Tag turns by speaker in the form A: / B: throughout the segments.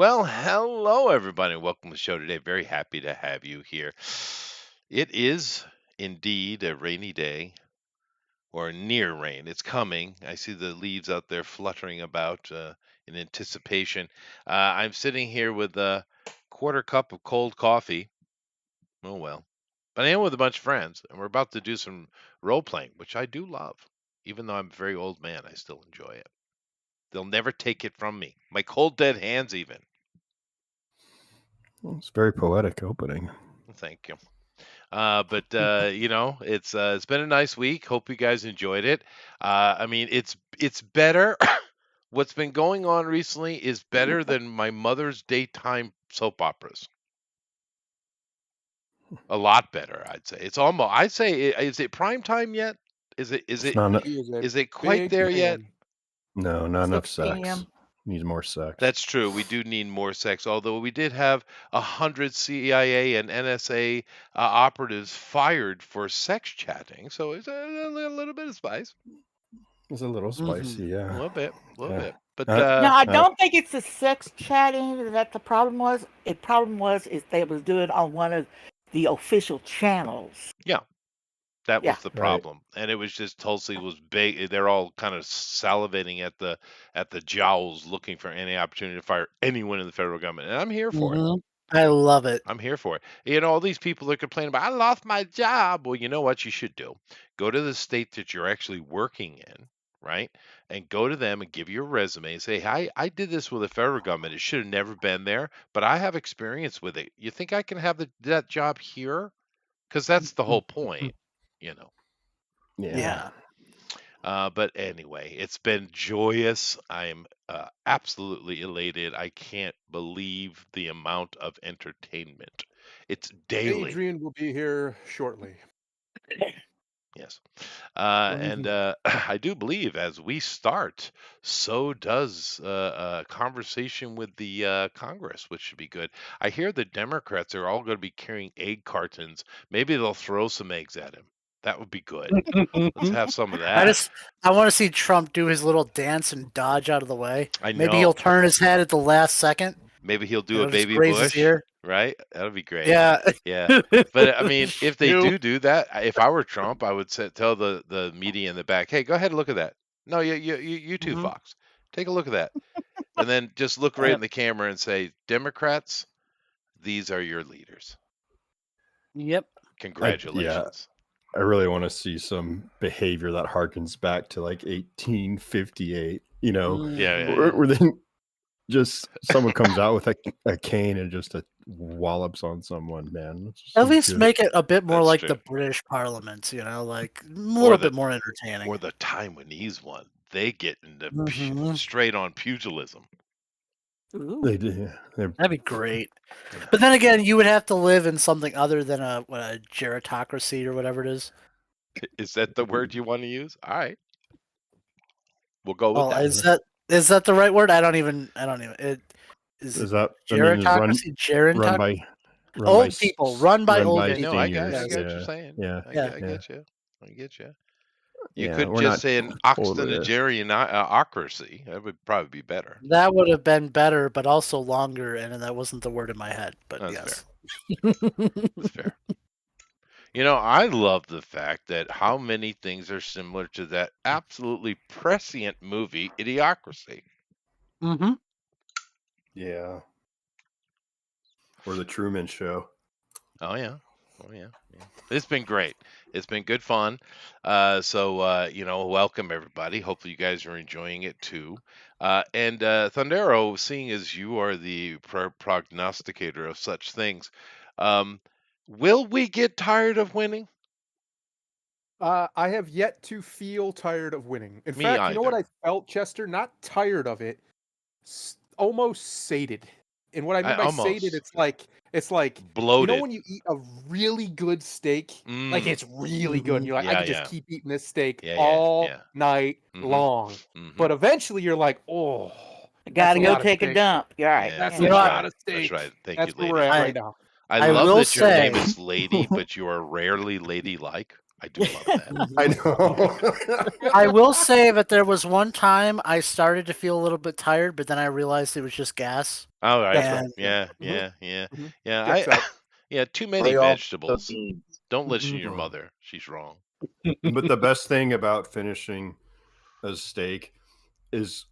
A: Well, hello everybody. Welcome to the show today. Very happy to have you here. It is indeed a rainy day or near rain. It's coming. I see the leaves out there fluttering about in anticipation. I'm sitting here with a quarter cup of cold coffee. Oh well. But I am with a bunch of friends, and we're about to do some role playing, which I do love. Even though I'm a very old man, I still enjoy it. They'll never take it from me. My cold dead hands even.
B: Well, it's very poetic opening.
A: Thank you. It's been a nice week. Hope you guys enjoyed it. It's better. What's been going on recently is better than my mother's daytime soap operas. A lot better, I'd say. It's almost. I'd say, is it prime time yet? Is it? Is
B: It's
A: it?
B: not.
C: He is a
A: Is it quite
C: big
A: there yet?
C: fan.
B: No, not enough
D: 6
B: sex.
D: p.m.
B: Needs more sex.
A: That's true. We do need more sex. Although we did have 100 CIA and NSA operatives fired for sex chatting, so it's a little bit of spice.
B: It's a little spicy,
A: A
B: yeah.
A: little bit, a little
B: Yeah.
A: bit. But
D: No, I don't think it's the sex chatting that the problem was. The problem was is they was doing it on one of the official channels.
A: that
D: Yeah.
A: was the
B: Right.
A: problem, and it was just Tulsi was big. They're all kind of salivating at the jowls, looking for any opportunity to fire anyone in the federal government, and I'm here for it.
E: I love it.
A: I'm here for it. You know, all these people are complaining about, I lost my job. Well, you know what you should do? Go to the state that you're actually working in, right? And go to them and give your resume and say, "Hi, I did this with the federal government. It should have never been there, but I have experience with it. You think I can have that job here? Because that's the whole point, you know."
B: Yeah.
A: But anyway, it's been joyous. I'm absolutely elated. I can't believe the amount of entertainment. It's daily.
C: Adrian will be here shortly.
A: Yes. I do believe as we start, so does a conversation with the Congress, which should be good. I hear the Democrats are all going to be carrying egg cartons. Maybe they'll throw some eggs at him. That would be good. Let's have some of that.
E: I want to see Trump do his little dance and dodge out of the way.
A: I know.
E: Maybe he'll turn his head at the last second.
A: Maybe he'll do
E: It'll
A: a
E: just
A: baby
E: graze his
A: bush,
E: ear.
A: right? That'll be great.
E: Yeah.
A: Yeah. But I mean, if they
E: Ew.
A: do that, if I were Trump, I would tell the media in the back, "Hey, go ahead and look at that. No, you too,
E: Mhm.
A: Fox. Take a look at that." And then just look right in the camera and say, "Democrats, these are your leaders.
E: Yep.
A: Congratulations."
B: I really want to see some behavior that harkens back to like 1858. You know,
A: Yeah.
B: where then just someone comes out with a cane and just wallops on someone. Man,
E: At least make it a bit more
A: That's
E: like
A: true.
E: the British Parliament. Like a little bit more entertaining.
A: Or the Taiwanese one. They get into
E: Mhm.
A: straight on pugilism.
D: Ooh.
B: They do.
E: That'd be great. But then again, you would have to live in something other than a gerontocracy or whatever it is.
A: Is that the word you want to use? All right. We'll go with
E: Oh,
A: that.
E: is that the right word? I don't even. It is
B: that
E: gerontocracy,
B: run by
E: old people, run by old
A: Yeah,
E: people.
A: no, I get
B: seniors.
A: what you're saying.
B: Yeah.
A: I get you. I get you. You
B: Yeah,
A: could
B: we're
A: just
B: not
A: say an
B: totally
A: octogenarianocracy. That would probably be better.
E: That would have been better, but also longer, and that wasn't the word in my head. But
A: That's
E: yes,
A: That's fair. You know, I love the fact that how many things are similar to that absolutely prescient movie, Idiocracy.
E: Mm-hmm.
B: Yeah. Or the Truman Show.
A: Oh yeah. It's been great. It's been good fun. Welcome everybody. Hopefully you guys are enjoying it too. And Thundero, seeing as you are the prognosticator of such things, will we get tired of winning?
C: I have yet to feel tired of winning. In
A: Me
C: fact, you know what
A: either.
C: I felt, Chester? Not tired of it, almost sated. And what I mean by sated, it's like
A: bloated.
C: You know when you eat a really good steak, like it's really good, and you're like, I could just keep eating this steak all night long. But eventually, you're like, oh,
D: Gotta go take a dump. You're right.
C: That's
A: a
C: lot of steak.
A: That's right.
C: That's where we're at right now.
A: I love that your name is Lady, but you are rarely ladylike. I do love that.
B: I know.
E: I will say that there was one time I started to feel a little bit tired, but then I realized it was just gas.
A: All right.
C: That's right.
A: Yeah.
C: Gets out.
A: Yeah. Too many
F: Lay off the
A: vegetables.
F: beans.
A: Don't listen to your mother. She's wrong.
B: But the best thing about finishing a steak is,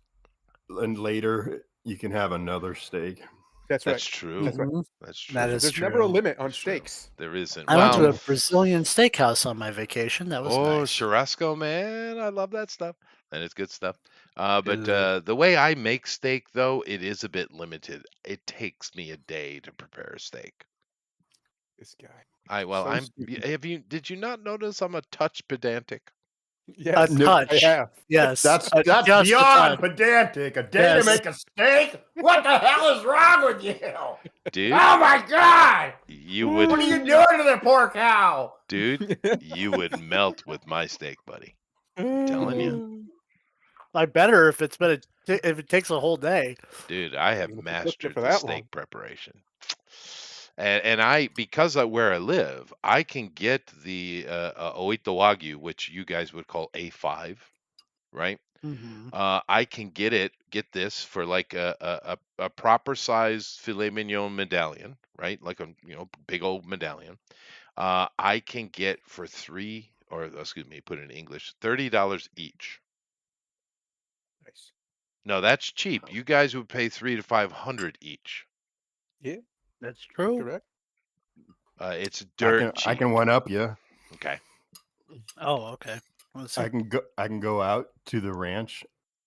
B: and later you can have another steak.
C: That's right.
A: That's true.
C: That's right.
A: That's true.
E: That is
C: There's
E: true.
C: never a limit on
A: That's true.
C: steaks.
A: There isn't.
E: I went to
A: Well,
E: a Brazilian steakhouse on my vacation. That was
A: oh,
E: nice.
A: churrasco, man. I love that stuff. And it's good stuff. But
E: Good.
A: the way I make steak, though, it is a bit limited. It takes me a day to prepare a steak.
C: This guy.
A: I'm.
C: stupid.
A: Did you not notice I'm a touch pedantic?
C: Yes,
E: touch.
C: I have.
E: Yes.
B: That's
E: just a
B: beyond
E: touch.
B: pedantic. A day
E: Yes.
B: to make a steak? What the hell is wrong with you?
A: Dude,
B: Oh my god!
A: you would.
B: What are you doing to the poor cow?
A: Dude, you would melt with my steak, buddy. I'm telling you.
E: I better if it's been if it takes a whole day.
A: Dude, I have
C: You're gonna cook it
A: mastered
C: for
A: the
C: that
A: steak
C: long.
A: preparation. And because of where I live, I can get the Oito Wagyu, which you guys would call A5, right?
E: Mm-hmm.
A: I can get this for like a proper size filet mignon medallion, right? Like a big old medallion. I can get for put it in English, $30 each.
C: Nice.
A: No, that's cheap. You guys would pay $300 to $500 each.
C: Yeah,
E: That's true.
C: correct.
A: It's dirt cheap.
B: I can one up you.
A: Okay.
E: Oh, okay. Let's see.
B: I can go out to the ranch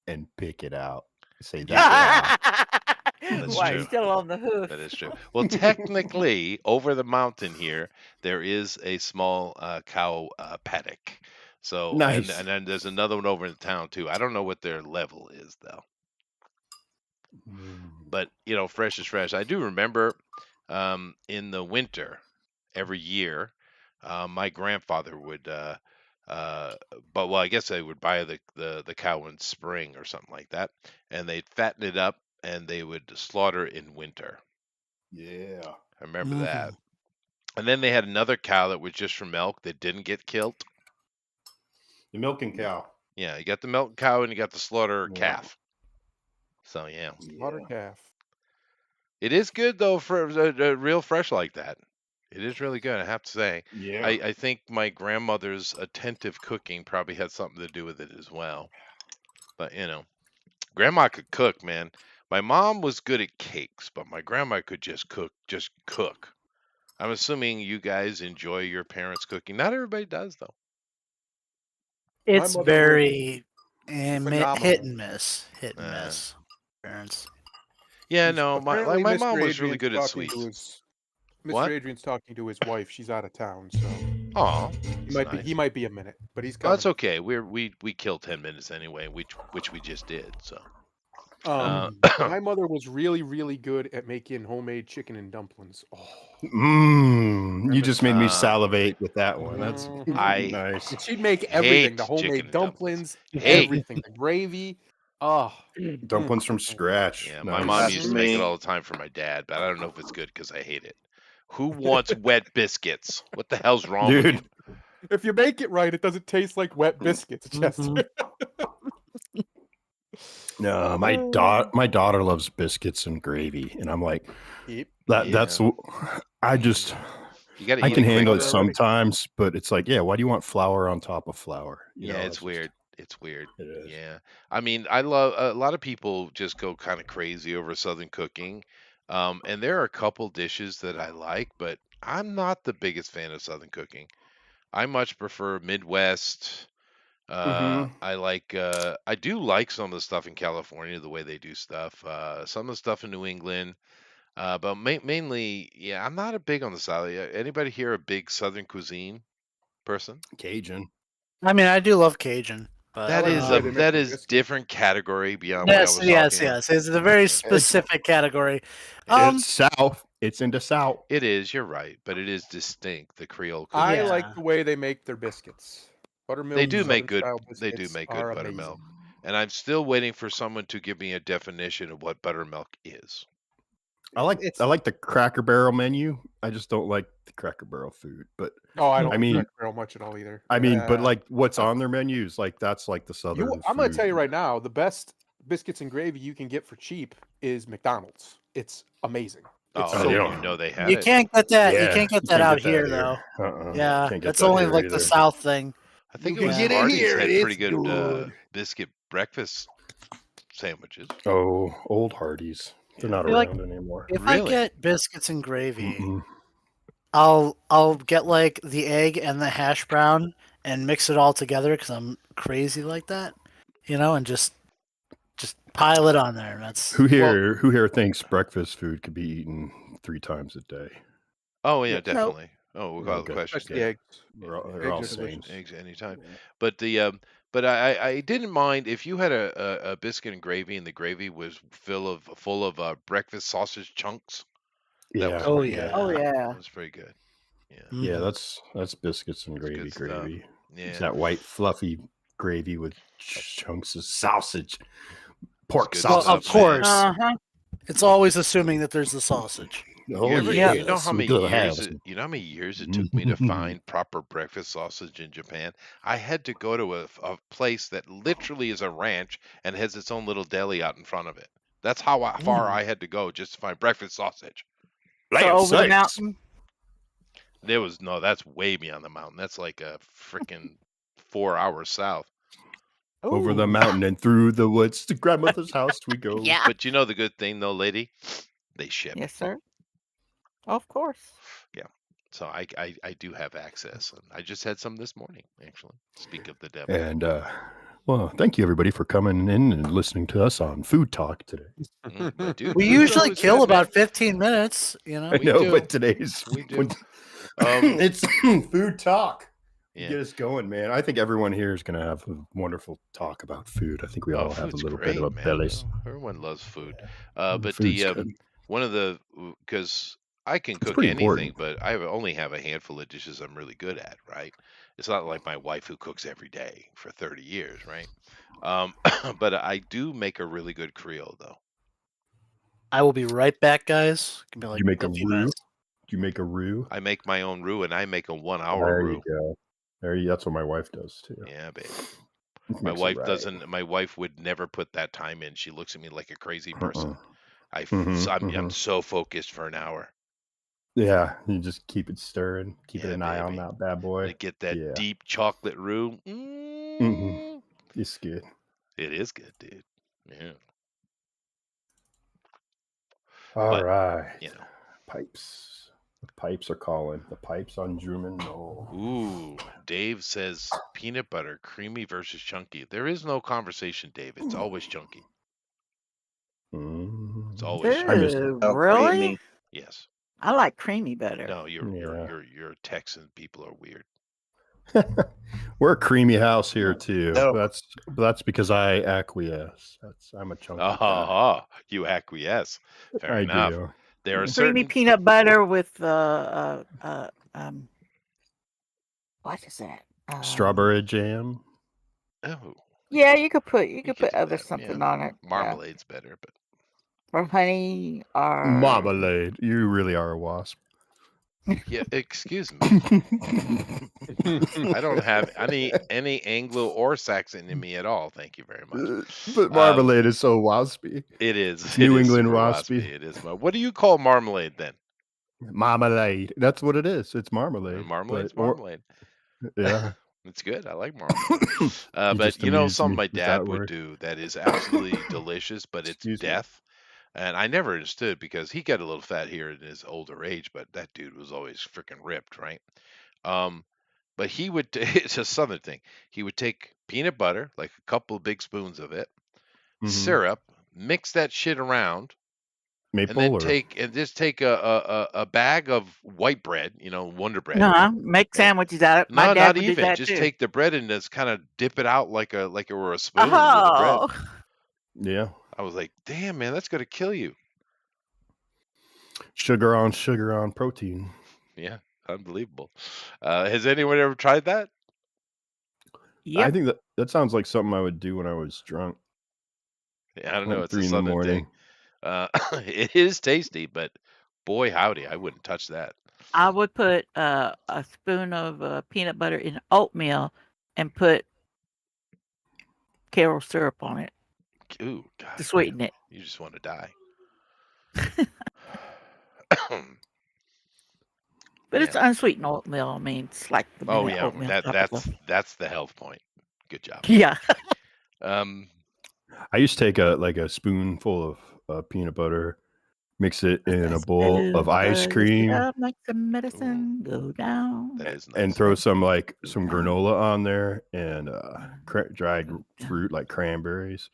B: and pick it out. Say that.
A: That's
D: Why,
A: true.
D: still on the hoof.
A: That is true. Well, technically, over the mountain here, there is a small cow paddock. So,
B: Nice.
A: and then there's another one over in town too. I don't know what their level is though. But fresh is fresh. I do remember in the winter every year, my grandfather would. I guess they would buy the cow in spring or something like that, and they'd fatten it up and they would slaughter in winter.
B: Yeah.
A: I remember that. And then they had another cow that was just for milk that didn't get killed.
B: The milking cow.
A: Yeah, you got the milk cow and you got the slaughter calf. So yeah,
C: Slaughter calf.
A: it is good though for real fresh like that. It is really good, I have to say.
B: Yeah.
A: I think my grandmother's attentive cooking probably had something to do with it as well. But grandma could cook, man. My mom was good at cakes, but my grandma could just cook. I'm assuming you guys enjoy your parents' cooking. Not everybody does though.
E: It's
C: mother
E: very
C: phenomenal.
E: hit and miss. Hit and miss. Parents.
A: Yeah, no, my
C: Apparently
A: mom
C: Mr.
A: was really
C: Adrian's
A: good at
C: talking to
A: sweets.
C: Mr.
A: What?
C: Adrian's talking to his wife. She's out of town, so
A: Oh,
C: he might be a minute, but he's
A: well,
C: coming.
A: that's okay. We kill 10 minutes anyway, which we just did. So
C: My mother was really, really good at making homemade chicken and dumplings. Oh,
B: You just made me salivate with that one. That's nice.
C: and she'd make everything: the
A: hate chicken
C: homemade
A: and
C: dumplings,
A: Hate.
C: everything, the gravy. Oh,
B: Dumplings from scratch.
A: yeah,
B: Nice.
A: my mom
F: That's
A: used to make it
F: me.
A: all the time for my dad, but I don't know if it's good because I hate it. Who wants wet biscuits? What the hell's wrong with
B: Dude.
A: you?
C: if you make it right, it doesn't taste like wet biscuits, Chester.
B: No, my daughter loves biscuits and gravy, and I'm like,
C: Yep.
B: that's I just
A: You gotta
B: I
A: eat
B: can
A: it
B: handle it
A: quicker.
B: sometimes, but it's like, yeah, why do you want flour on top of flour?
A: Yeah, it's weird. It's weird.
B: It is.
A: Yeah. I mean, I love a lot of people just go kind of crazy over Southern cooking. And there are a couple dishes that I like, but I'm not the biggest fan of Southern cooking. I much prefer Midwest. I do like some of the stuff in California, the way they do stuff. Some of the stuff in New England. But mainly, yeah, I'm not a big on the South. Anybody here a big Southern cuisine person?
B: Cajun.
E: I mean, I do love Cajun, but
A: That is different category beyond what I was
E: yes.
A: talking.
E: It's a very specific category.
B: It's South. It's into South.
A: It is. You're right, but it is distinct. The Creole cooking.
C: I like the way they make their biscuits. Buttermilk.
A: They do make good.
C: Southern-style
A: They do
C: biscuits
A: make good
C: are
A: buttermilk,
C: amazing.
A: and I'm still waiting for someone to give me a definition of what buttermilk is.
B: I like the Cracker Barrel menu. I just don't like the Cracker Barrel food. But
C: Oh, I don't
B: mean,
C: Cracker Barrel much at all either.
B: I mean, but like what's on their menus, like that's like the Southern
C: I'm gonna
B: food.
C: tell you right now, the best biscuits and gravy you can get for cheap is McDonald's. It's amazing. It's
A: Oh,
C: so
A: you
C: good.
A: know they had
E: You
A: it.
E: can't get that. You
B: Yeah,
E: can't get
B: you
E: that
B: can't
E: out
B: get that
E: here,
B: here.
E: though. Yeah,
B: Can't get
E: that's
B: that
E: only
B: here
E: like the
B: either.
E: South thing.
A: I think
C: You
A: it was
C: can get in
A: Hardee's
C: here,
A: had
C: and
A: pretty
C: it's
A: good
C: good.
A: biscuit breakfast sandwiches.
B: Oh, old Hardee's. They're not
E: Feel like-
B: around anymore.
E: If
A: Really?
E: I get biscuits and gravy,
B: Mm-mm.
E: I'll get like the egg and the hash brown and mix it all together because I'm crazy like that, and just pile it on there. That's
B: Who here thinks breakfast food could be eaten 3 times a day?
A: Oh yeah,
C: Yeah.
A: definitely. Oh, we'll call the
B: Okay.
A: question.
C: Especially
B: Yeah.
C: eggs.
B: They're all
C: Eggs are
B: same.
C: delicious.
A: Eggs anytime.
B: Yeah.
A: But but I didn't mind if you had a biscuit and gravy and the gravy was full of breakfast sausage chunks. That was
B: Yeah.
E: Oh,
A: pretty
E: yeah.
A: good.
D: Oh yeah.
A: That was pretty good. Yeah.
B: Yeah,
E: Mhm.
B: that's biscuits and
A: That's
B: gravy.
A: good stuff.
B: It's
A: Yeah.
B: that white fluffy gravy with chunks of sausage, pork
A: good
E: Well,
A: stuff,
E: of
B: sausage.
E: course.
D: Uh-huh.
E: It's always assuming that there's the sausage.
B: Oh
A: You
B: yes,
A: know how
B: we
A: many
B: gotta
A: years
B: have
A: it,
B: some.
A: you know how many years it took me to find proper breakfast sausage in Japan? I had to go to a place that literally is a ranch and has its own little deli out in front of it. That's how far I had to go just to find breakfast sausage.
D: So
B: Lamb
D: over the
B: sakes.
D: mountain.
A: That's way beyond the mountain. That's like a freaking 4 hours south.
B: Over the
D: Ooh.
B: mountain and through the woods to grandmother's house we go.
D: Yeah.
A: But you know the good thing though, lady? They ship.
D: Yes, sir. Of course.
A: Yeah. So I do have access. And I just had some this morning, actually. Speak of the devil.
B: And well, thank you everybody for coming in and listening to us on Food Talk today.
A: But dude,
E: We
A: food's
E: usually
A: always
E: kill
A: good,
E: about
A: man.
E: 15 minutes,
B: I
A: We
B: know,
A: do.
B: but today's
A: We do. Um,
B: it's Food Talk.
A: Yeah.
B: Get us going, man. I think everyone here is going to have a wonderful talk about food. I think we all have a
A: food's
B: little
A: great,
B: bit of a
A: man.
B: belly.
A: Everyone loves food. But
B: Food's
A: the
B: good.
A: one of the because I can cook
B: pretty
A: anything,
B: important.
A: but I only have a handful of dishes I'm really good at, right? It's not like my wife who cooks every day for 30 years, right? But I do make a really good Creole, though.
E: I will be right back, guys. Give me like
B: You make a
E: 15
B: roux?
E: minutes.
B: Do you make a roux?
A: I make my own roux, and I make a 1 hour
B: There
A: roux.
B: you go. That's what my wife does too.
A: Yeah, baby.
B: Makes
A: My
B: it
A: wife
B: right.
A: doesn't. My wife would never put that time in. She looks at me like a crazy person.
B: Mhm,
A: I'm so focused for an hour.
B: Yeah, you just keep it stirring, keep
A: Yeah,
B: an eye on
A: baby.
B: that bad boy.
A: To get that
B: Yeah.
A: deep chocolate roux.
B: It's good.
A: It is good, dude. Yeah.
B: All right.
A: You know.
B: Pipes. The pipes are calling. The pipes on Drummond Knoll.
A: Ooh, Dave says peanut butter, creamy versus chunky. There is no conversation, Dave. It's always chunky. It's always
B: I miss
A: chunky.
D: Really?
A: Yes.
D: I like creamy better.
A: No,
B: Yeah.
A: your Texan people are weird.
B: We're a creamy house here too.
F: No.
B: That's because I acquiesce. I'm a chunky guy.
A: You acquiesce. Fair
B: I
A: enough.
B: do.
A: There are
D: Creamy
A: certain
D: peanut butter with what is that?
B: Strawberry jam.
A: Oh,
D: Yeah, you could put
A: could
D: other
A: do that,
D: something
A: yeah.
D: on it. Yeah.
A: Marmalade's better, but
D: Or honey or
B: Marmalade. You really are a wasp.
A: yeah, excuse me. I don't have any Anglo or Saxon in me at all. Thank you very much.
B: But marmalade is so waspy.
A: It is.
B: New
A: It is
B: England
A: super
B: waspy.
A: It is. What do you call marmalade then?
B: Marmalade. That's what it is. It's marmalade.
A: Marmalade's marmalade.
B: Yeah.
A: It's good. I like marmalade. But
B: just amused
A: something
B: me
A: my
B: with
A: dad
B: that
A: would
B: word.
A: do that is absolutely delicious, but it's
B: Excuse me.
A: death. And I never understood because he got a little fat here in his older age, but that dude was always freaking ripped, right? But he would, it's a Southern thing. He would take peanut butter, like a couple of big spoons of it, syrup, mix that shit around,
B: Maple
A: and
B: or
A: then just take a bag of white bread, Wonder Bread.
D: make sandwiches out of it. My
A: No,
D: dad
A: not
D: would do
A: even.
D: that
A: Just
D: too.
A: take the bread and just kind of dip it out like it were a spoon with the bread.
D: Oh,
B: yeah.
A: I was like, damn, man, that's gonna kill you.
B: Sugar on protein.
A: Yeah, unbelievable. Has anyone ever tried that?
D: yep.
B: I think that sounds like something I would do when I was drunk.
A: Yeah, I don't know.
B: Like
A: It's a
B: 3 in the
A: Southern
B: morning.
A: thing. It is tasty, but boy, howdy, I wouldn't touch that.
D: I would put a spoon of peanut butter in oatmeal and put Karo syrup on it
A: Ooh, God,
D: to sweeten it.
A: you just want to die.
D: But it's
A: Yeah.
D: unsweetened oatmeal. I mean, it's like the
A: Oh
D: minute
A: yeah,
D: oatmeal type of stuff.
A: that's the health point. Good job.
D: Yeah.
B: I used to take a spoonful of peanut butter, mix it in a bowl of ice cream,
D: Make the medicine
A: Ooh,
D: go down.
A: that is
B: and
A: nice.
B: throw some granola on there and dried fruit like cranberries,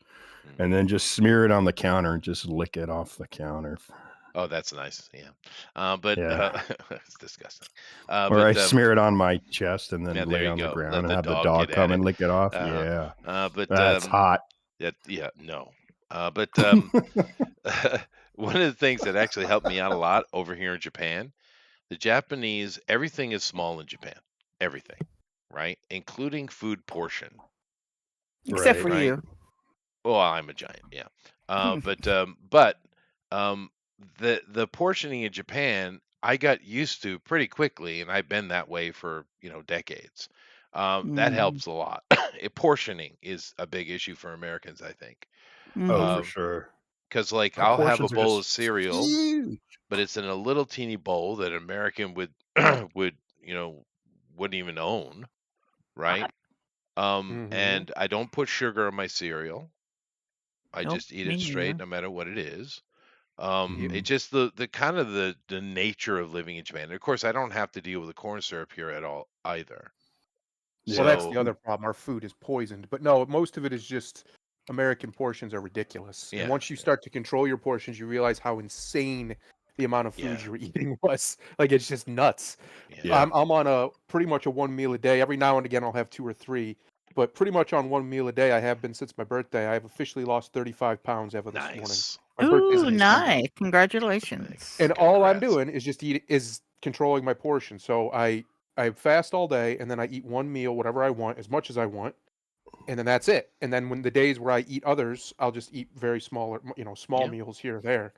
B: and then just smear it on the counter and just lick it off the counter.
A: Oh, that's nice. Yeah. But
B: Yeah.
A: it's disgusting.
B: Or I smear it on my chest and then
A: yeah, there
B: lay
A: you
B: on the
A: go.
B: ground
A: Let
B: and
A: the
B: have the
A: dog
B: dog
A: get
B: come
A: at
B: and
A: it.
B: lick it off.
A: Uh-huh.
B: Yeah.
A: But
B: That's hot.
A: no. But one of the things that actually helped me out a lot over here in Japan, the Japanese, everything is small in Japan. Everything, right? Including food portion.
D: Except
B: Right.
D: for
A: Right.
D: you.
A: Well, I'm a giant, yeah. But the portioning in Japan, I got used to pretty quickly, and I've been that way for decades. That helps a lot. Portioning is a big issue for Americans, I think.
B: Oh, for
D: Mhm.
B: sure.
A: Because like
B: Our
A: I'll have a
B: portions are
A: bowl of
B: just
A: cereal,
B: huge.
A: but it's in a little teeny bowl that an American would would wouldn't even own, right?
C: Mhm.
A: And I don't put sugar in my cereal. I
D: Nope,
A: just eat
D: me
A: it straight,
D: neither.
A: no matter what it is.
C: Yep.
A: It's just the kind of the nature of living in Japan. And of course, I don't have to deal with the corn syrup here at all either.
C: Well, that's the
A: So
C: other problem. Our food is poisoned. But no, most of it is just American portions are ridiculous. And
A: yeah,
C: once you start to control your portions, you realize how insane the amount of food
A: yeah,
C: you're eating was. Like it's just nuts.
A: yeah,
B: Yeah.
C: I'm on a pretty much a one meal a day. Every now and again I'll have two or three, but pretty much on one meal a day. I have been since my birthday. I have officially lost 35 pounds ever this morning.
A: nice.
C: My birthday's
D: Ooh,
C: in December.
D: nice. Congratulations.
C: And all I'm
A: Congrats.
C: doing is just controlling my portion. So I fast all day and then I eat one meal, whatever I want, as much as I want, and then that's it. And then when the days where I eat others, I'll just eat very smaller, small
A: Yeah.
C: meals here or there.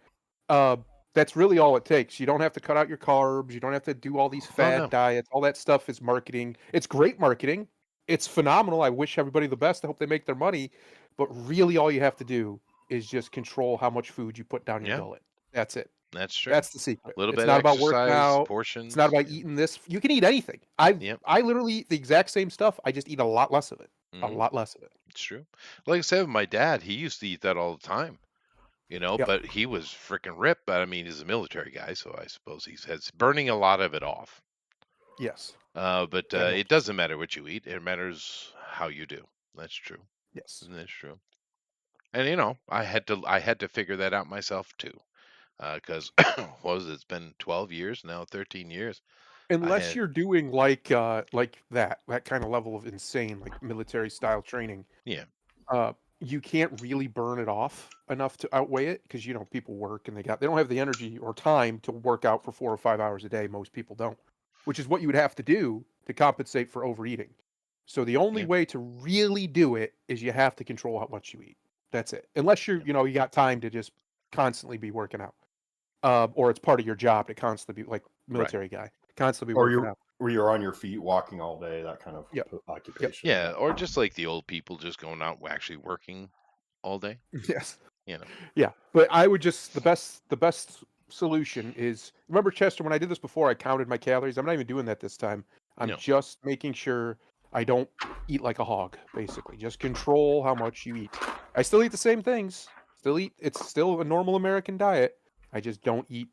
C: Uh, that's really all it takes. You don't have to cut out your carbs. You don't have to do all these
A: Oh
C: fad
A: no.
C: diets. All that stuff is marketing. It's great marketing. It's phenomenal. I wish everybody the best. I hope they make their money. But really, all you have to do is just control how much food you put down your
A: Yeah,
C: gullet. That's it.
A: that's true.
C: That's the secret.
A: A little
C: It's
A: bit of
C: not about working
A: exercise,
C: out. It's not
A: portions.
C: about eating this. You can eat anything.
A: Yep.
C: I literally eat the exact same stuff. I just eat a lot less of it. A
A: hmm
C: lot less of it.
A: It's true. Like I said, my dad, he used to eat that all the time.
C: Yep.
A: But he was freaking ripped. But I mean, he's a military guy, so I suppose he's burning a lot of it off.
C: Yes.
A: But
C: Yeah,
A: it doesn't matter what you eat; it matters how you do. That's true.
C: yes.
A: That's true. And I had to figure that out myself too, because what was it? It's been 12 years now, 13 years. I
C: Unless
A: had
C: you're doing like that kind of level of insane like military style training,
A: yeah,
C: you can't really burn it off enough to outweigh it because people work and they don't have the energy or time to work out for 4 or 5 hours a day. Most people don't, which is what you would have to do to compensate for overeating. So the only
A: yeah,
C: way to really do it is you have to control how much you eat. That's it. Unless
A: yeah.
C: you got time to just constantly be working out, or it's part of your job to constantly be like
A: Right.
C: military guy, constantly be
B: Or
C: working out.
B: you're on your feet walking all day, that kind of
C: Yep.
B: occupation.
A: Yeah, or just like the old people just going out actually working all day.
C: Yes.
A: You know.
C: Yeah, but I would just the best solution is remember Chester when I did this before I counted my calories. I'm not even doing that this time. I'm
A: No.
C: just making sure I don't eat like a hog, basically. Just control how much you eat. I still eat the same things. It's still a normal American diet. I just don't eat,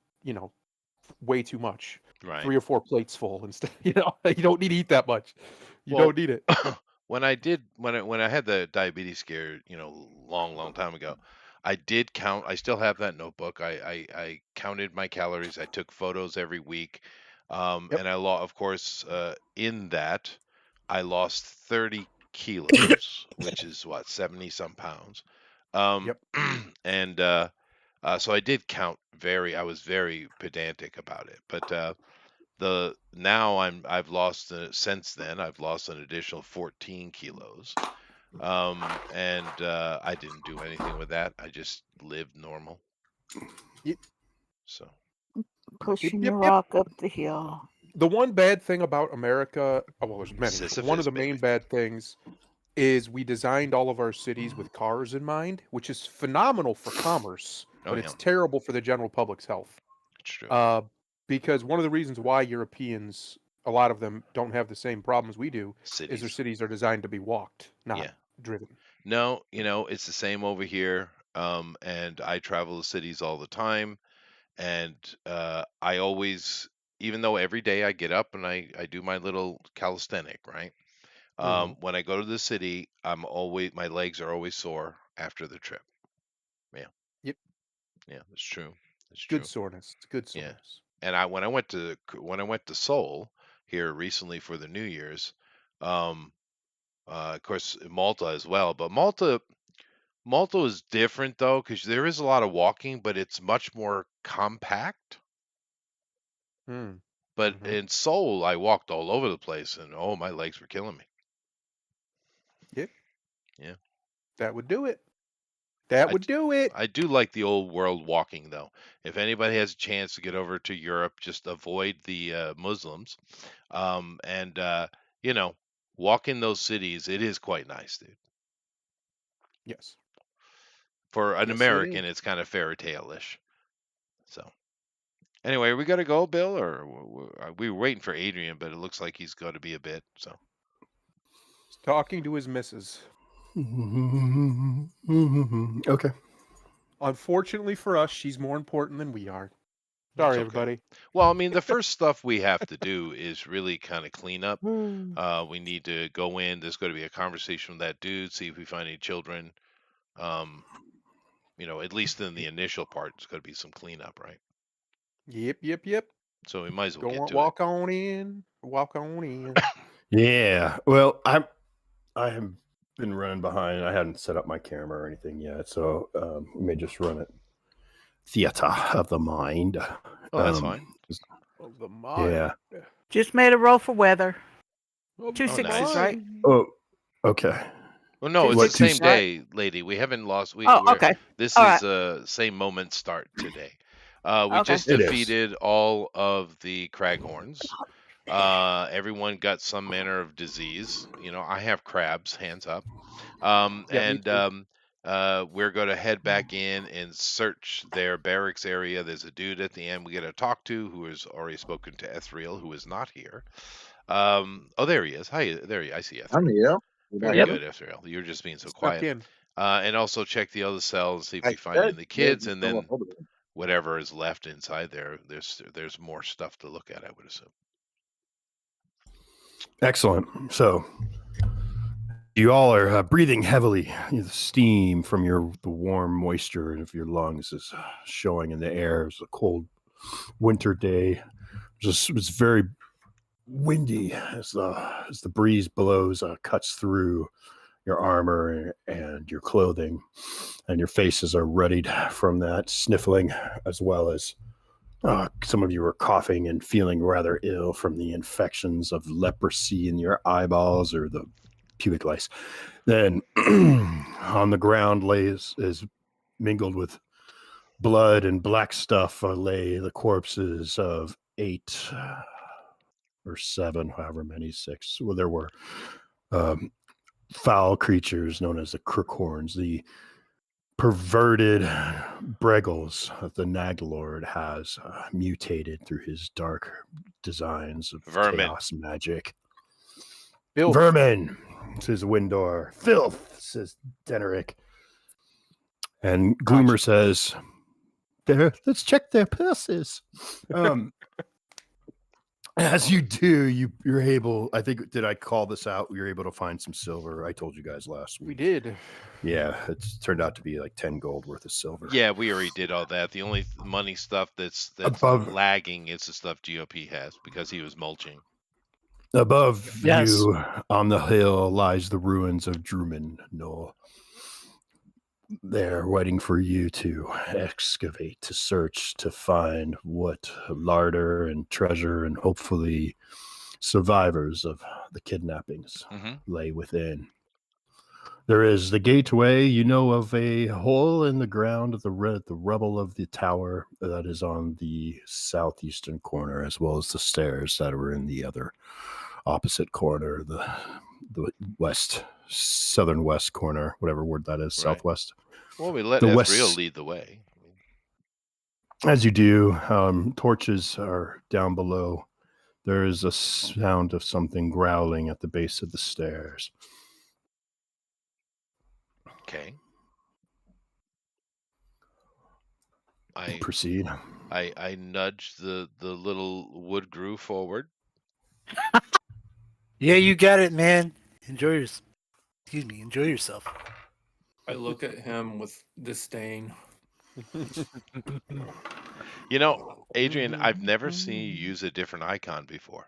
C: way too much.
A: Right.
C: 3 or 4 plates full instead, you don't need to eat that much. You
A: Well,
C: don't need it.
A: when I had the diabetes scare, long time ago, I did count. I still have that notebook. I counted my calories. I took photos every week,
C: Yep.
A: and of course, in that, I lost 30 kilos, which is what 70 some pounds.
C: Yep.
A: And so I did count. I was very pedantic about it, but I've lost since then I've lost an additional 14 kilos. And I didn't do anything with that. I just lived normal.
C: Ye-
A: So
D: Pushing
C: Yep,
D: the
C: yep.
D: rock up the hill.
C: The one bad thing about America, well, there's many. But one
A: Sisyphus,
C: of the main
A: baby.
C: bad things is we designed all of our cities with cars in mind, which is phenomenal for commerce,
A: Oh,
C: but
A: yeah.
C: it's terrible for the general public's health.
A: It's true.
C: Because one of the reasons why Europeans, a lot of them, don't have the same problems we do is their
A: Cities.
C: cities are designed to be walked, not
A: Yeah.
C: driven.
A: No, it's the same over here. And I travel the cities all the time. And I always, even though every day I get up and I do my little calisthenic, right?
C: Mhm.
A: When I go to the city, my legs are always sore after the trip. Yeah.
C: Yep.
A: Yeah, that's true. That's
C: Good
A: true.
C: soreness. Good
A: Yeah.
C: soreness.
A: And when I went to Seoul here recently for the New Year's, of course Malta as well, but Malta is different though because there is a lot of walking, but it's much more compact.
C: Mm.
A: But
C: Mhm.
A: in Seoul, I walked all over the place, and oh, my legs were killing me.
C: Yep.
A: Yeah.
C: That would do it. That
A: I
C: would do it.
A: I do like the old world walking though. If anybody has a chance to get over to Europe, just avoid the Muslims, and you know, walk in those cities. It is quite nice, dude.
C: Yes.
A: For an
C: Yes, it
A: American,
C: is.
A: it's kind of fairy tale-ish. So anyway, we got to go, Bill, or we were waiting for Adrian, but it looks like he's got to be a bit. So
C: He's talking to his missus.
B: Okay.
C: Unfortunately for us, she's more important than we are.
A: that's
C: Sorry,
A: okay.
C: everybody.
A: Well, I mean, the first stuff we have to do is really kind of clean up.
C: Hmm.
A: We need to go in. There's going to be a conversation with that dude, see if we find any children. At least in the initial part, it's going to be some cleanup, right?
C: Yep.
A: So we might as well
C: Go
A: get
C: on,
A: to it.
C: walk on in. Walk on in.
B: Yeah. Well, I have been running behind. I hadn't set up my camera or anything yet, so we may just run it. Theater of the mind.
A: Oh, that's fine.
C: Of the mind.
B: Yeah.
D: Just made a roll for weather.
C: Of
D: Two
C: the
D: sixes,
A: nice.
D: right?
C: mind.
B: Oh, okay.
A: Well, no, it's
B: What,
A: the
B: two
A: same
B: s-
A: day, lady. We haven't lost.
D: Oh, okay.
A: This
D: All
A: is same moment start today. We
D: Okay.
A: just
B: It is.
A: defeated all of the Craghorns. Everyone got some manner of disease. I have crabs, hands up.
C: Yeah, me
A: And
C: too.
A: we're going to head back in and search their barracks area. There's a dude at the end we got to talk to who has already spoken to Ethriel, who is not here. Oh, there he is. Hi, there I see Ethriel.
F: I'm here.
A: Very
F: Yep.
A: good, Ethriel. You're just being so
C: Stuck
A: quiet.
C: in.
A: And also check the other cells, see if
F: I
A: we find any
F: said,
A: of the
F: yeah,
A: kids,
F: just
A: and
F: go
A: then
F: on over there.
A: whatever is left inside there. There's more stuff to look at, I would assume.
B: Excellent. So you all are breathing heavily. The steam from the warm moisture of your lungs is showing in the air. It's a cold winter day. It's very windy as the breeze blows, cuts through your armor and your clothing, and your faces are ruddied from that sniffling, as well as some of you are coughing and feeling rather ill from the infections of leprosy in your eyeballs or the pubic lice. Then on the ground is mingled with blood and black stuff lay the corpses of 8 or 7, however many, 6. Well, there were foul creatures known as the crookhorns, the perverted Breggles that the Naglord has mutated through his dark designs of
A: Vermin.
B: chaos magic.
C: Filth.
B: Vermin, says Windor. Filth, says Deneric. And Gloomer says, let's check their purses. As you do, you're able, I think, did I call this out? You're able to find some silver. I told you guys last week.
C: We did.
B: Yeah, it's turned out to be like 10 gold worth of silver.
A: Yeah, we already did all that. The only money stuff that's
B: Above-
A: lagging is the stuff GOP has because he was mulching.
B: Above
E: Yes.
B: you on the hill lies the ruins of Druman Knoll. They're waiting for you to excavate, to search, to find what larder and treasure and hopefully survivors of the kidnappings lay within. There is the gateway. You know of a hole in the ground of the rubble of the tower that is on the southeastern corner, as well as the stairs that are in the other opposite corner, the southern west corner, whatever word that is,
A: Right.
B: southwest.
A: Well, we let
B: The
A: Ezreal
B: west-
A: lead the way.
B: As you do, torches are down below. There is a sound of something growling at the base of the stairs.
A: Okay. I
B: Proceed.
A: I nudge the little wood grew forward.
E: Yeah, you got it, man. Enjoy yourself.
F: I look at him with disdain.
A: You know, Adrian, I've never seen you use a different icon before.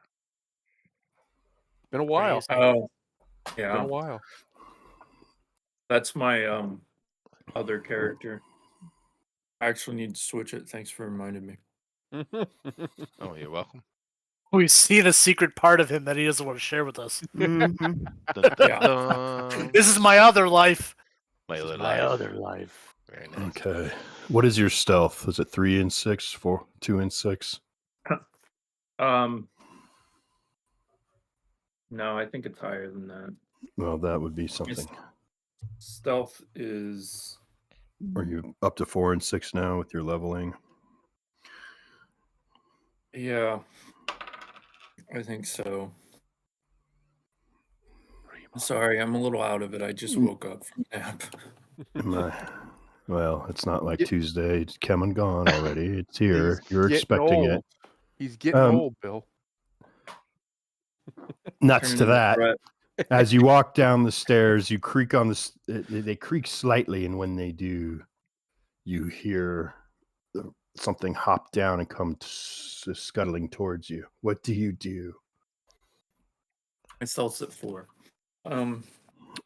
C: Been a while.
E: Crazy.
F: Oh,
C: Been
F: yeah.
C: a while.
F: That's my other character. I actually need to switch it. Thanks for reminding me.
A: Oh, you're welcome.
E: We've seen a secret part of him that he doesn't want to share with us.
D: Mhm.
A: Dun, dun,
F: Yeah.
A: dun.
E: This is my other life.
A: My
E: This is
A: other
E: my
A: life.
E: other life.
A: Very nice.
B: Okay. What is your stealth? Is it 3 and 6, 4, 2 and 6?
F: No, I think it's higher than that.
B: Well, that would be something.
F: Stealth is
B: Are you up to 4 and 6 now with your leveling?
F: yeah. I think so. Sorry, I'm a little out of it. I just woke up from a nap.
B: Well, it's not like
C: Get-
B: Tuesday. It's come and gone already. It's here.
C: He's
B: You're
C: getting
B: expecting
C: old. He's getting
B: Um,
C: old, Bill.
B: it. Nuts
F: Turn
B: to
F: into
B: that.
F: Brett.
B: As you walk down the stairs, you creak on they creak slightly, and when they do, you hear something hop down and come scuttling towards you. What do you do?
F: My stealth's at 4.
B: Your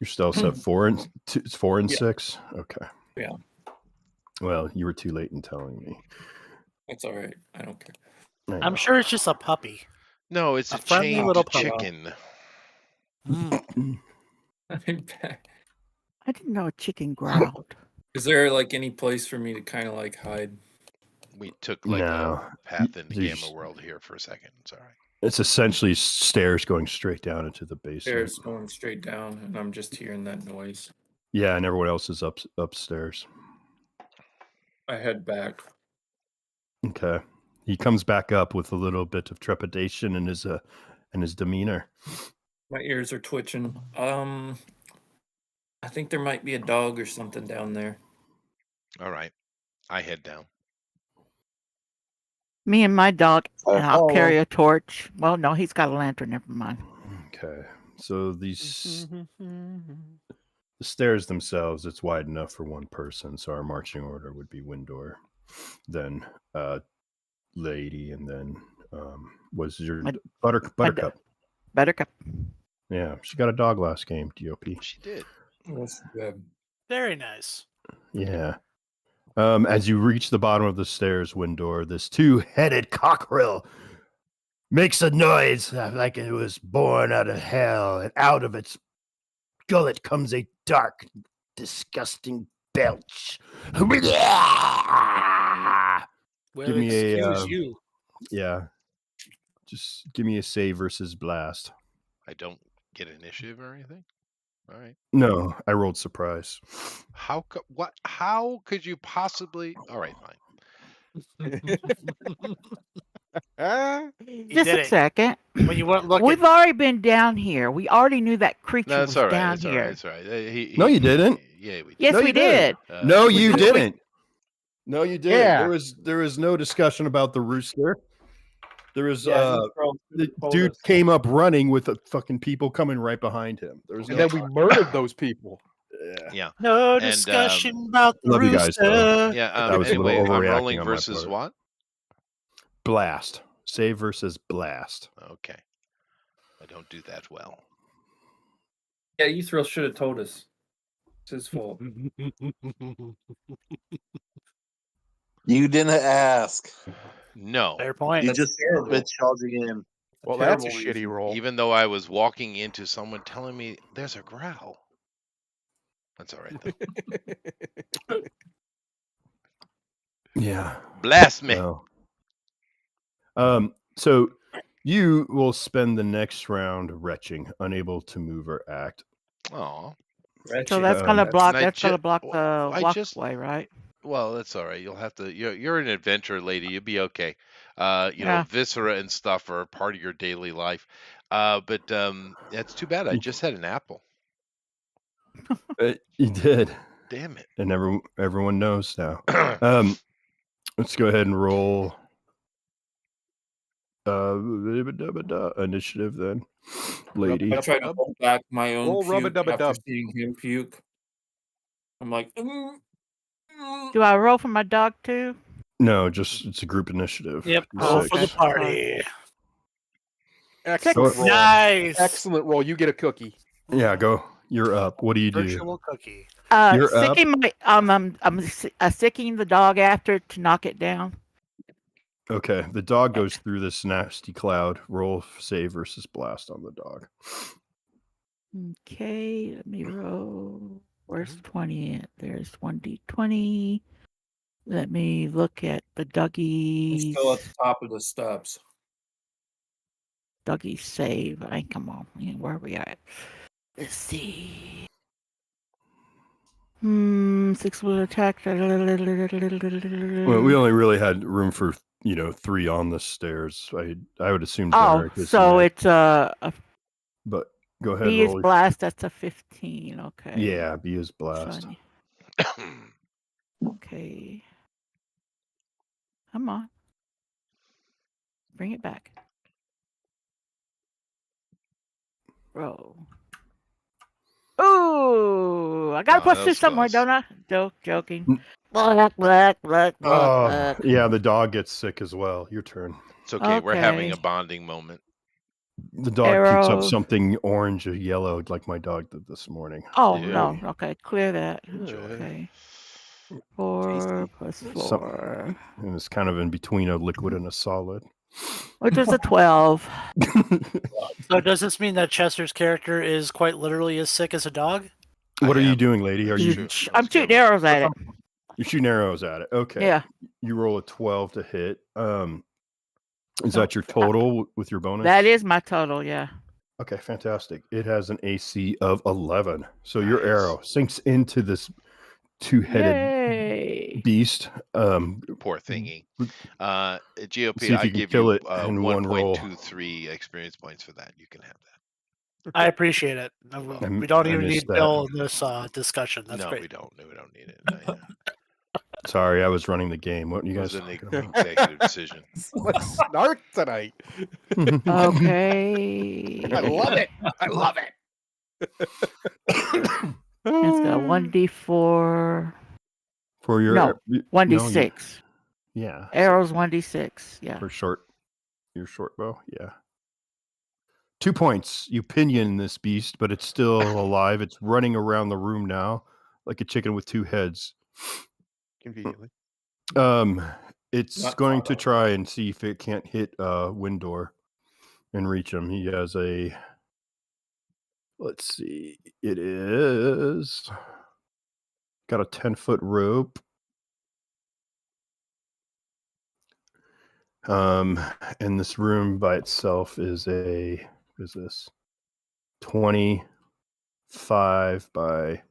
B: stealth's at 4 and 4 and
F: Yeah.
B: 6. Okay.
F: Yeah.
B: Well, you were too late in telling me.
F: That's all right. I don't care.
B: I
E: I'm
B: know.
E: sure it's just a puppy.
A: No, it's
E: A
A: a
E: friendly
A: chained
E: little puppy.
A: chicken.
D: I didn't know a chicken growled.
F: Is there like any place for me to kind of like hide?
A: We took like
B: No.
A: a path into
B: There's-
A: Gamma World here for a second. Sorry.
B: It's essentially stairs going straight down into the basement.
F: Stairs going straight down, and I'm just hearing that noise.
B: Yeah, and everyone else is upstairs.
F: I head back.
B: Okay. He comes back up with a little bit of trepidation in his demeanor.
F: My ears are twitching. I think there might be a dog or something down there.
A: All right. I head down.
D: Me and my dog, and I'll
G: follow.
D: carry a torch. Well, no, he's got a lantern. Never mind.
B: Okay. So these the stairs themselves, it's wide enough for one person. So our marching order would be Windor, then Lady, and then was your
D: My-
B: Buttercup.
D: Buttercup.
B: Yeah, she got a dog last game, DOP.
A: She did.
F: That's good.
E: Very nice.
B: Yeah. As you reach the bottom of the stairs, Windor, this two-headed cockerel makes a noise like it was born out of hell, and out of its gullet comes a dark, disgusting belch.
E: Well,
B: Give me a,
E: excuse you.
B: Yeah. Just give me a save versus blast.
A: I don't get initiative or anything. All right.
B: No, I rolled surprise.
A: How could you possibly? All right, fine.
E: You
D: Just
E: did
D: a
E: it.
D: second.
E: When you weren't looking.
D: We've already been down here. We already knew that creature
A: No,
D: was
A: it's all right.
D: down
A: It's all
D: here.
A: right. It's all right.
B: No, you didn't.
A: Yeah, we did.
D: Yes,
B: No,
D: we
B: you didn't.
D: did.
B: No,
D: We
B: you
D: did.
B: didn't. No, you didn't.
C: Yeah.
B: There was no discussion about the rooster. There was
F: Yeah,
B: the dude came up running with the fucking people coming right behind him. There was
C: And
B: no
C: then we murdered those people.
B: yeah.
A: Yeah.
E: No
A: And,
E: discussion about the
B: love you guys, though.
E: rooster.
A: Yeah.
B: That was a little
A: Anyway, I'm
B: overreacting
A: rolling
B: on my
A: versus
B: part.
A: what?
B: Blast. Save versus blast.
A: Okay. I don't do that well.
F: Yeah, Ethereal should have told us. It's his fault.
G: You didn't ask.
A: No.
E: Fair point.
G: You
F: That's
G: just
F: terrible.
G: been charging in.
C: Well, that's a
F: Terrible
C: shitty
F: reason.
C: roll.
A: Even though I was walking into someone telling me there's a growl. That's all right though.
B: Yeah.
A: Blast me.
B: Well, so you will spend the next round retching, unable to move or act.
A: Oh,
D: So that's gonna
B: Um,
D: block.
A: And
D: That's gonna block the
A: I just
D: walkway, right?
A: well, that's all right. You'll have to. You're an adventurer lady. You'll be okay.
D: Yeah.
A: Viscera and stuff are part of your daily life. But that's too bad. I just had an apple.
B: You did,
A: Damn it.
B: and everyone knows now. Let's go ahead and roll initiative then, lady.
F: I try to hold back my own
C: Roll
F: puke after
C: rub-a-dub-a-dub.
F: seeing him puke. I'm like,
D: Do I roll for my dog too?
B: No, just it's a group initiative.
E: Yep.
B: D6.
E: Roll for the
D: Okay.
E: party.
C: Excellent roll.
E: Nice.
C: Excellent roll. You get a cookie.
B: Yeah, go. You're up. What do you do?
E: Virtual cookie.
B: You're up.
D: Sicking my I'm sicking the dog after to knock it down.
B: Okay, the dog goes through this nasty cloud. Roll save versus blast on the dog.
D: Okay, let me roll. Where's 20 at? There's 1d20. Let me look at the
F: he's
D: Dougie's
F: still at the top of the steps.
D: save. Come on. Where are we at? Let's see. 6 will attack.
B: Well, we only really had room for 3 on the stairs. I would assume.
D: Oh,
B: Derek is
D: so
B: next,
D: it's a
B: but go ahead.
D: B is
B: Roll.
D: blast. That's a 15. Okay.
B: Yeah, B is blast.
D: So okay. Come on. Bring it back. Roll. Ooh, I gotta
A: Oh,
D: put
A: that
D: this
A: was
D: somewhere,
A: close.
D: don't I? Joking.
B: Mm.
D: Black.
B: Oh, yeah, the dog gets sick as well. Your turn.
A: It's okay. We're having a
D: Okay.
A: bonding moment.
B: The dog pukes up
D: Arrow.
B: something orange or yellow, like my dog did this morning.
D: Oh
A: Ew.
D: no. Okay, clear that.
C: Enjoy.
D: Okay. 4 plus 4,
B: And it's kind of in between a liquid and a solid.
D: which is a 12.
E: So does this mean that Chester's character is quite literally as sick as a dog?
B: What
A: I
B: are you
A: am.
B: doing, lady? Are
A: That's
B: you
A: true.
D: I'm shooting arrows at it.
B: you're shooting arrows at it? Okay.
D: Yeah.
B: You roll a 12 to hit. Is
D: No,
B: that your total with your bonus?
D: That is my total. Yeah.
B: Okay, fantastic. It has an AC of 11. So your
A: Nice.
B: arrow sinks into this two-headed
D: Yay.
B: beast.
A: Poor thingy.
B: See
A: GOP,
B: if
A: I
B: you can
A: give
B: kill
A: you
B: it in one roll.
A: 1.23 experience points for that. You can have that.
E: I appreciate it.
B: I-
E: We don't
B: I
E: even need
B: missed that.
E: Bill in this discussion. That's
A: No,
E: great.
A: we don't. No, we don't need it.
B: Sorry, I was running the game. What are you
A: It was
B: guys
A: an
B: talking about?
A: executive decision.
C: So much snark tonight.
D: Okay.
C: I love it. I love it.
D: It's got 1d4.
B: For your
D: No, 1d6.
B: yeah.
D: Arrows 1d6. Yeah.
B: For your short bow, yeah. 2 points. You pinion this beast, but it's still alive. It's running around the room now like a chicken with 2 heads.
C: Conveniently.
B: It's
F: Not
B: going
F: far
B: to
F: out.
B: try and see if it can't hit Windor and reach him. He has a. Let's see. It is got a 10-foot rope. And this room by itself is what is this? 25 by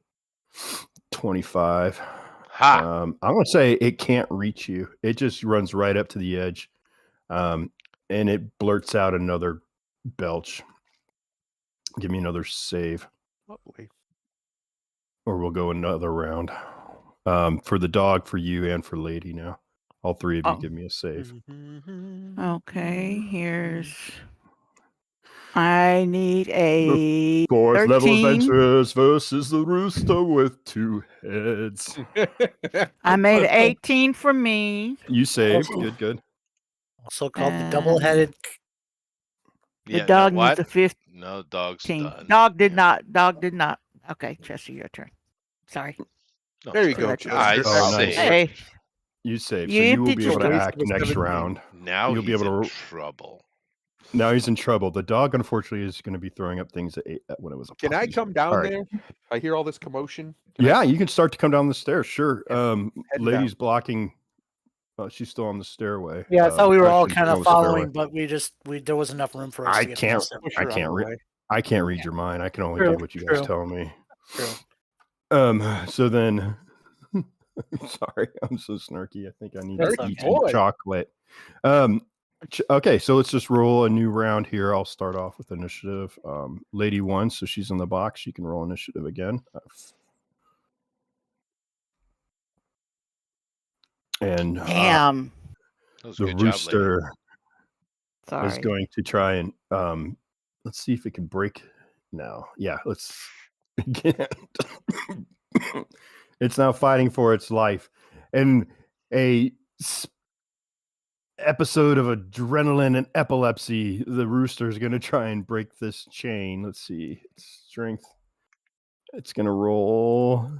B: 25.
A: Ha!
B: I'm gonna say it can't reach you. It just runs right up to the edge, and it blurts out another belch. Give me another save,
C: Lovely.
B: or we'll go another round. For the dog, for you, and for lady now. All 3 of you
D: Oh.
B: give me a save.
D: Okay, here's. I need a
B: Fourth level
D: 13.
B: adventures versus the rooster with 2 heads.
D: I made an 18 for me.
B: You saved. Good.
E: Also called the double-headed.
D: The
A: Yeah,
D: dog
A: no,
D: needs
A: what?
D: a 15.
A: No, dog's done.
D: Dog did
A: Yeah.
D: not. Okay, Chester, your turn. Sorry.
A: No,
C: There you
A: it's
C: go,
A: fine.
C: Chester.
A: I
B: Oh, nice.
A: saved.
D: Hey,
B: You saved.
D: You
B: So you will
D: emptied
B: be
D: your
B: able to
E: waste
B: act
E: of a
B: next
E: 17.
B: round.
A: Now
B: You'll be
A: he's
B: able
A: in
B: to-
A: trouble.
B: Now he's in trouble. The dog, unfortunately, is going to be throwing up things when it was a
C: Can I
B: puppy.
C: come down
B: All right.
C: there? I hear all this commotion. Can I
B: Yeah,
C: come-
B: you can start to come down the stairs. Sure.
C: Heading
B: Lady's blocking. She's still on the stairway.
E: Yeah, I thought we were all
B: Gretchen's
E: kind of
B: on the stairway.
E: following, but there was enough room for us
B: I
E: to get
B: can't.
E: past him.
C: push
B: I
C: her out of
B: can't
C: the
B: read.
C: way?
B: I can't read your mind. I can only
E: True,
B: do what you guys
E: true.
B: tell me.
E: True.
B: So then, sorry, I'm so snarky. I think I need
E: That's
B: to eat
E: okay.
B: some chocolate. Okay, so let's just roll a new round here. I'll start off with initiative. Lady 1, so she's in the box. She can roll initiative again. And
D: Damn.
A: That was a
B: the
A: good job, lady.
B: rooster is
D: Sorry.
B: going to try and let's see if it can break now. Yeah, let's again. It's now fighting for its life. And a episode of adrenaline and epilepsy, the rooster is going to try and break this chain. Let's see. Strength. It's going to roll.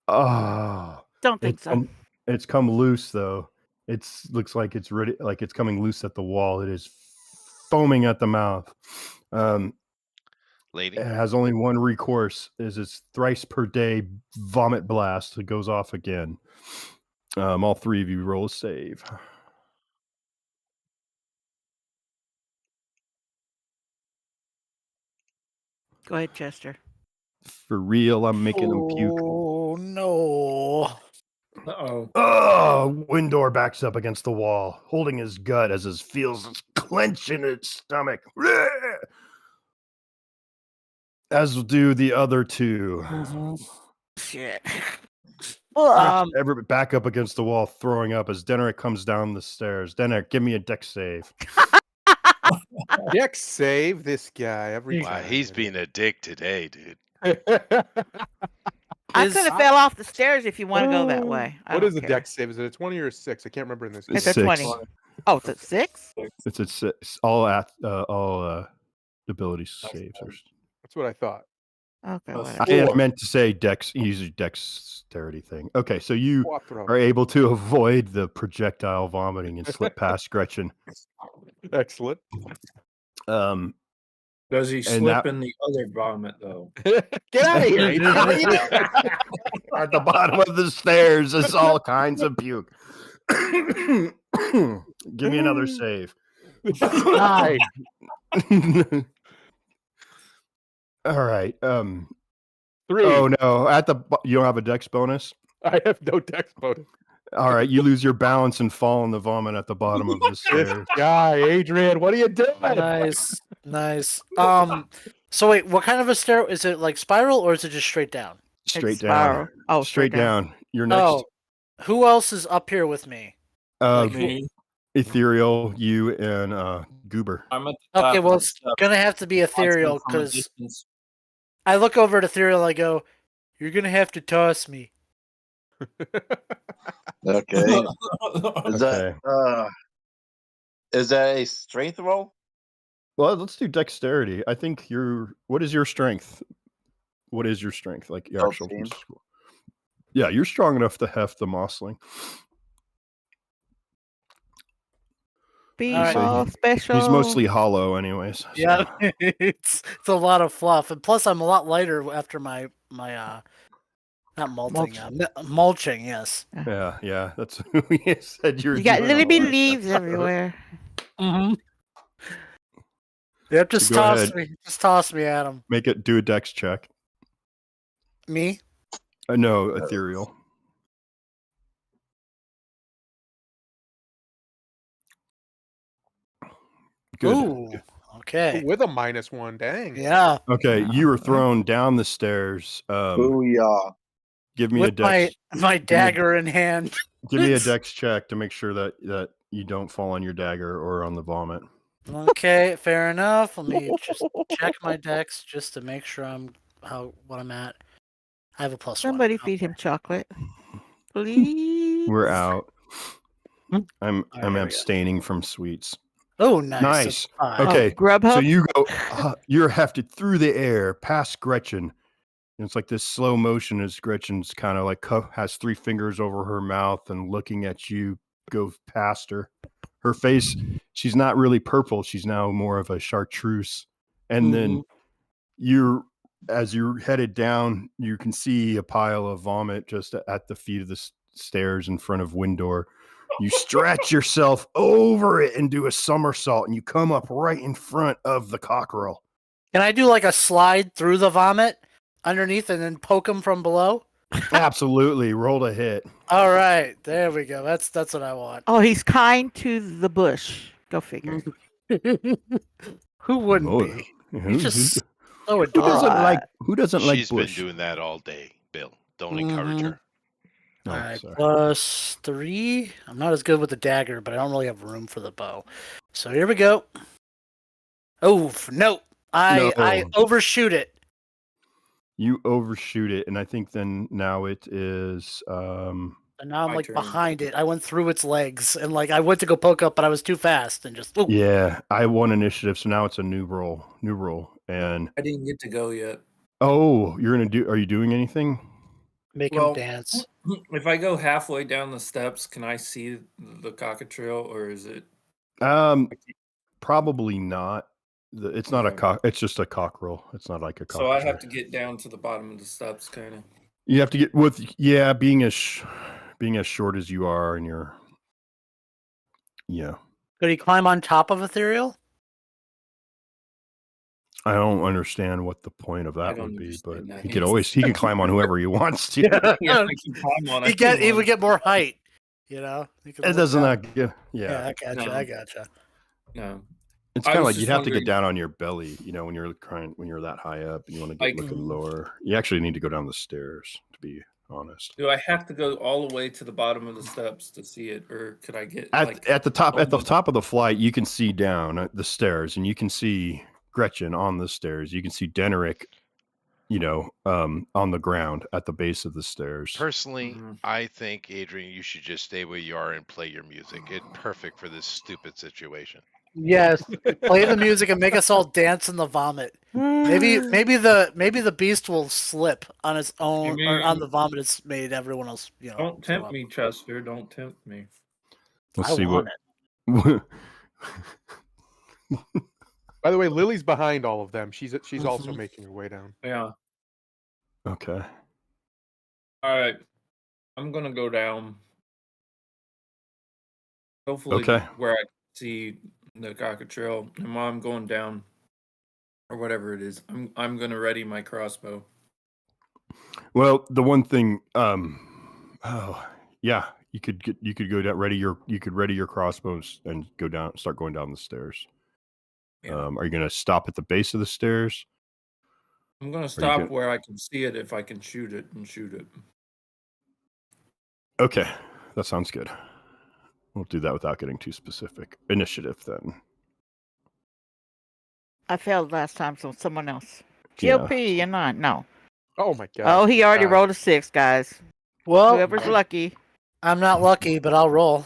B: Oh.
D: Don't think so.
B: It's come loose though. Looks like it's ready, like it's coming loose at the wall. It is foaming at the mouth.
A: Lady.
B: It has only one recourse: is its thrice per day vomit blast. It goes off again. All three of you roll a save.
D: Go ahead, Chester.
B: For real, I'm making him puke.
E: Oh no!
F: Uh-oh.
B: Oh, Windor backs up against the wall, holding his gut as it feels its clench in its stomach. As do the other two.
D: Shit.
B: Everybody back up against the wall, throwing up as Deneric comes down the stairs. Deneric, give me a dex save.
C: Dex save this guy every
A: Wow,
C: time.
A: he's being a dick today, dude.
D: I
E: Is-
D: could have fell off the stairs if you want to go that way. I
C: What
D: don't
C: is a
D: care.
C: dex save? Is it a 20 or a 6? I can't remember in this
B: It's
C: case.
D: It's a 20.
B: 6.
D: Oh, it's a 6?
B: It's a 6. All ability saves.
C: That's what I thought.
D: Okay,
F: I
D: whatever.
B: I had meant to say dex, use a dexterity thing. Okay, so you
C: Quattro.
B: are able to avoid the projectile vomiting and slip past Gretchen.
C: Excellent.
F: Does he
B: And
F: slip
B: that-
F: in the other vomit though?
C: Get out of here. Adrian. What are you doing?
B: At the bottom of the stairs, it's all kinds of puke. Give me another save.
C: Die.
B: All right.
C: 3.
B: Oh no! You don't have a dex bonus.
C: I have no dex bonus.
B: All right, you lose your balance and fall in the vomit at the bottom of the stairs.
C: Guy, Adrian, what are you doing?
E: Nice, nice. So wait, what kind of a stair is it? Like spiral or is it just straight down?
B: Straight
D: It's
B: down.
D: spiral. Oh,
B: Straight down. You're next.
E: Oh, who else is up here with me?
B: Uh,
F: Me.
B: Ethereal, you, and Goober.
F: I'm at the top
E: Okay,
F: of
E: well
F: the
E: it's
F: steps,
E: gonna have to be ethereal
F: watching from a
E: because
F: distance.
E: I look over at ethereal. I go, "You're gonna have to toss me."
G: Okay. Is that a strength roll?
B: Well, let's do dexterity. I think what is your strength? What is your strength? Like your actual.
G: 13.
B: Yeah, you're strong enough to heft the mossling.
D: Be
E: All right.
D: all special.
B: He's mostly hollow, anyways. so-
E: Yeah, it's a lot of fluff, and plus I'm a lot lighter after my not mulching, mulching. Yes.
B: Yeah. That's who he said you're.
D: You got
B: doing
D: little
B: all
D: bitty
B: that.
D: leaves everywhere.
E: Mm-hmm. Yep, just
B: Go
E: toss
B: ahead.
E: me. Just toss me at him.
B: Do a dex check.
E: Me?
B: No, ethereal. Good.
E: Ooh. Okay.
C: With a -1, dang.
E: Yeah.
B: Okay, you were thrown down the stairs.
G: Booyah.
B: Give me a
E: With my
B: dex.
E: dagger in hand.
B: Give me a dex check to make sure that you don't fall on your dagger or on the vomit.
E: Okay, fair enough. Let me just check my dex just to make sure what I'm at. I have a +1.
D: Somebody feed him chocolate. Please.
B: We're out. I'm
E: All right, here we go.
B: abstaining from sweets.
E: Oh, nice.
B: Nice.
E: That's 5.
B: Okay,
D: Grubhub.
B: so you go. You're hefted through the air past Gretchen. And it's like this slow motion as Gretchen's kind of like has 3 fingers over her mouth and looking at you go past her. her face, she's not really purple. She's now more of a chartreuse. And then as you're headed down, you can see a pile of vomit just at the feet of the stairs in front of Windor. You stretch yourself over it and do a somersault, and you come up right in front of the cockerel.
E: Can I do like a slide through the vomit underneath and then poke him from below?
B: Absolutely. Roll a hit.
E: All right, there we go. That's what I want.
D: Oh, he's kind to the bush. Go figure.
E: Who wouldn't
B: Oh,
E: be?
B: who-
E: He's just
B: who-
E: so
B: Who
E: adorable.
B: doesn't like
A: She's been
B: bush?
A: doing that all day, Bill. Don't encourage
E: Mhm.
A: her.
B: Oh,
E: All right,
B: sorry.
E: +3. I'm not as good with the dagger, but I don't really have room for the bow. So here we go. Oh no! I
B: No.
E: overshoot it.
B: You overshoot it, and I think then now it is
E: And now I'm
F: My
E: like
F: turn.
E: behind it. I went through its legs, and like I went to go poke up, but I was too fast, and just ooh.
B: yeah. I won initiative, so now it's a new roll. And
F: I didn't get to go yet.
B: oh, are you doing anything?
E: Make
F: Well,
E: him dance.
F: If I go halfway down the steps, can I see the cockatriel, or is it?
B: Probably not. It's not a
F: Okay.
B: cock. It's just a cockerel. It's not like a cock.
F: So I have to get down to the bottom of the steps, kind of.
B: You have to get being as short as you are, and you're
E: Could he climb on top of Ethereal?
B: I don't understand what the point of
F: I
B: that
F: don't
B: would be, but
F: understand that
B: he can climb on whoever he wants to.
F: Yeah, I can climb on it.
E: He would get more height. You know. He could
B: It
E: look
B: doesn't
E: down.
B: not
E: Yeah, I gotcha.
F: No.
E: I gotcha.
F: No.
B: It's
F: I
B: kind of
F: was
B: like
F: just
B: you'd have to get
F: wondering-
B: down on your belly, when you're that high up and you want to get
F: Like-
B: looking lower. You actually need to go down the stairs, to be honest.
F: Do I have to go all the way to the bottom of the steps to see it, or could I get
B: At the top of the flight, you can see down the stairs, and you can see Gretchen on the stairs. You can see Deneric, on the ground at the base of the stairs.
A: Personally,
F: Mhm.
A: I think, Adrian, you should just stay where you are and play your music. It's perfect for this stupid situation.
E: Yes. Play the music and make us all dance in the vomit. Maybe the beast will slip on its own or on the vomit it's made everyone else,
F: Don't
E: throw
F: tempt
E: up.
F: me, Chester. Don't tempt me.
B: Let's
E: I
B: see
E: want
B: what.
C: By the way, Lily's behind all of them. She's also
E: Mhm.
C: making her way down.
F: Yeah.
B: Okay.
F: All right. I'm gonna go down. Hopefully,
B: Okay.
F: where I see the cockatriel, and while I'm going down, or whatever it is, I'm gonna ready my crossbow.
B: Well, the one thing, you could go down, you could ready your crossbows and start going down the stairs.
F: Yeah.
B: Are you going to stop at the base of the stairs?
F: I'm gonna
B: you
F: stop
B: gonna-
F: where I can see it if I can shoot it and shoot it.
B: Okay, that sounds good. We'll do that without getting too specific. Initiative then.
D: I failed last time, so someone else.
B: Yeah.
D: GOP, you're not. No.
C: Oh my god.
D: Oh, he already
C: God.
D: rolled a 6, guys.
E: Well,
D: Whoever's lucky.
E: I'm not lucky, but I'll roll.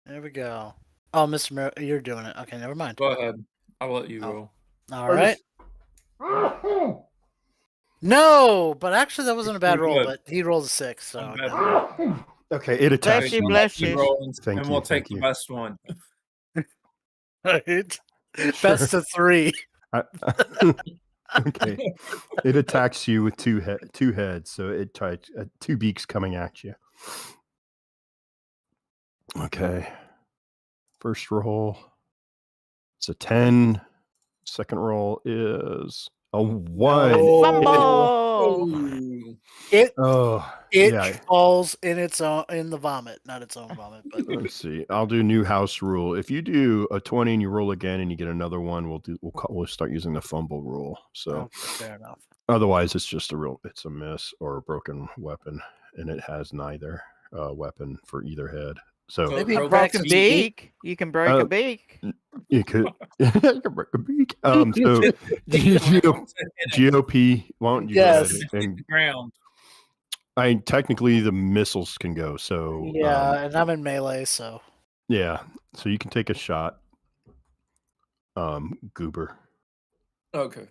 E: There we go. Oh, Mr. You're doing it. Okay, never mind.
F: Go ahead. I'll let you
E: Oh.
F: roll.
E: All right. No, but actually that wasn't a bad roll.
F: Good.
E: But he rolled a 6, so
F: Not bad.
E: no.
B: Okay, it attacks
D: Bless you,
B: you.
D: bless
F: You
D: you.
F: roll, and
B: Thank
F: we'll
B: you,
F: take
B: thank
F: the
B: you.
F: best one.
E: Right?
B: Sure.
E: Best of 3.
B: Okay, it attacks you with two heads, so it types two beaks coming at you. Okay, first roll, it's a 10. Second roll is a 1.
D: Fumble!
F: Ooh.
E: It
B: Oh,
E: it
B: yeah.
E: falls in the vomit, not its own vomit, but
B: Let's see. I'll do new house rule. If you do a 20 and you roll again and you get another one, we'll start using the fumble rule. So
E: okay, fair enough.
B: otherwise, it's just it's a miss or a broken weapon, and it has neither weapon for either head. So
E: Maybe
F: Broken
E: it cracks
D: Broken
E: its beak.
D: beak. You can break a
B: Uh,
D: beak.
B: you could you can break a beak. So GOP, why don't you
E: Yes.
B: go ahead
F: Hit
B: and
F: the ground.
B: technically the missiles can go. So
E: Yeah, and I'm in melee, so
B: yeah. So you can take a shot. Goober.
F: Okay.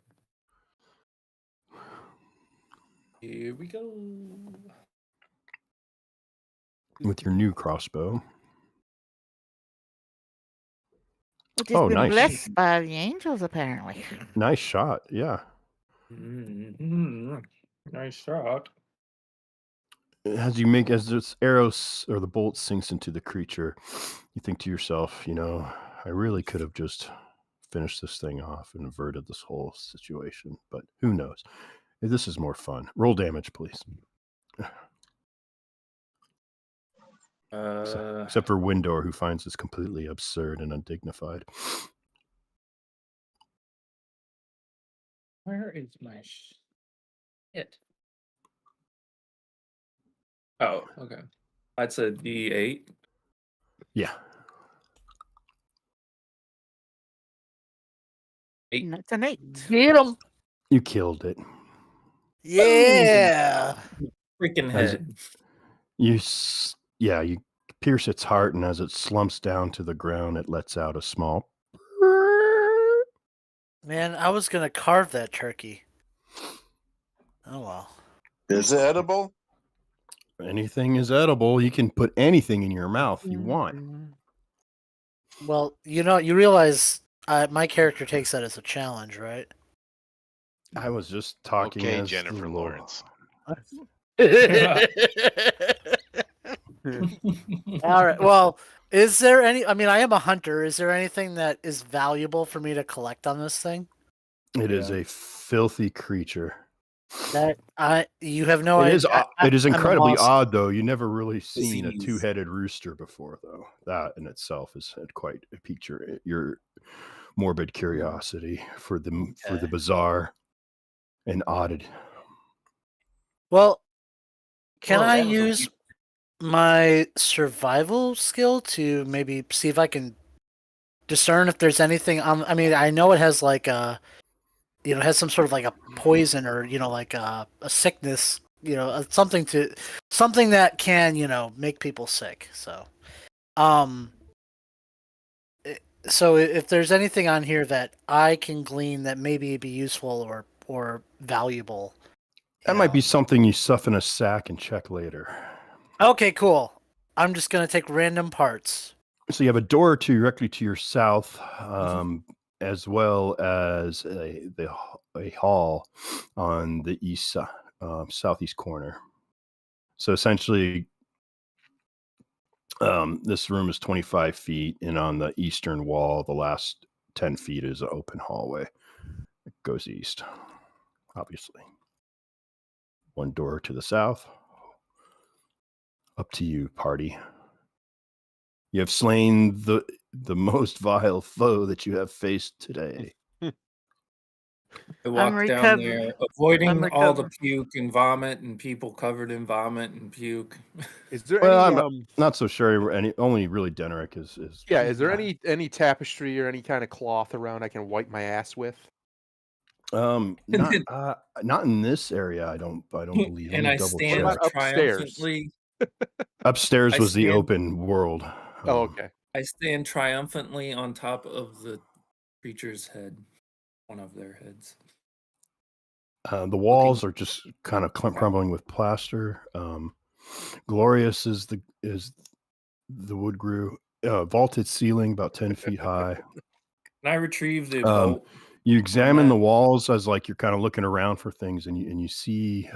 F: Here we go.
B: With your new crossbow.
D: We've just been
B: nice.
D: blessed by the angels, apparently.
B: Nice shot. Yeah.
F: Nice shot.
B: As this arrow or the bolt sinks into the creature, you think to yourself, I really could have just finished this thing off and averted this whole situation, but who knows? This is more fun. Roll damage, please. Except for Windor, who finds this completely absurd and undignified.
F: Where is my shit? Oh, okay. That's a D8.
B: Yeah.
F: 8.
D: That's an 8.
E: Get him.
B: You killed it.
E: Yeah.
F: Freaking
B: As
F: head.
B: You pierce its heart, and as it slumps down to the ground, it lets out a small.
E: Man, I was gonna carve that turkey. Oh well.
G: Is it edible?
B: Anything is edible. You can put anything in your mouth you want.
E: Well, you realize my character takes that as a challenge, right?
B: I was just talking
A: Okay,
B: as
A: Jennifer
B: the
A: Lawrence.
E: All right. Well, is there any? I mean, I am a hunter. Is there anything that is valuable for me to collect on this thing?
B: It is a filthy creature.
E: You have no
B: It
E: idea.
B: is. It is incredibly
E: lost.
B: odd, though. You never really seen a
F: Disease.
B: two-headed rooster before, though. That in itself has quite piqued your morbid curiosity for the bizarre and odded.
E: Well, can
F: Whoa,
E: I
F: that was a
E: use my survival skill to maybe see if I can discern if there's anything on? I mean, I know it has like a, it has some sort of like a poison or like a sickness, something that can make people sick. So, so if there's anything on here that I can glean that maybe be useful or valuable.
B: That might be something you stuff in a sack and check later.
E: Okay, cool. I'm just gonna take random parts.
B: So you have a door or two directly to your south, as well as a hall on the east southeast corner. So essentially, this room is 25 feet, and on the eastern wall, the last 10 feet is an open hallway. It goes east, obviously. One door to the south. Up to you, party. You have slain the most vile foe that you have faced today.
F: I walked down
D: recovering.
F: there, avoiding
D: I'm
F: all the
D: recovering.
F: puke and vomit and people covered in vomit and puke.
C: Is there
B: Well,
C: any
B: I'm not so sure. Only really Denrick is.
C: is there any tapestry or any kind of cloth around I can wipe my ass with?
B: Not in this area. I don't believe.
F: And
B: Let me
F: I
B: double
F: stand
C: What about upstairs?
F: triumphantly.
B: Upstairs
F: I
B: was the
F: stand-
B: open world.
C: Oh, okay.
F: I stand triumphantly on top of the creature's head, one of their heads.
B: The walls are just kind of crumbling with plaster. Glorious is the wood grew. Vaulted ceiling about 10 feet high.
F: And I retrieve the bolt.
B: You examine the walls as like you're kind of looking around for things, and you see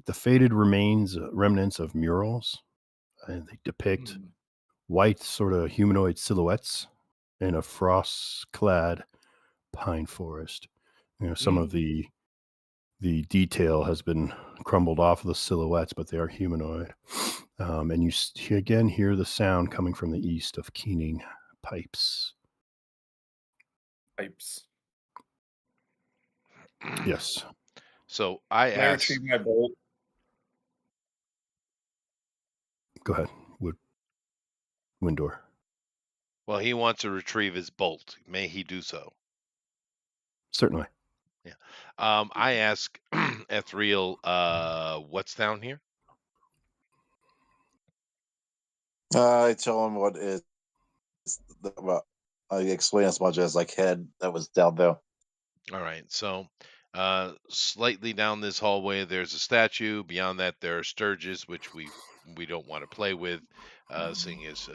B: the faded remnants of murals, and they depict white sort of humanoid silhouettes in a frost-clad pine forest. Some of the detail has been crumbled off of the silhouettes, but they are humanoid. And you again hear the sound coming from the east of keening pipes. Yes.
A: So I
F: I
A: asked.
F: retrieve my bolt.
B: Go ahead, Windor.
A: Well, he wants to retrieve his bolt. May he do so?
B: Certainly.
A: Yeah. I ask Ethriel, what's down here?
G: I tell him what is. Well, I explain as much as I can that was down there.
A: All right. So, slightly down this hallway, there's a statue. Beyond that, there are sturges, which we don't want to play with. seeing as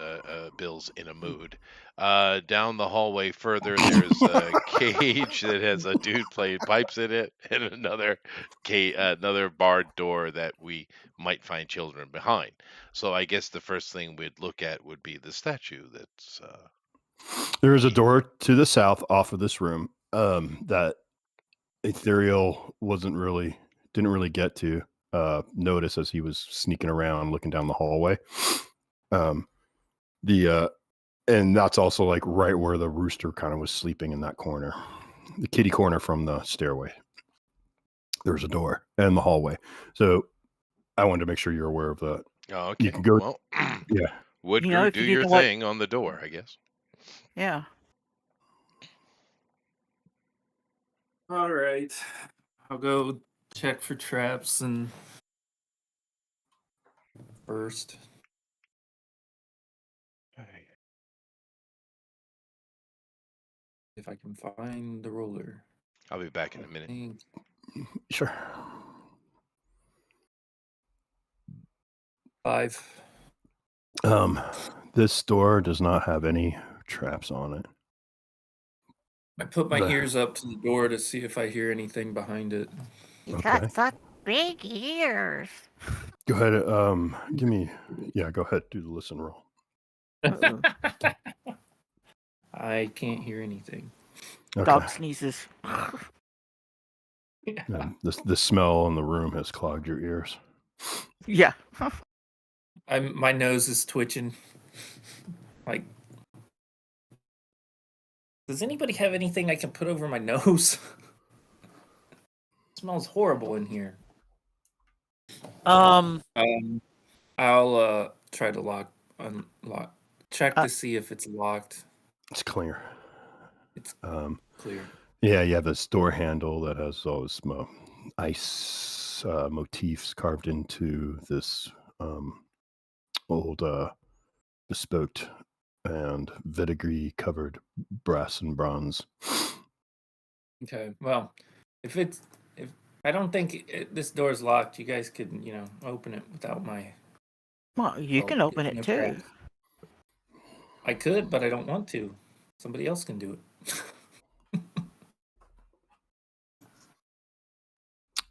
A: Bill's in a mood. Down the hallway further, there's a cage that has a dude playing pipes in it, and another barred door that we might find children behind. So I guess the first thing we'd look at would be the statue that's.
B: There is a door to the south off of this room that Ethereal didn't really get to notice as he was sneaking around looking down the hallway. And that's also like right where the rooster kind of was sleeping in that corner, the kitty corner from the stairway. There's a door in the hallway. So I wanted to make sure you're aware of that.
A: Oh, okay.
B: You can go.
A: Well,
B: Yeah.
A: Woodgrew,
D: if
A: do
D: you
A: your
D: didn't want-
A: thing on the door, I guess.
D: Yeah.
F: All right. I'll go check for traps and first. If I can find the roller.
A: I'll be back in a minute.
B: Sure.
F: 5.
B: This door does not have any traps on it.
F: I put my
B: The-
F: ears up to the door to see if I hear anything behind it.
D: He's
B: Okay.
D: got such big ears.
B: Go ahead. Go ahead. Do the listen roll.
F: I can't hear anything.
B: Okay.
D: Dog sneezes.
B: Yeah, the smell in the room has clogged your ears.
D: Yeah.
F: My nose is twitching. Like, does anybody have anything I can put over my nose? It smells horrible in here.
E: Um,
F: I'll try to unlock. Check to see if it's locked.
B: It's clear.
F: It's
B: Clear.
F: clear.
B: Yeah, you have this door handle that has those ice motifs carved into this old bespoke and filigree covered brass and bronze.
F: Okay. Well, if I don't think this door's locked, you guys could, open it without my.
D: Well, you can open it too.
F: I could, but I don't want to. Somebody else can do it.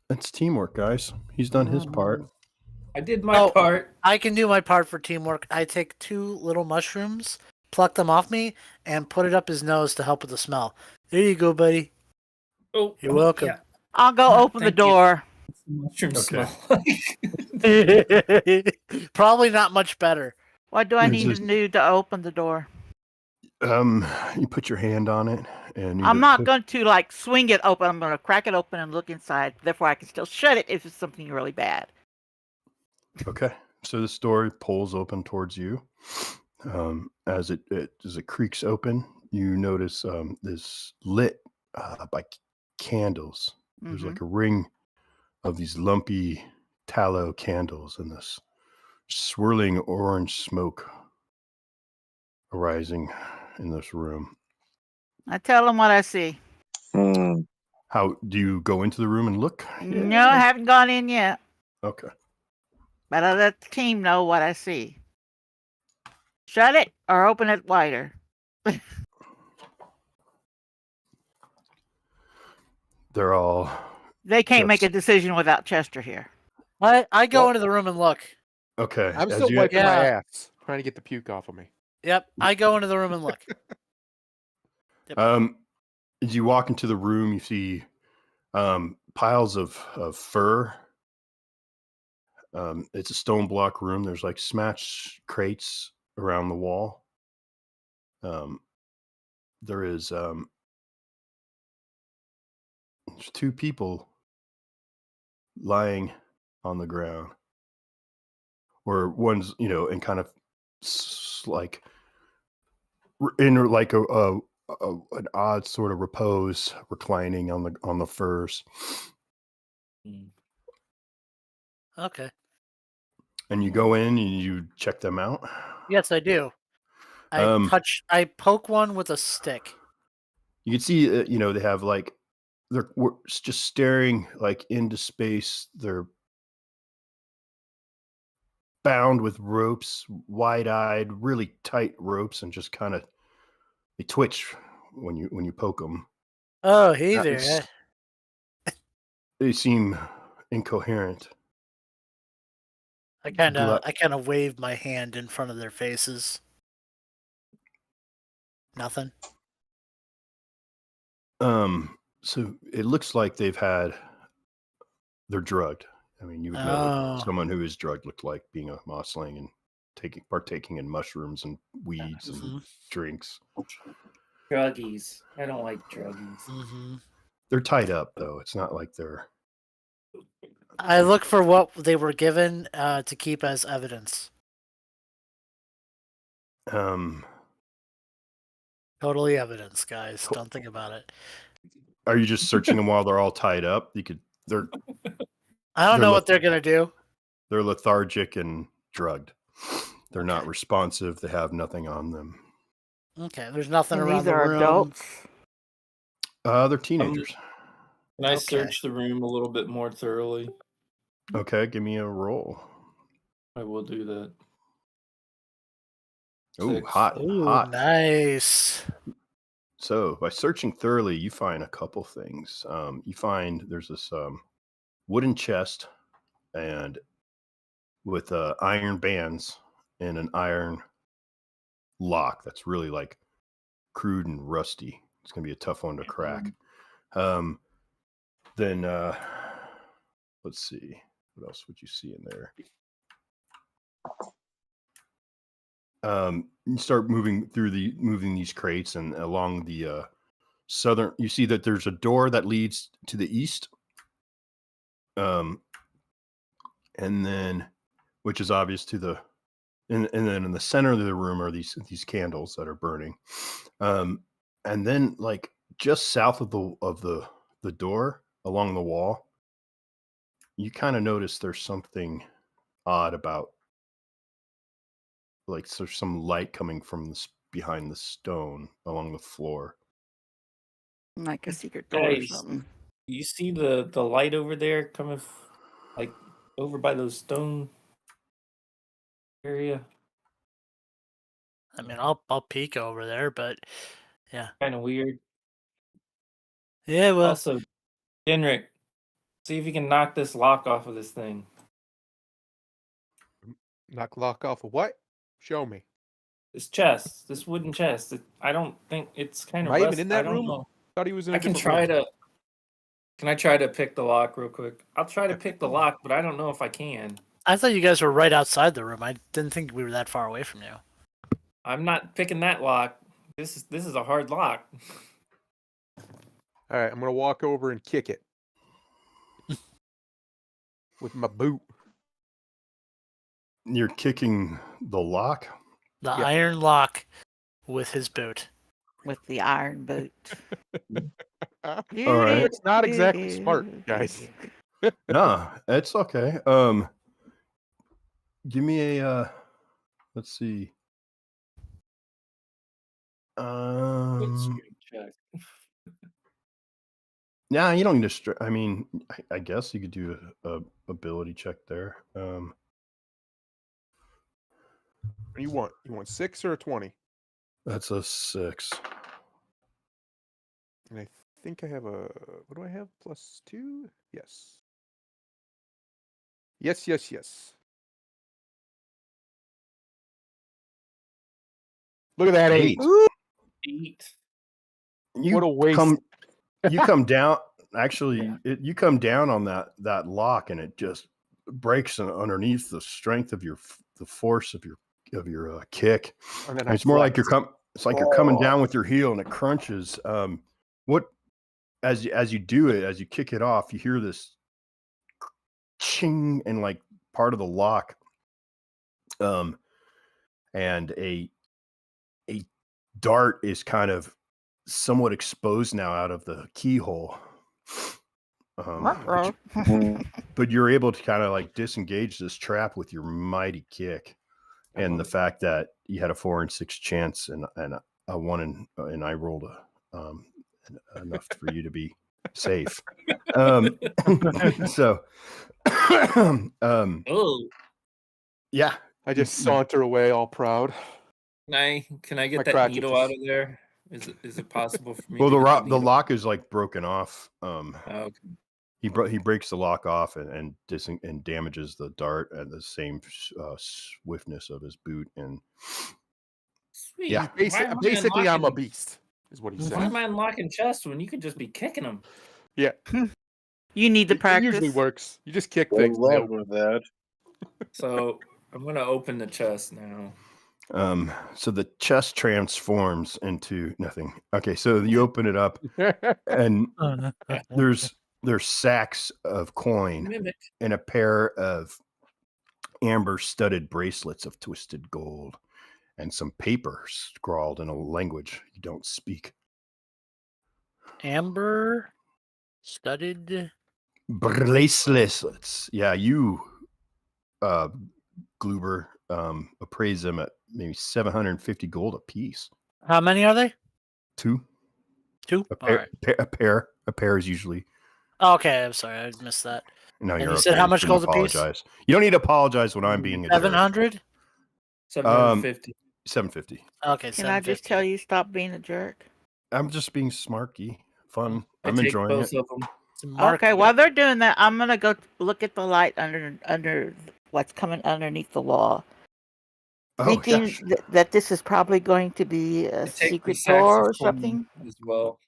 B: It's teamwork, guys. He's done his part.
F: I did my part.
E: I can do my part for teamwork. I take 2 little mushrooms, pluck them off me, and put it up his nose to help with the smell. There you go, buddy.
F: Oh,
E: You're welcome.
F: Yeah.
D: I'll go open the
F: Thank you.
D: door.
F: Mushroom
B: Okay.
F: smell.
E: Probably not much better.
D: What do I
B: It's
D: need
B: just-
D: to do to open the door?
B: You put your hand on it, and
D: I'm not going to swing it open. I'm going to crack it open and look inside. Therefore, I can still shut it if it's something really bad.
B: Okay, so this door pulls open towards you. As it creaks open, you notice this lit by candles. There's like a ring of these lumpy tallow candles and this swirling orange smoke arising in this room.
D: I tell them what I see.
B: How do you go into the room and look?
D: No, I haven't gone in yet.
B: Okay.
D: But I'll let the team know what I see. Shut it or open it wider.
B: They're all
D: They can't make a
B: Just-
D: decision without Chester here.
E: I go
C: Well-
E: into the room and look.
B: okay.
C: I'm
B: as
C: still
B: you-
C: wiping my
E: Yeah.
C: ass, trying to get the puke off of me.
E: Yep, I go into the room and look.
B: As you walk into the room, you see piles of fur. It's a stone block room. There's like smashed crates around the wall. There is there's 2 people lying on the ground, or one's and kind of like in like an odd sort of repose, reclining on the furs.
E: Okay.
B: And you go in and you check them out.
E: Yes, I do. I poke one with a stick.
B: You can see, they have like they're just staring like into space. Their bound with ropes, wide-eyed, really tight ropes, and just kind of they twitch when you poke them.
E: Oh, hey there.
B: They seem incoherent.
E: I kind
B: Glut-
E: of wave my hand in front of their faces. Nothing.
B: So it looks like they're drugged. I mean, you would know what someone who is drugged looked like, being a mossling and partaking in mushrooms and weeds and drinks.
H: Druggies. I don't like druggies.
E: Mm-hmm.
B: They're tied up though. It's not like they're.
E: I look for what they were given to keep as evidence. Totally evidence, guys. Don't think about it.
B: Are you just searching them while they're all tied up?
E: I don't know what they're gonna do.
B: They're lethargic and drugged. They're not responsive. They have nothing on them.
E: Okay, there's nothing
D: And
E: around
D: these
E: the
D: are
E: room.
D: adults.
B: They're teenagers.
F: Can I
E: Okay.
F: search the room a little bit more thoroughly?
B: Okay, give me a roll.
F: I will do that.
B: Ooh,
F: 6.
B: hot,
E: Ooh,
B: hot.
E: nice.
B: So by searching thoroughly, you find a couple things. You find there's this wooden chest and with iron bands and an iron lock that's really like crude and rusty. It's gonna be a tough one to crack. Then let's see, what else would you see in there? You start moving these crates and along the southern. You see that there's a door that leads to the east, and then which is obvious to the. And then in the center of the room are these candles that are burning, and then like just south of the door along the wall, you kind of notice there's something odd about, like there's some light coming from behind the stone along the floor.
D: Like a secret door or
H: Guys,
D: something.
H: you see the light over there coming, like over by those stone area?
E: I mean, I'll peek over there, but yeah.
H: Kind of weird.
E: Yeah, well,
H: Also, Henrik, see if you can knock this lock off of this thing.
C: Knock lock off of what? Show me.
H: This chest, this wooden chest. I don't think it's kind of
C: Am I even
H: rust.
C: in that
H: I don't
C: room?
H: know.
C: Thought he was in a
H: I can
C: different
H: try
C: room.
H: to. Can I try to pick the lock real quick? I'll try to pick the lock, but I don't know if I can.
E: I thought you guys were right outside the room. I didn't think we were that far away from you.
H: I'm not picking that lock. This is a hard lock.
C: All right, I'm gonna walk over and kick it with my boot.
B: You're kicking the lock.
E: The
C: Yeah.
E: iron lock with his boot.
D: With the iron boot.
B: All right.
C: It's not exactly smart, guys.
B: Nah, it's okay. Give me a let's see.
H: Check.
B: Yeah, you don't need to. I mean, I guess you could do a ability check there.
C: What do you want? You want 6 or a 20?
B: That's a 6.
C: And I think I have a. What do I have? +2? Yes. Yes. Look at that 8.
H: 8.
B: You
C: What a waste.
B: you come down. Actually, you come down on that lock, and it just breaks underneath the strength of the force of your kick.
C: And then
B: And it's more like you're coming down with your heel, and it crunches. As you do it, as you kick it off, you hear this ching, and like part of the lock, and a dart is kind of somewhat exposed now out of the keyhole. But you're able to kind of like disengage this trap with your mighty kick, and the fact that you had a 4 and 6 chance and a 1 and I rolled enough for you to be safe. So
H: Oh,
B: Yeah.
C: I just saunter away all proud.
H: Can I get
C: My
H: that
C: crotch
H: needle out
C: itches.
H: of there? Is it possible for me
B: Well,
H: to get the
B: the
H: needle?
B: lock is like broken off.
H: Oh, okay.
B: He breaks the lock off and damages the dart at the same swiftness of his boot. And
H: Sweet.
B: yeah,
H: Why am I
C: Basically, I'm a
H: unlocking?
C: beast, is what he
H: Why
C: said.
H: am I unlocking chests when you could just be kicking them?
C: Yeah,
D: You need the
C: it usually
D: practice.
C: works. You just kick
G: Good
C: things. and they
G: luck
C: open.
G: with that.
H: So I'm gonna open the chest now.
B: so the chest transforms into nothing. Okay, so you open it up, and there's sacks of coin
H: Mimic.
B: and a pair of amber studded bracelets of twisted gold and some paper scrawled in a language you don't speak.
E: Amber studded.
B: Bracelets. Yeah, you Gluber appraise them at maybe 750 gold a piece.
E: How many are they?
B: 2.
E: Two.
B: A
E: All
B: pair.
E: right.
B: A pair is usually.
E: Okay, I'm sorry, I missed that.
B: No,
E: And
B: you're
E: you
B: okay.
E: said how
B: You
E: much
B: shouldn't
E: gold a piece?
B: apologize. You don't need to apologize when I'm being a jerk.
E: 700.
H: 750.
B: 750.
E: Okay,
D: Can I just
E: 750.
D: tell you stop being a jerk?
B: I'm just being smarky, fun.
H: I
B: I'm
H: take
B: enjoying
H: both
B: it.
H: of them.
E: It's marked.
D: Okay, while they're doing that, I'm gonna go look at the light under what's coming underneath the wall,
B: Oh,
D: thinking
B: gosh.
D: that this is probably going to be
H: I
D: a
H: take the
D: secret
H: sacks
D: door
H: of
D: or
H: coin
D: something.
H: as well.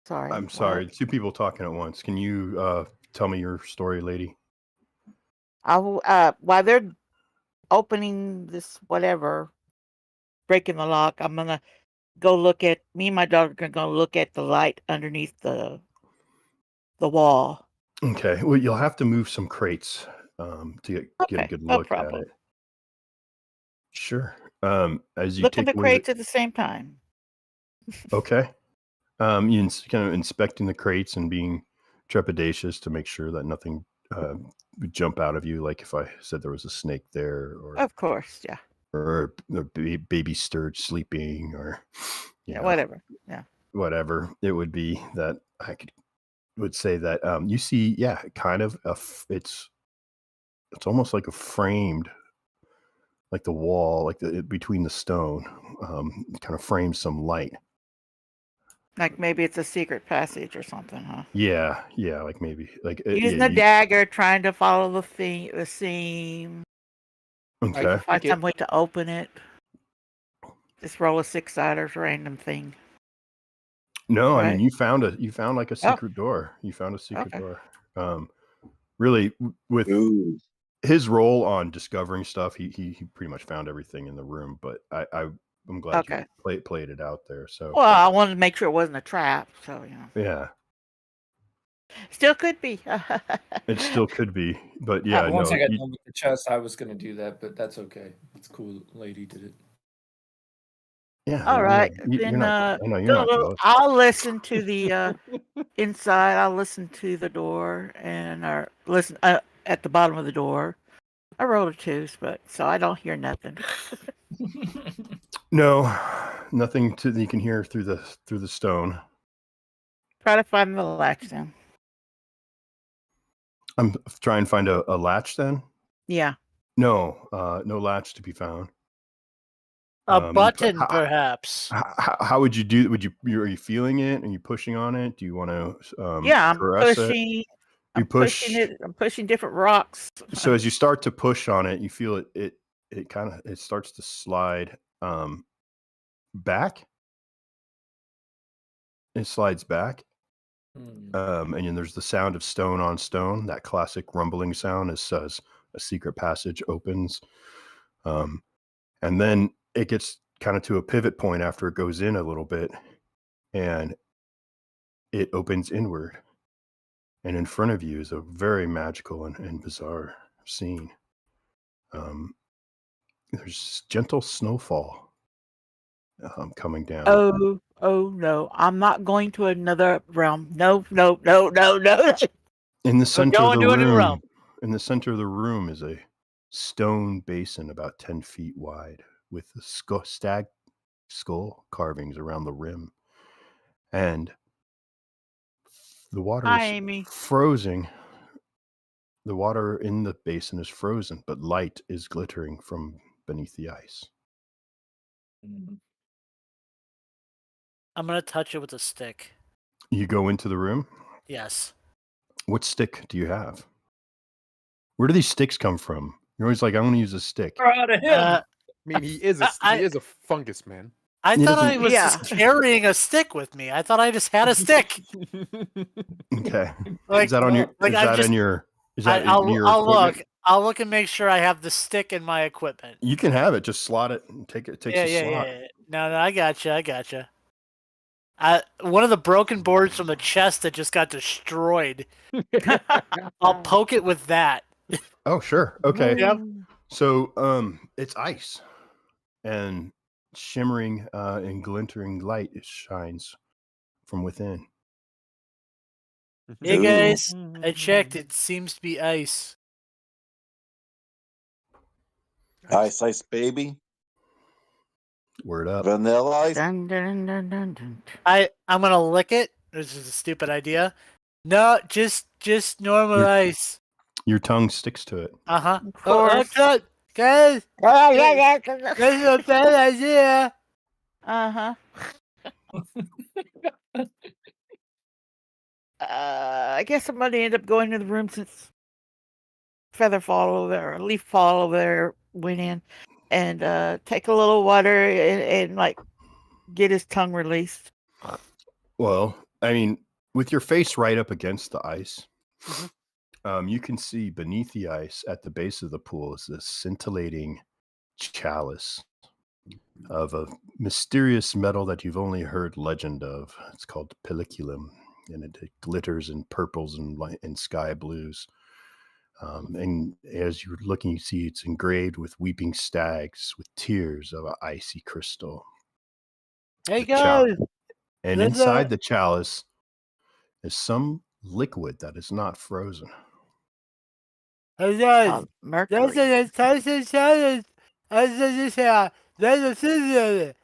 D: Sorry.
B: I'm
D: what?
B: sorry. 2 people talking at once. Can you tell me your story, lady?
D: I will. While they're opening this whatever, breaking the lock, I'm gonna go look at. Me and my daughter are gonna go look at the light underneath the wall.
B: Okay. Well, you'll have to move some crates to get a
D: Okay,
B: good
D: no
B: look at
D: problem.
B: it. Sure. As you
D: Look at
B: take
D: the
B: away
D: crates at the same time.
B: Okay. Kind of inspecting the crates and being trepidatious to make sure that nothing would jump out of you, like if I said there was a snake there, or
D: Of course, yeah,
B: a baby stirred sleeping, or
D: yeah, whatever. Yeah.
B: whatever it would be that would say that you see, yeah, kind of it's almost like a framed, like the wall, like between the stone, kind of frames some light.
D: Like maybe it's a secret passage or something, huh?
B: Yeah, like maybe like
D: Using a dagger, trying to follow the seam.
B: Okay.
D: Find some way to open it. Just roll a 6-sider, random thing.
B: No, I
D: Right?
B: mean you found like a secret door. You found a secret
D: Okay.
B: door. Really, with
G: Ooh.
B: his role on discovering stuff, he pretty much found everything in the room. But I'm glad
D: Okay.
B: you played it out there. So
D: Well, I wanted to make sure it wasn't a trap, so
B: yeah,
D: Still could be.
B: it still could be. But yeah,
H: Once
B: no,
H: I got done with the chest, I was gonna do that, but that's okay. It's cool. Lady did it.
B: yeah.
D: All right,
B: You're
D: then
B: not. I know you're not jealous.
D: I'll listen to the inside. I'll listen to the door and listen at the bottom of the door. I rolled a 2, but so I don't hear nothing.
B: No, nothing you can hear through the stone.
D: Try to find the latch then.
B: I'm trying to find a latch then.
D: Yeah.
B: No, no latch to be found.
E: A button, perhaps.
B: How would you do? Are you feeling it? Are you pushing on it? Do you want to?
D: Yeah, I'm
B: caress
D: pushing.
B: It?
D: I'm pushing it. I'm pushing different rocks.
B: So as you start to push on it, you feel it starts to slide back. It slides back. And then there's the sound of stone on stone, that classic rumbling sound as a secret passage opens. And then it gets kind of to a pivot point after it goes in a little bit, and it opens inward. And in front of you is a very magical and bizarre scene. There's gentle snowfall coming down.
D: Oh no! I'm not going to another realm. No.
B: In the center
E: We're
B: of the
E: going to a new realm.
B: room, in the center of the room is a stone basin about 10 feet wide with the stag skull carvings around the rim. And the water
D: Hi,
B: is
D: Amy.
B: frozen The water in the basin is frozen, but light is glittering from beneath the ice.
H: Mhm.
E: I'm gonna touch it with a stick.
B: You go into the room.
E: Yes.
B: What stick do you have? Where do these sticks come from? You're always like, I want to use a stick.
H: Proud of him.
C: I mean, he is a
E: I
C: fungus man.
E: I
B: He
E: thought I
B: doesn't-
E: was
D: Yeah.
E: just carrying a stick with me. I thought I just had a stick.
B: Okay.
E: Like,
B: Is that on your?
E: like
B: is
E: I'm
B: that
E: just-
B: in your? Is that in
E: I'll
B: your
E: I'll
B: equipment?
E: look. I'll look and make sure I have the stick in my equipment.
B: You can have it. Just slot it and take it. It takes
E: Yeah,
B: a
E: yeah,
B: slot.
E: yeah. No, I gotcha. One of the broken boards from the chest that just got destroyed. I'll poke it with that.
B: Oh, sure. Okay.
E: Yep.
B: So, it's ice, and shimmering and glittering light shines from within.
E: Hey guys, I checked. It seems to be ice.
G: Ice, baby.
B: Word up.
G: Vanilla ice.
D: Dun, dun, dun, dun, dun.
E: I'm gonna lick it. This is a stupid idea. No, just normal
B: You're-
E: ice.
B: Your tongue sticks to it.
E: Uh-huh.
D: Of
E: Oh,
D: course.
E: God, guys,
D: Oh, yeah, yeah.
E: this is a bad idea.
D: Uh-huh. I guess somebody ended up going to the room since Featherfall over there, or Leaffall over there went in and take a little water and like get his tongue released.
B: Well, I mean, with your face right up against the ice,
E: Mhm.
B: you can see beneath the ice at the base of the pool is this scintillating chalice of a mysterious metal that you've only heard legend of. It's called pelliculum, and it glitters in purples and sky blues. And as you're looking, you see it's engraved with weeping stags with tears of an icy crystal.
E: Hey
B: The chalice.
E: guys,
B: And
E: There's
B: inside
E: a-
B: the chalice is some liquid that is not frozen.
E: hey guys,
D: Called Mercury.
E: there's an intelligent challenge. There's a scissor.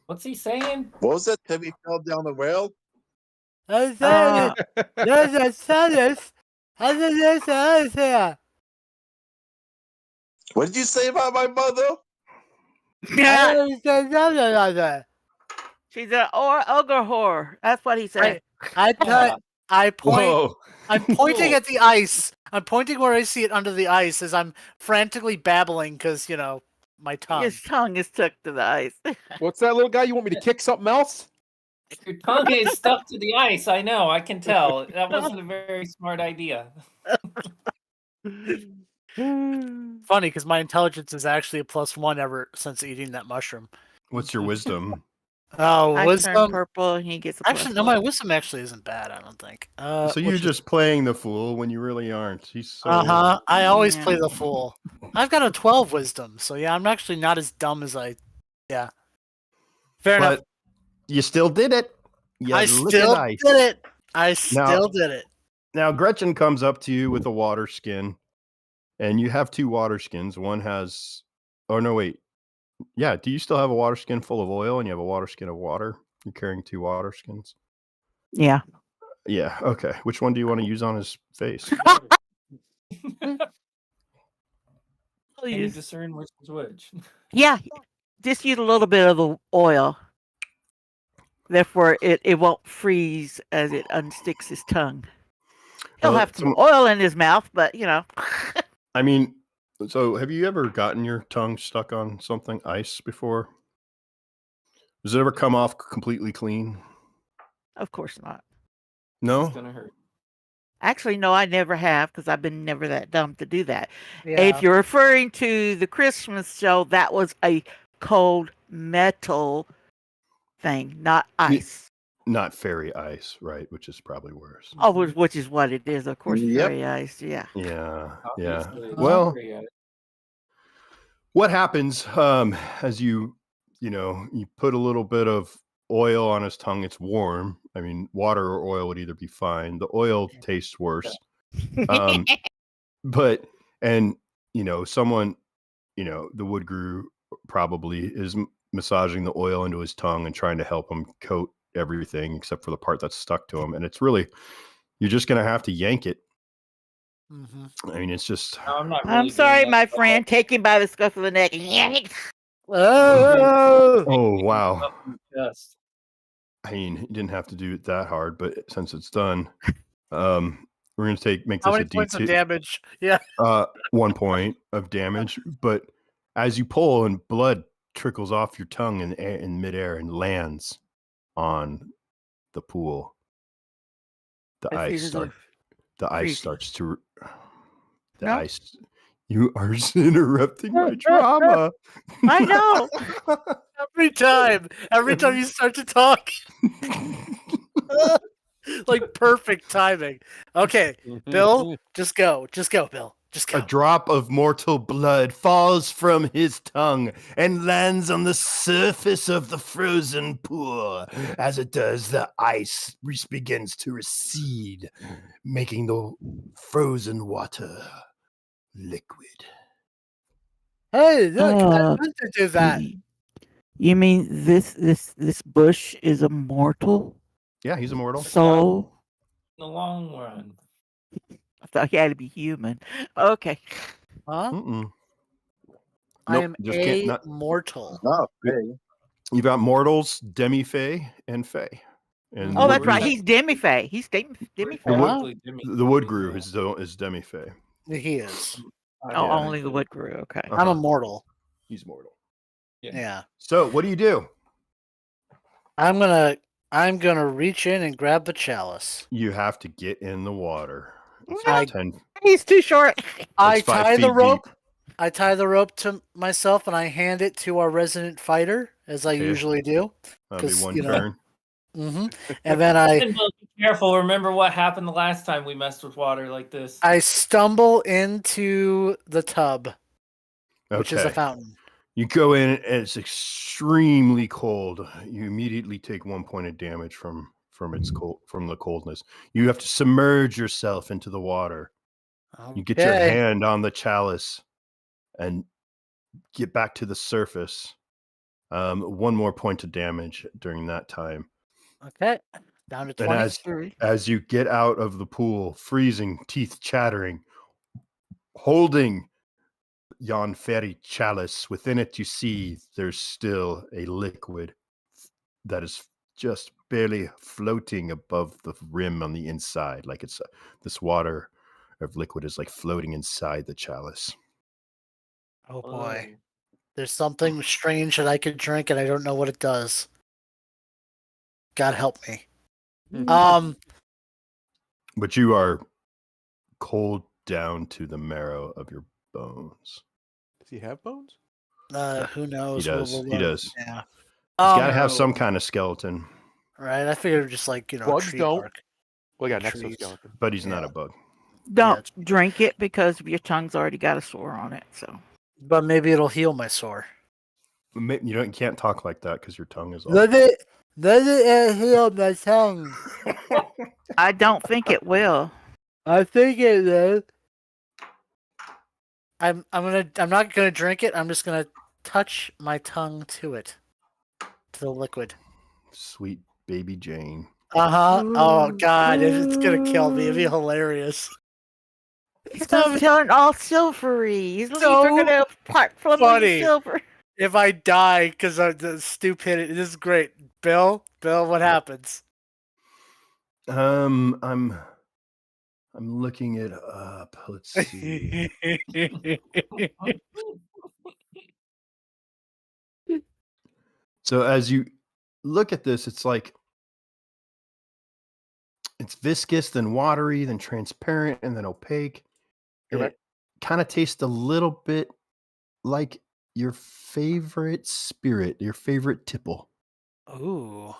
H: What's he saying?
G: What was that? Timmy fell down the well.
E: There's
D: Uh,
E: a challenge. There's a here.
G: What did you say about my mother?
D: yeah,
E: I
D: she's an ogre whore. That's what he said.
E: point. I'm pointing
H: Cool.
E: at the ice. I'm pointing where I see it under the ice as I'm frantically babbling because, my tongue.
D: His tongue is stuck to the ice.
C: What's that little guy? You want me to kick something else?
H: Your tongue is stuck to the ice. I know. I can tell. That wasn't a very smart idea.
E: Funny because my intelligence is actually a +1 ever since eating that mushroom.
B: What's your wisdom?
E: Oh,
D: I turn
E: wisdom.
D: purple and he gets a
E: Actually, no,
D: +1.
E: my wisdom actually isn't bad. I don't think.
B: So you're just playing the fool when you really aren't. He's so
E: I always
D: Yeah.
E: play the fool. I've got a 12 wisdom, so yeah, I'm actually not as dumb as I. Yeah. Fair enough.
B: But you still did it. You
E: I
B: licked
E: still
B: ice.
E: did it. I still did it.
B: Now Gretchen comes up to you with a water skin, and you have two water skins. One has, oh no, wait, yeah. Do you still have a water skin full of oil, and you have a water skin of water? You're carrying two water skins.
D: Yeah.
B: Yeah. Okay. Which one do you want to use on his face?
D: I'll
H: Can you
D: use-
H: discern which is which?
D: Yeah. Just use a little bit of the oil. Therefore, it won't freeze as it unsticks his tongue. He'll
B: Well,
D: have some oil in his mouth, but
B: I mean, so have you ever gotten your tongue stuck on something ice before? Does it ever come off completely clean?
D: of course not.
B: No.
H: It's gonna hurt.
D: Actually, no, I never have because I've been never that dumb to do that.
E: Yeah.
D: If you're referring to the Christmas show, that was a cold metal thing, not ice.
B: Not fairy ice, right? Which is probably worse.
D: Oh, which is what it is, of course.
G: Yep.
D: Fairy ice, yeah.
B: Yeah.
H: Obviously, it's
B: Well,
H: free,
B: what happens as you put a little bit of oil on his tongue? It's warm. I mean, water or oil would either be fine. The oil tastes worse. But someone, the wood guru probably is massaging the oil into his tongue and trying to help him coat everything except for the part that's stuck to him. And it's really, you're just going to have to yank it
E: Mm-hmm.
B: I mean, it's just.
H: No, I'm not.
D: I'm
H: Really
D: sorry,
H: doing
D: my
H: that.
D: friend. Take him by the scruff of the neck.
E: Oh,
B: Oh wow!
H: Up in the chest.
B: I mean, you didn't have to do it that hard, but since it's done, we're gonna make
E: how
B: this
E: many
B: a
E: points of
B: D2.
E: damage? Yeah.
B: 1 point of damage, but as you pull and blood trickles off your tongue in midair and lands on the pool, the
D: I see
B: ice
D: the freezing.
B: starts to the
D: No?
B: ice. You are interrupting my drama.
D: I know.
E: Every time you start to talk, like perfect timing. Okay, Bill, just go, Bill, just
B: A
E: go.
B: drop of mortal blood falls from his tongue and lands on the surface of the frozen pool. As it does, the ice begins to recede, making the frozen water liquid.
E: Hey, look, I
D: Uh,
E: meant to do that.
D: You mean this bush is immortal?
B: Yeah, he's immortal.
D: Soul?
H: In the long run.
D: I thought he had to be human. Okay.
E: Huh?
B: Mm-mm.
E: I
B: Nope,
E: am
B: just can't. Not,
E: mortal.
G: No, hey.
B: you've got mortals, demi-fae, and fae. And
D: Oh,
B: the
D: that's
B: wood
D: right.
B: grew,
D: He's demi-fae. He's demi-fae.
H: Technically, Jimmy.
B: the wood grew is demi-fae.
E: He is.
D: Oh,
B: Yeah.
D: only the wood grew. Okay.
E: I'm immortal.
B: He's mortal.
E: Yeah.
B: So what do you do?
E: I'm gonna reach in and grab the chalice.
B: You have to get in the water. It's
E: I-
B: 10.
D: He's too short.
E: I
B: It's 5
E: tie the
B: feet
E: rope.
B: deep.
E: I tie the rope to myself and I hand it to our resident fighter, as I
B: Okay.
E: usually do.
B: That'll be
E: 'Cause,
B: one
E: you know,
B: turn.
E: hmm And then I
H: Be careful. Remember what happened the last time we messed with water like this.
E: I stumble into the tub, which is a
B: Okay.
E: fountain.
B: You go in and it's extremely cold. You immediately take 1 point of damage from the coldness. You have to submerge yourself into the water. You get your
E: Okay.
B: hand on the chalice and get back to the surface. 1 more point of damage during that time.
E: Okay. Down to
B: And
E: 20.
B: as you get out of the pool, freezing, teeth chattering, holding yon fairy chalice, within it you see there's still a liquid that is just barely floating above the rim on the inside, like it's this water of liquid is like floating inside the chalice.
E: Oh boy. There's something strange that I could drink and I don't know what it does. God help me.
B: But you are cold down to the marrow of your bones.
C: Does he have bones?
E: Who knows?
B: He does.
E: We'll
B: He
E: learn.
B: does.
E: Yeah.
B: He's got to have some kind of skeleton,
E: Right. I figured just like,
C: Bugs
E: tree
C: don't.
E: bark.
C: Well, yeah,
E: Trees.
C: exoskeleton.
B: but he's not
E: Yeah.
B: a bug.
D: Don't drink it because your tongue's already got a sore on it. So
E: But maybe it'll heal my sore.
B: You can't talk like that because your tongue is off.
E: Does it heal my tongue?
D: I don't think it will.
E: I think it is. I'm not gonna drink it. I'm just gonna touch my tongue to it, to the liquid.
B: Sweet baby Jane.
E: Oh God, it's gonna kill me. It'd be hilarious.
D: He's gonna turn all silvery. His leaves are
E: So
D: gonna part from
E: funny.
D: silver.
E: If I die because of the stupidity, this is great. Bill, what happens?
B: I'm looking it up. Let's see. So as you look at this, it's like it's viscous, then watery, then transparent, and then opaque.
C: You're
B: It kind of tastes a little bit like your favorite spirit, your favorite tipple.
E: Ooh.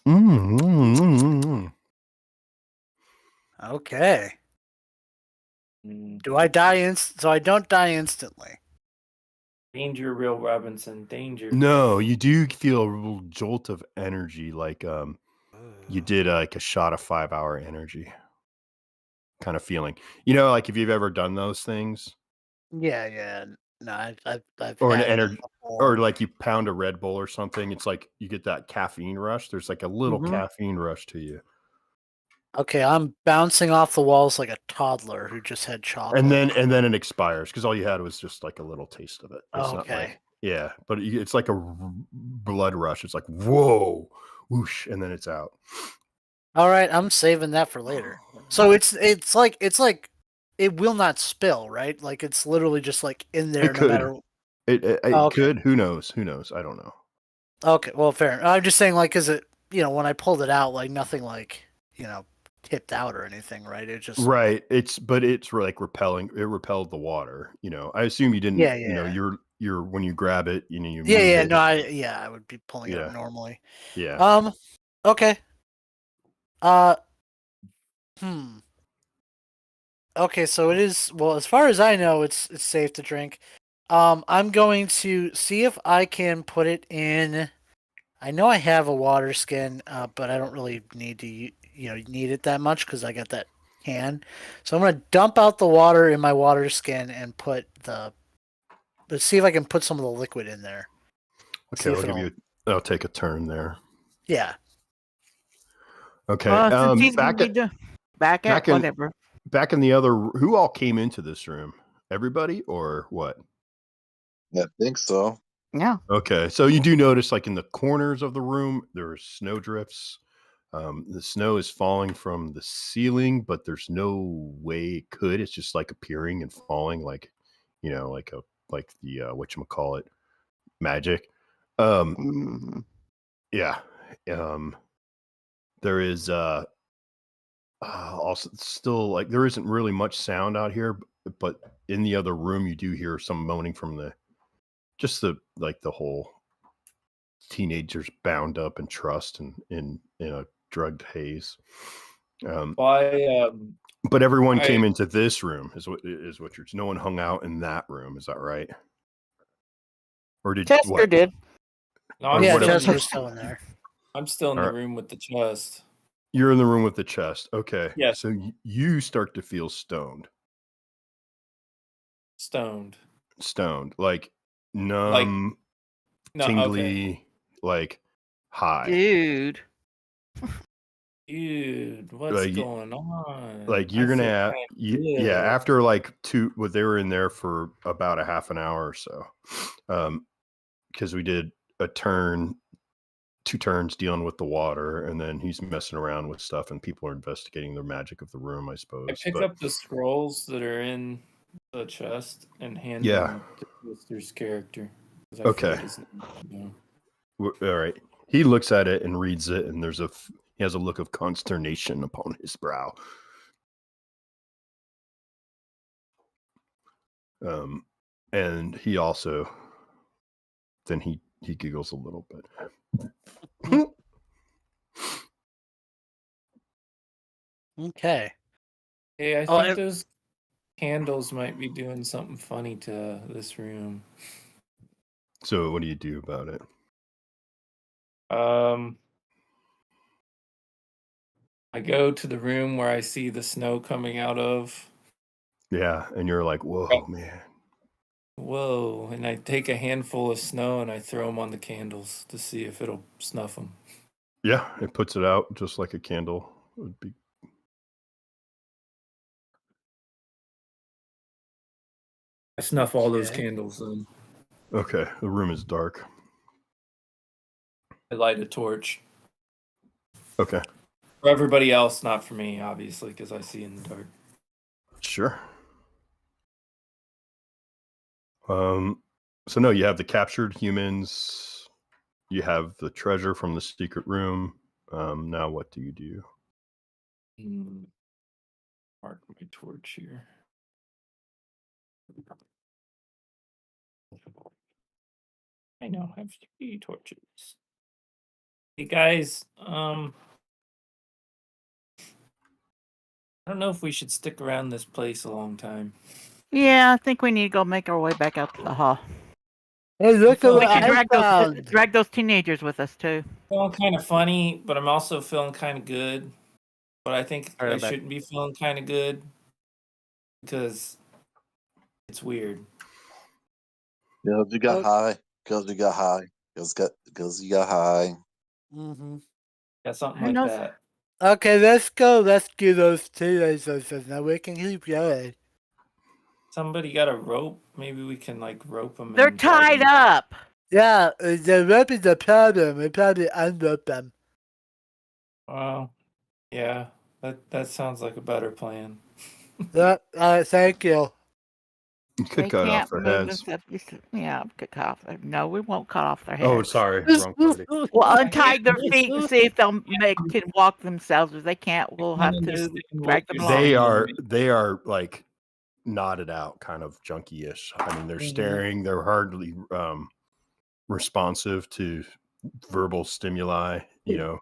B: Mm.
E: Okay. Do I die so I don't die instantly?
H: Danger, Real Robinson. Danger.
B: No, you do feel a real jolt of energy, like you did like a shot of 5-hour energy kind of feeling. Like if you've ever done those things,
E: Yeah. No, I've
B: or an
E: had
B: energy,
E: them before.
B: or like you pound a Red Bull or something. It's like you get that caffeine rush. There's like a little caffeine rush to you.
E: Okay, I'm bouncing off the walls like a toddler who just had chocolate.
B: And then it expires because all you had was just like a little taste of it. It's not
E: Okay.
B: like but it's like a blood rush. It's like whoa, whoosh, and then it's out.
E: All right, I'm saving that for later. So it's like it will not spill, right? Like it's literally just like in there
B: It
E: no
B: could.
E: matter.
B: It
E: Oh, okay.
B: could. Who knows? I don't know.
E: Okay, well, fair. I'm just saying, like, is it when I pulled it out, like nothing like tipped out or anything, right? It just
B: Right. It's like repelling. It repelled the water. I assume you didn't.
E: Yeah.
B: You're when you grab it, you move
E: Yeah.
B: it.
E: No, I would be pulling it up
B: Yeah.
E: normally.
B: Yeah.
E: Okay. Hmm. Okay, so it is as far as I know, it's safe to drink. I'm going to see if I can put it in. I know I have a water skin, but I don't really need to need it that much because I got that can. So I'm gonna dump out the water in my water skin and let's see if I can put some of the liquid in there.
B: Okay, I'll take a turn there.
E: Yeah.
B: Okay.
D: Since he's gonna be back at whatever.
B: Back in the other, who all came into this room? Everybody or what?
G: I think so.
D: Yeah.
B: Okay, so you do notice, like in the corners of the room, there are snow drifts. The snow is falling from the ceiling, but there's no way it could. It's just like appearing and falling, like like the whatchamacallit, magic.
D: Mhm.
B: Yeah. There is also still like there isn't really much sound out here, but in the other room you do hear some moaning from the whole teenagers bound up in trust and in a drugged haze. But everyone came into this room is what you're. No one hung out in that room. Is that right? Or did
D: Chester
B: what?
D: did?
H: No,
E: Yeah,
B: whatever.
E: Chester's still in there.
H: I'm still in the
B: Alright.
H: room with the chest.
B: You're in the room with the chest. Okay.
H: Yes.
B: So you start to feel stoned.
H: Stoned.
B: Like numb,
H: No,
B: tingly,
H: okay.
B: like high.
D: Dude.
H: Dude, what's going on?
B: Like you're gonna have, after like they were in there for about a half an hour or so, because we did two turns dealing with the water, and then he's messing around with stuff, and people are investigating the magic of the room, I suppose.
H: I pick up the scrolls that are in the chest and hand them to Twister's character.
B: Okay. All right. He looks at it and reads it, and he has a look of consternation upon his brow. And he also, then he giggles a little bit.
E: Okay.
H: Hey, I think those candles might be doing something funny to this room.
B: So what do you do about it?
H: I go to the room where I see the snow coming out of.
B: Yeah, and you're like, whoa, man.
H: Whoa, and I take a handful of snow and I throw them on the candles to see if it'll snuff them.
B: Yeah, it puts it out just like a candle would be.
H: I snuff all those candles then.
B: Okay, the room is dark.
H: I light a torch.
B: Okay.
H: For everybody else, not for me, obviously, because I see in the dark.
B: Sure. So no, you have the captured humans. You have the treasure from the secret room. Now what do you do?
H: Mark my torch here. I now have 3 torches. Hey guys, I don't know if we should stick around this place a long time.
D: Yeah, I think we need to go make our way back out to the hall.
E: Hey, look at
D: We
E: what
D: can drag those teenagers with us too.
H: Feeling kind of funny, but I'm also feeling kind of good. But I think I shouldn't be feeling kind of good because it's weird.
G: Because you got high. Because you got high. Because you got high.
H: Yeah, something like that.
E: Okay, let's go rescue those two resources. Now we can keep going.
H: Somebody got a rope. Maybe we can like rope them.
D: They're
H: and drag
D: tied
H: 'em.
D: up.
E: Yeah, the rope is the problem. We probably unrope them.
H: Wow. Yeah, that sounds like a better plan.
E: Yeah, thank you.
B: You could
D: They
B: cut off
D: can't
B: their
D: move and
B: heads.
D: stuff. Yeah, we could cut off their. No, we won't cut off their heads.
B: Oh, sorry, wrong party.
D: We'll untie their feet and see if can walk themselves. If they can't, we'll have to
H: understand
D: drag
H: what
D: them
H: you're
D: along.
H: saying.
B: They are like knotted out, kind of junky-ish. I mean, they're staring. They're hardly responsive to verbal stimuli. You know.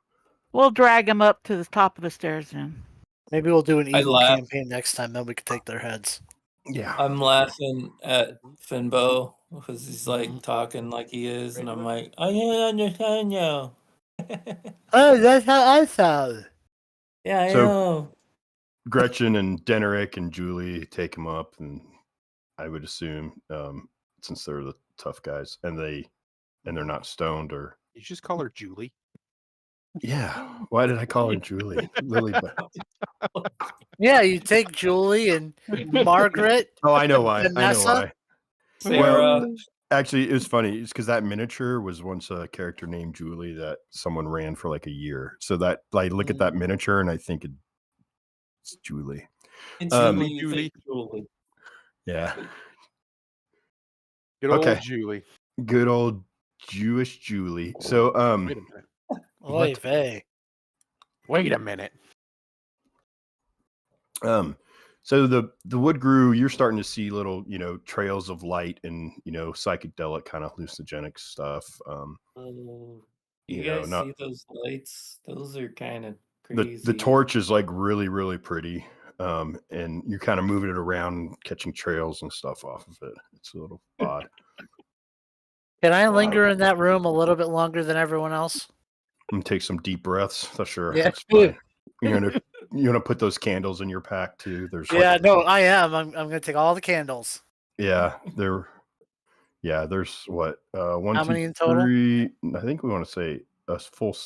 D: We'll drag them up to the top of the stairs then.
E: Maybe we'll do an
H: I
E: evil
H: laugh.
E: campaign next time. Then we can take their heads.
B: Yeah.
H: I'm laughing at Finbo because he's like talking like he is, and I'm like, I don't understand you.
E: Oh, that's how I sound.
H: Yeah, I
B: So-
H: know.
B: Gretchen and Deneric and Julie take him up, and I would assume, since they're the tough guys, and they're not stoned or.
C: You just call her Julie.
B: Yeah. Why did I call her Julie? Lily.
E: Yeah, you take Julie and Margaret.
B: Oh, I know why. I know
E: Vanessa?
B: why.
H: Sarah.
B: Actually, it was funny. It's because that miniature was once a character named Julie that someone ran for like a year. So that I look at that miniature and I think it's Julie.
H: Instantly you
C: Julie.
H: think Julie.
B: Yeah.
C: Good old
B: Okay.
C: Julie.
B: Good old Jewish Julie. So
C: Wait a minute.
E: Oy vey.
C: Wait a minute.
B: So the wood grew, you're starting to see little, trails of light and, psychedelic kind of hallucinogenic stuff.
H: You
B: You know,
H: guys
B: not-
H: see those lights? Those are kind of
B: The
H: crazy.
B: torch is like really, really pretty. And you're kind of moving it around, catching trails and stuff off of it. It's a little odd.
E: Can I linger in that room a little bit longer than everyone else?
B: I'm gonna take some deep breaths. That's sure.
E: Yeah.
B: That's fine. You're gonna put those candles in your pack too. There's
E: Yeah, no, I am. I'm gonna take all the candles.
B: there's what one,
E: How
B: two,
E: many in total?
B: 3. I think we want to say a full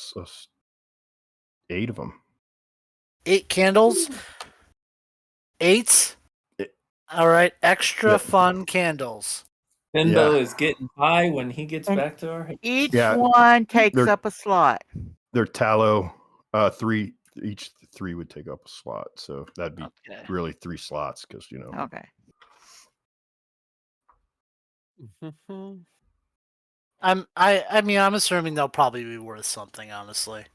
B: 8 of them.
E: 8 candles. 8. All right, extra
B: Yep.
E: fun candles.
H: Finbo
B: Yeah.
H: is getting high when he gets
D: And-
H: back to our.
D: Each
B: Yeah,
D: one takes
B: they're-
D: up a slot.
B: They're tallow. 3 each. 3 would take up a slot, so that'd be
E: Okay.
B: really 3 slots because
D: Okay.
E: I'm assuming they'll probably be worth something, honestly.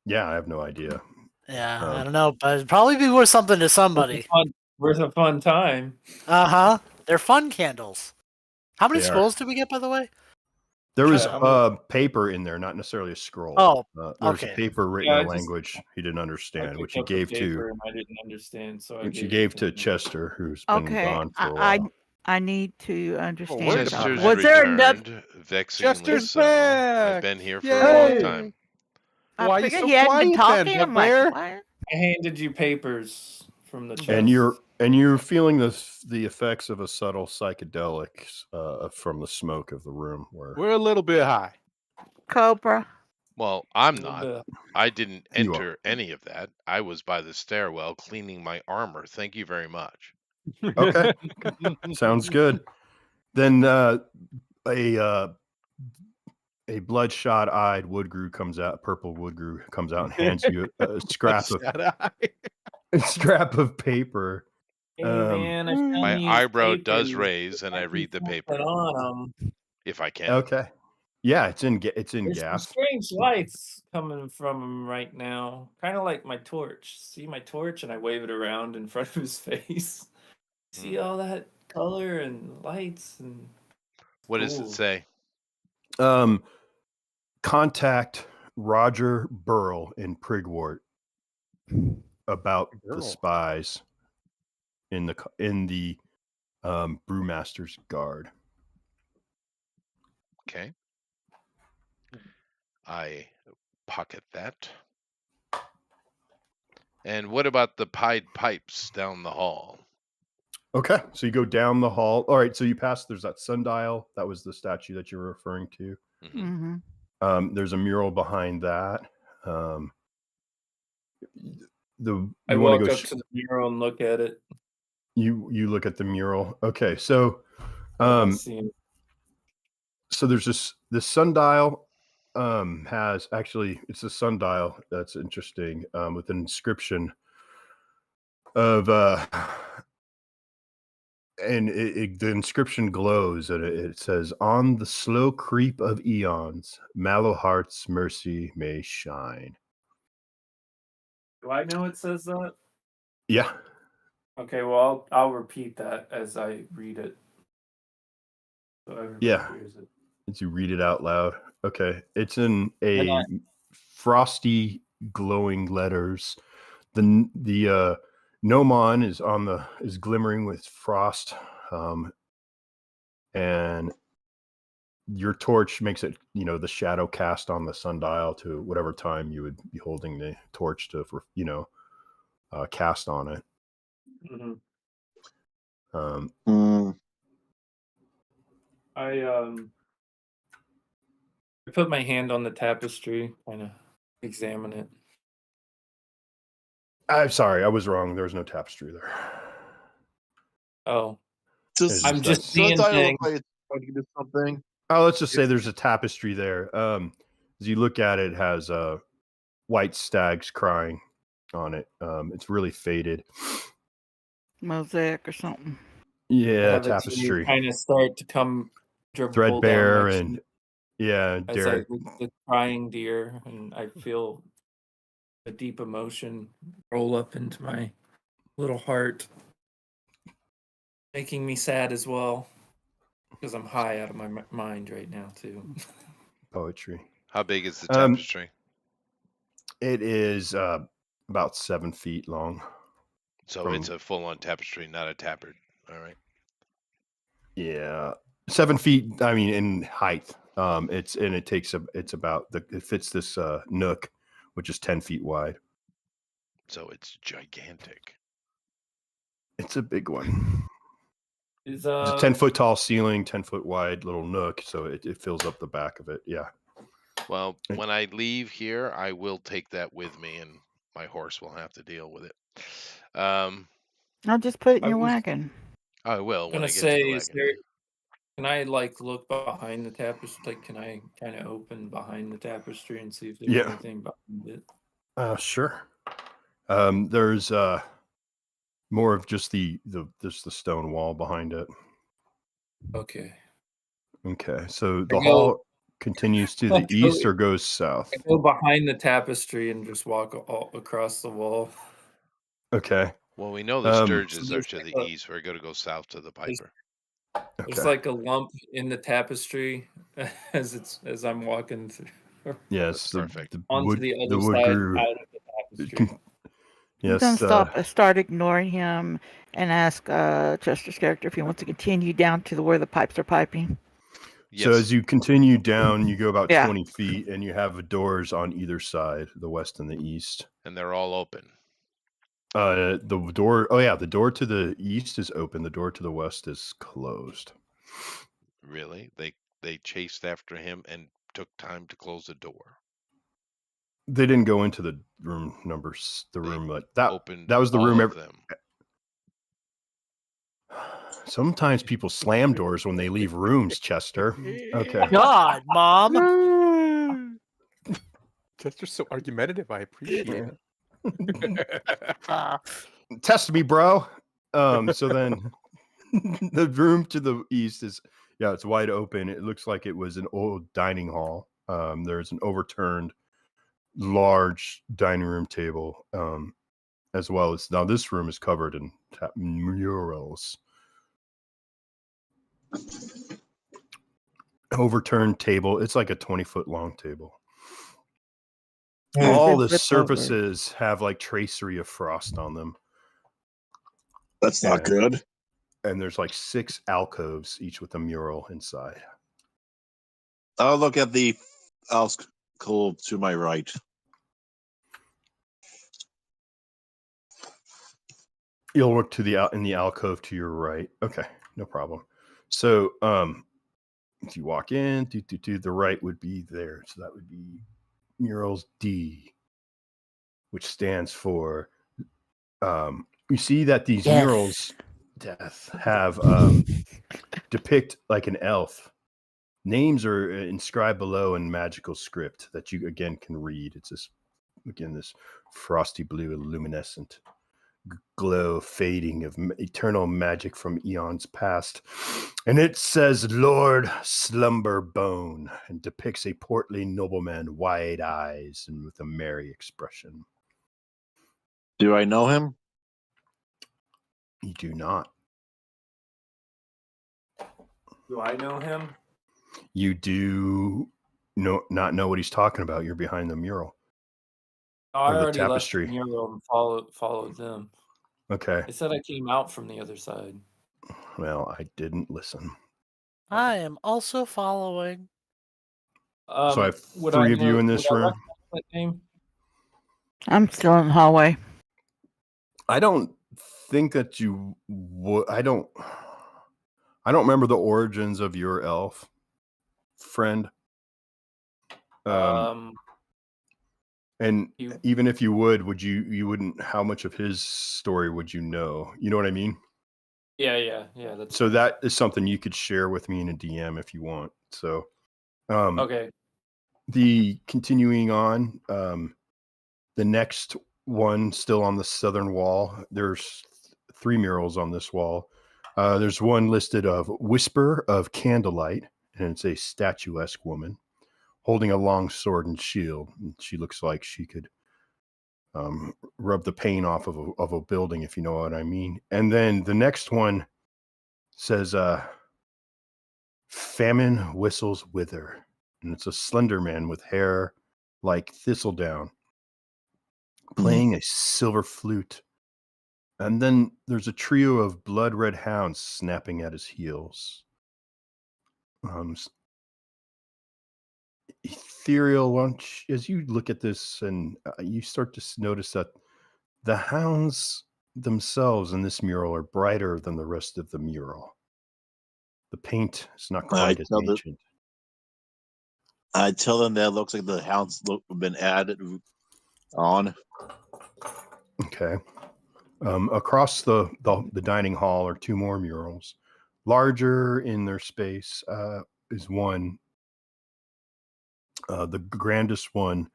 B: Yeah, I have no idea.
E: Yeah, I don't know, but it'd probably be worth something to somebody.
H: Worth a fun time.
E: They're fun candles. How many
B: They are.
E: scrolls did we get, by the way?
B: There was
H: Yeah.
B: paper in there, not necessarily a scroll.
E: Oh,
B: there's
E: okay.
B: a paper written
H: Yeah,
B: in
H: I
B: a
H: just-
B: language he didn't
H: I
B: understand,
H: picked
B: which he
H: up the
B: gave
H: paper
B: to
H: and I didn't understand, so
B: which
H: I
B: he gave to
H: him.
B: Chester, who's been
D: Okay.
B: gone for a while.
D: I need to understand.
C: wait a
D: something.
C: minute.
A: Chester's
D: Was there another?
A: returned, vexingly
C: Chester's
A: so. I've
C: back!
A: been here for a long
C: Yay!
A: time.
D: I
C: Why you
D: figured
C: so
D: he hadn't been
C: quiet then,
D: talking. I'm like,
C: Bugbear?
D: what?
H: I handed you papers from the chest.
B: And you're feeling the effects of a subtle psychedelics from the smoke of the room where
C: We're a little bit high.
D: Cobra.
A: Well, I'm
H: A little
A: not.
H: bit.
A: I didn't
B: You are.
A: enter any of that. I was by the stairwell cleaning my armor. Thank you very much.
B: Okay. Sounds good. Then a bloodshot-eyed woodgrew purple woodgrew comes out and hands you a scrap of paper.
H: Hey man, I found
A: My
H: these
A: eyebrow does
H: papers.
A: raise, and I read the
H: Something
A: paper
H: on 'em.
A: if I can.
B: Okay. Yeah, it's in
H: There's some
B: gas.
H: strange lights coming from him right now. Kind of like my torch. See my torch, and I wave it around in front of his face. See all that color and lights and.
A: What does it
H: Ooh.
A: say?
B: Contact Roger Burl in Prigwort about the
C: Burl.
B: spies in the brewmaster's guard.
A: Okay. I pocket that. And what about the Pied Pipes down the hall?
B: Okay, so you go down the hall. All right, so you pass. There's that sundial. That was the statue that you were referring to.
A: Mhm.
D: Mm-hmm.
B: There's a mural behind that.
F: I
B: you want to
F: walk
B: go.
F: up to the mural and look at it.
B: You look at the mural. Okay, so
F: I see him.
B: so there's this sundial. Has actually it's a sundial that's interesting with an inscription of and the inscription glows and it says, "On the slow creep of eons, mallow heart's mercy may shine."
F: Do I know it says that?
B: Yeah,
F: Okay, well I'll repeat that as I read it, so everybody
B: yeah.
F: hears it.
B: As you read it out loud. Okay, it's in
F: And
B: a frosty, glowing letters. The gnomon is glimmering with frost, and your torch makes it, the shadow cast on the sundial to whatever time you would be holding the torch to, cast on it.
F: Mhm.
B: Um,
F: I put my hand on the tapestry, kind of examine it.
B: I'm sorry, I was wrong. There was no tapestry there.
F: Oh,
B: It's
F: I'm just
B: that's-
F: seeing
G: Sundial
F: things.
G: looks like it's trying to do something.
B: Oh, let's just say there's a tapestry there. As you look at it, it has white stags crying on it. It's really faded.
D: Mosaic or something.
F: I
B: Yeah,
F: have a tear
B: tapestry.
F: kind of start to come dribble down
B: Threadbare
F: my
B: and
F: cheek
B: yeah,
F: as
B: Derek.
F: I look at the crying deer, and I feel a deep emotion roll up into my little heart, making me sad as well because I'm high out of my mind right now too.
B: Poetry.
A: How big is the tapestry?
B: It is about 7 feet long.
A: So it's a full-on tapestry, not a tabard. All right.
B: Yeah, 7 feet. I mean, in height. It fits this nook, which is 10 feet wide.
A: So it's gigantic.
B: It's a big one.
F: Is
B: It's a 10-foot tall ceiling, 10-foot wide little nook, so it fills up the back of it. Yeah.
A: Well, when I leave here, I will take that with me, and my horse will have to deal with it.
D: I'll just put it in
F: I
D: your
F: was
D: wagon.
A: I will when
F: gonna
A: I get to
F: say,
A: the
F: is
A: wagon.
F: there? Can I look behind the tapestry? Like, can I kind of open behind the tapestry and see if there's anything behind it?
B: Sure. There's more of just the stone wall behind it.
F: Okay.
B: Okay, so the hall continues to the east or goes south?
F: I go behind the tapestry and just walk across the wall.
B: Okay.
A: Well, we know the
F: So
A: Sturges are
F: there's
A: to
F: like
A: the east. We're going to go south to the Piper.
F: There's like a lump in the tapestry as I'm walking through.
B: Yes,
A: Perfect.
F: Onto the other
B: wood
F: side
B: grew.
F: out of the tapestry.
B: Yes.
D: Then start ignoring him and ask Chester's character if he wants to continue down to where the pipes are piping.
B: So as you continue down, you go about
D: Yeah.
B: 20 feet, and you have doors on either side, the west and the east.
A: And they're all open.
B: The door to the east is open. The door to the west is closed.
A: Really? They chased after him and took time to close the door.
B: They didn't go into the room numbers. The room like that.
A: Opened
B: That was the
A: all
B: room.
A: of them.
B: Sometimes people slam doors when they leave rooms, Chester. Okay.
E: God, Mom.
C: Chester's so argumentative. I appreciate it.
B: Test me, bro. So then the room to the east is, it's wide open. It looks like it was an old dining hall. There's an overturned large dining room table, as well as now this room is covered in murals. Overturned table. It's like a 20-foot long table. All the surfaces have like tracery of frost on them.
G: That's not good.
B: And there's like 6 alcoves, each with a mural inside.
G: I'll look at the alcove to my right.
B: You'll look to in the alcove to your right. Okay, no problem. So, if you walk in, to the right would be there. So that would be murals D. which stands for. You see that these
D: Death.
B: murals, death, have depict like an elf. Names are inscribed below in magical script that you again can read. It's this frosty blue, luminescent glow fading of eternal magic from eons past. And it says Lord Slumberbone and depicts a portly nobleman, wide eyes and with a merry expression.
G: Do I know him?
B: You do not.
H: Do I know him?
B: You do not know what he's talking about. You're behind the mural.
H: Oh, I
B: Or the
H: already
B: tapestry.
H: left the mural and followed them.
B: Okay.
H: They said I came out from the other side.
B: Well, I didn't listen.
E: I am also following.
B: So I have
H: Would
B: three
H: I
B: of you
H: know-
B: in this
H: would I
B: room.
H: recognize that name?
D: I'm still in the hallway.
B: I don't think that you would. I don't remember the origins of your elf friend. And
H: You-
B: even if you would you wouldn't, how much of his story would you know? You know what I mean?
H: Yeah. That's
B: So
H: fine.
B: that is something you could share with me in a DM if you want. So,
H: Okay.
B: the continuing on, the next one still on the southern wall. There's 3 murals on this wall. There's one listed of Whisper of Candlelight, and it's a statuesque woman holding a long sword and shield. And she looks like she could rub the paint off of a building, if you know what I mean. And then the next one says, Famine Whistles Wither. And it's a slender man with hair like thistledown, playing a silver flute. And then there's a trio of blood red hounds snapping at his heels. Ethereal, as you look at this and you start to notice that the hounds themselves in this mural are brighter than the rest of the mural. The paint is not quite as ancient.
G: I tell them that it looks like the hounds have been added on.
B: Okay. Across the dining hall are 2 more murals. Larger in their space is one. The grandest one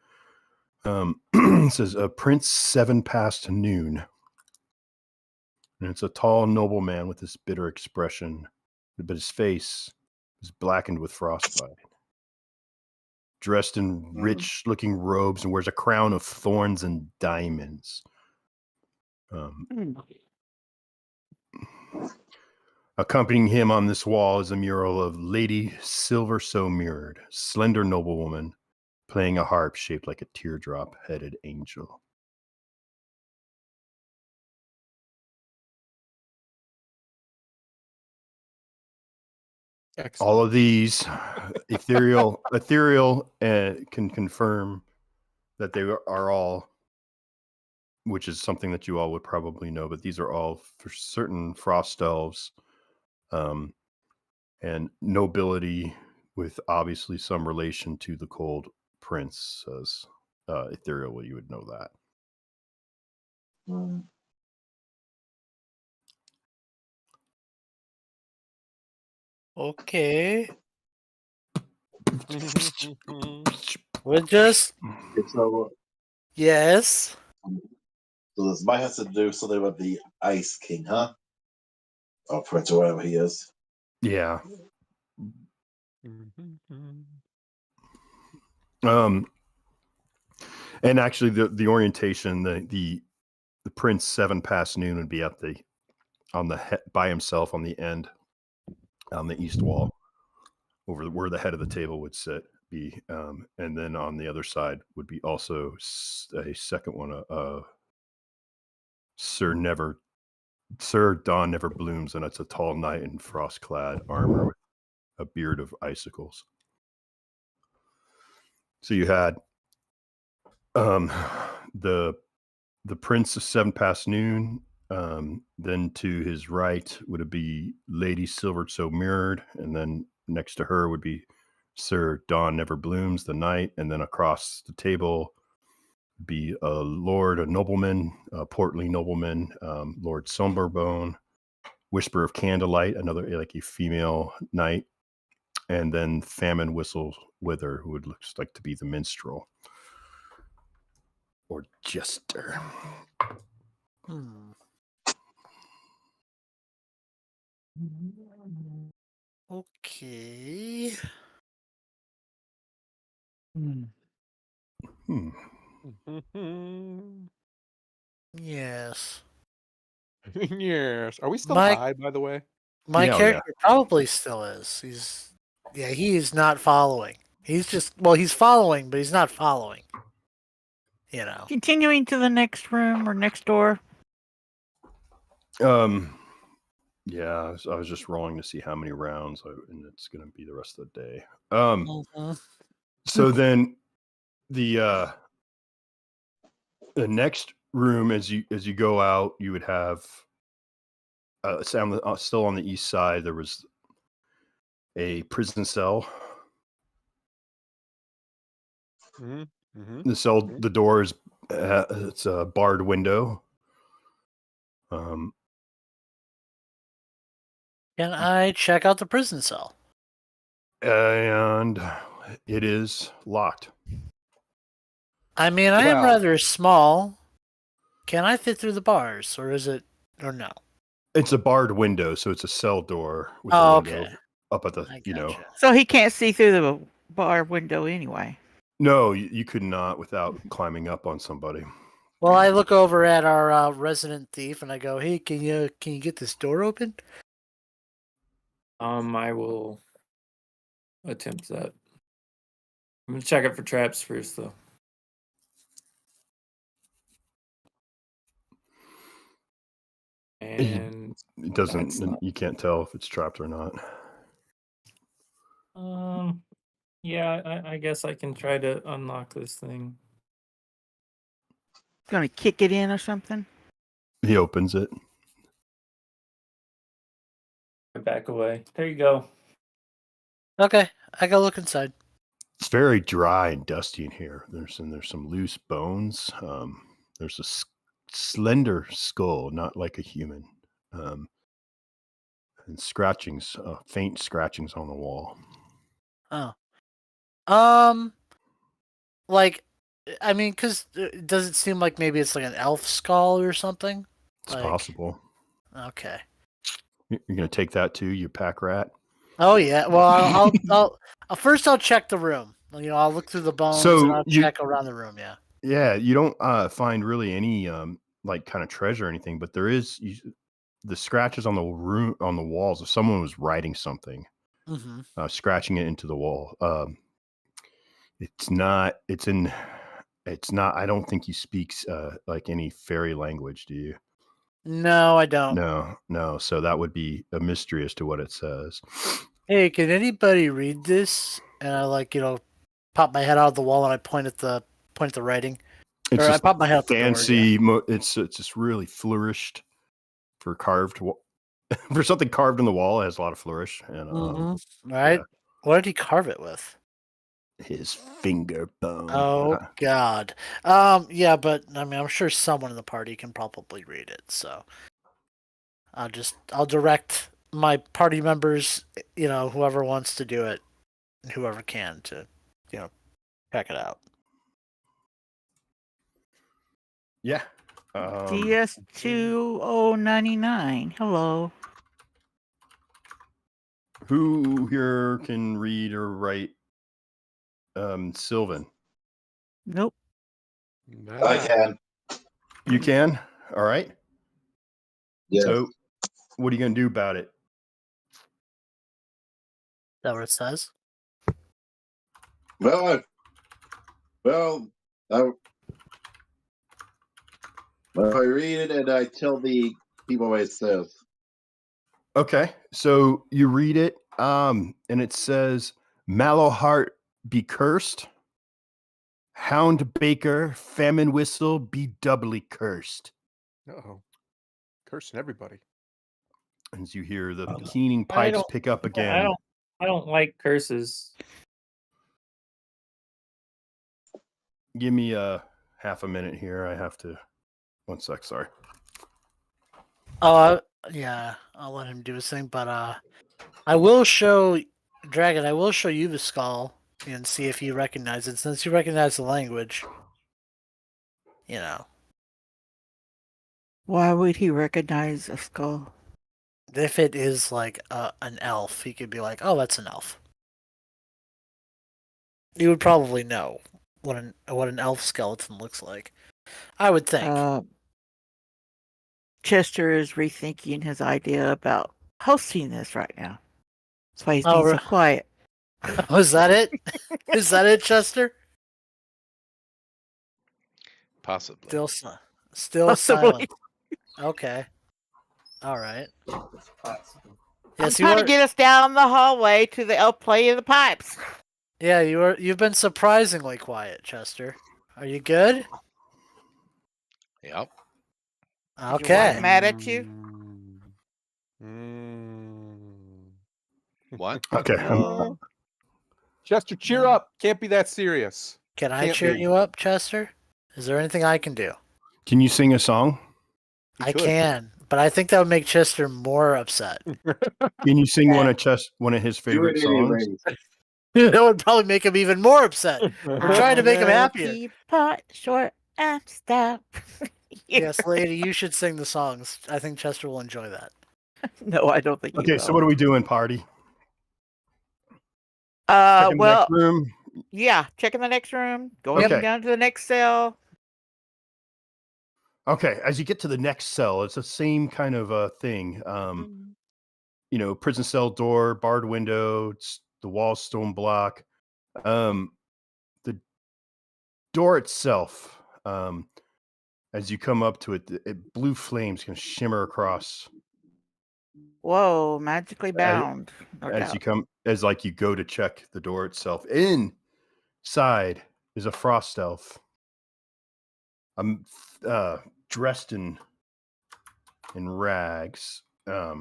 B: says, Prince 7 past noon. And it's a tall nobleman with this bitter expression, but his face is blackened with frostbite. Dressed in rich-looking robes and wears a crown of thorns and diamonds. Accompanying him on this wall is a mural of Lady Silver So Mirrored, slender noblewoman, playing a harp shaped like a teardrop-headed angel.
C: Excellent.
B: All of these ethereal can confirm that they are all, which is something that you all would probably know, but these are all for certain frost elves and nobility with obviously some relation to the Cold Prince. As ethereal, you would know that.
E: Okay. We're just
G: So,
E: yes.
G: so this might have to do something with the Ice King, huh? Or Prince, or whatever he is.
B: Yeah. And actually, the orientation, the Prince 7 past noon would be at by himself on the end, on the east wall, over where the head of the table would be, and then on the other side would be also a second one, Sir Dawn Never Blooms, and it's a tall knight in frost-clad armor with a beard of icicles. So you had the Prince of 7 past noon. Then to his right would it be Lady Silver So Mirrored, and then next to her would be Sir Dawn Never Blooms, the knight, and then across the table Be a lord, a nobleman, a portly nobleman, Lord Somberbone, Whisper of Candlelight, another like a female knight, and then Famine Whistle Wither, who would looks like to be the minstrel or jester.
E: Okay. Yes.
C: Yes. Are we still
E: My-
C: high, by the way?
E: My
B: Yeah,
E: character probably still is. He's not following. He's following, but he's not following. You know.
D: Continuing to the next room or next door.
B: Yeah, I was just rolling to see how many rounds, and it's going to be the rest of the day. So then the next room, as you go out, you would have still on the east side. There was a prison cell. The cell, the door is it's a barred window.
E: Can I check out the prison cell?
B: And it is locked.
E: I mean, I am rather small. Can I fit through the bars, or no?
B: It's a barred window, so it's a cell door with a window up at the,
D: So he can't see through the bar window anyway.
B: No, you could not without climbing up on somebody.
E: Well, I look over at our resident thief and I go, "Hey, can you get this door open?"
F: I will attempt that. I'm gonna check it for traps first, though. And
B: it doesn't. You can't tell if it's trapped or not.
F: Yeah, I guess I can try to unlock this thing.
D: Gonna kick it in or something?
B: He opens it.
F: I back away. There you go.
E: Okay, I go look inside.
B: It's very dry and dusty in here. There's some loose bones. There's a slender skull, not like a human, and scratchings, faint scratchings on the wall.
E: Oh, like, I mean, because does it seem like maybe it's like an elf skull or something?
B: It's possible.
E: Okay.
B: You're gonna take that too, you pack rat.
E: Oh yeah. Well, I'll first check the room. I'll look through the bones and I'll check around the room. Yeah.
B: Yeah, you don't find really any like kind of treasure or anything, but there is the scratches on the walls. If someone was writing something, scratching it into the wall. It's not. I don't think he speaks like any fairy language. Do you?
E: No, I don't.
B: No. So that would be a mystery as to what it says.
E: Hey, can anybody read this? And I pop my head out of the wall and I point at the writing.
B: It's
E: or I pop my head out the
B: fancy.
E: door, yeah.
B: It's just really flourished for carved for something carved in the wall. It has a lot of flourish. And
E: right. Yeah. What did he carve it with?
B: His finger bone.
E: Oh God. Yeah, but I mean, I'm sure someone in the party can probably read it. So I'll direct my party members, whoever wants to do it, whoever can to, check it out.
B: Yeah.
D: DS2099. Hello.
B: Who here can read or write? Sylvan.
D: Nope.
G: I can.
B: You can? All right.
G: Yeah.
B: So what are you going to do about it?
E: Is that what it says?
G: I read it and I tell the people what it says.
B: Okay. So you read it, and it says, Mallowheart be cursed. Hound Baker, Famine Whistle be doubly cursed.
C: Uh-oh. Cursing everybody.
B: As you hear the keening pipes pick up again.
F: I don't like curses.
B: Give me a half a minute here. I have to. 1 sec. Sorry.
E: Yeah, I'll let him do his thing, but I will show Dragon. I will show you the skull and see if you recognize it. Since you recognize the language, you know,
D: Why would he recognize a skull?
E: if it is like an elf, he could be like, "Oh, that's an elf." You would probably know what an elf skeleton looks like. I would think.
D: Chester is rethinking his idea about hosting this right now. That's why he's
E: Oh,
D: being so quiet.
E: Was that it? Is that it, Chester?
A: Possibly.
E: Still
D: Possibly.
E: silent. Okay. All right.
D: I'm trying to get us down the hallway to the elf playing the pipes.
E: Yeah, you've been surprisingly quiet, Chester. Are you good?
A: Yep.
D: Is your wife
E: Okay.
D: mad at you?
A: What?
B: Okay.
C: Chester, cheer up. Can't be that serious.
E: Can I
C: Can't
E: cheer
C: be.
E: you up, Chester? Is there anything I can do?
B: Can you sing a song?
C: You
E: I
C: could.
E: can, but I think that would make Chester more upset.
B: Can you sing one of his favorite songs?
E: That would probably make him even more upset. We're trying to make him happier.
D: Keep it short and stop.
E: Yes, lady, you should sing the songs. I think Chester will enjoy that.
D: No, I don't think.
B: Okay, so what are we doing, party?
D: Well,
B: next room.
D: Yeah, checking the next room, going
B: Okay.
D: down to the next cell.
B: Okay, as you get to the next cell, it's the same kind of thing. Prison cell door, barred window, the wall stone block. The door itself, as you come up to it, blue flames can shimmer across.
D: Whoa, magically bound.
B: As you go to check the door itself. Inside is a frost elf. I'm dressed in rags. As a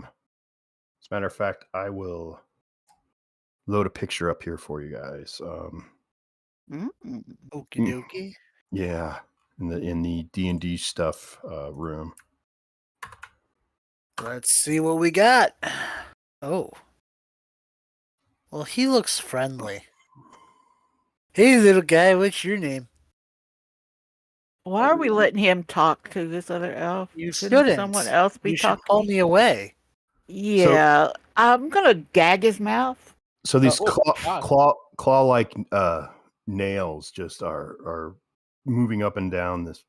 B: matter of fact, I will load a picture up here for you guys.
E: Okie dokie.
B: Yeah, in the D&D stuff room.
E: Let's see what we got. Oh. Well, he looks friendly. Hey, little guy, what's your name?
D: Why are we letting him talk to this other elf?
E: You
D: Shouldn't
E: shouldn't.
D: someone else be
E: You should
D: talking?
E: pull me away.
D: Yeah, I'm gonna gag his mouth.
B: So these
C: God.
B: claw-like nails just are moving up and down this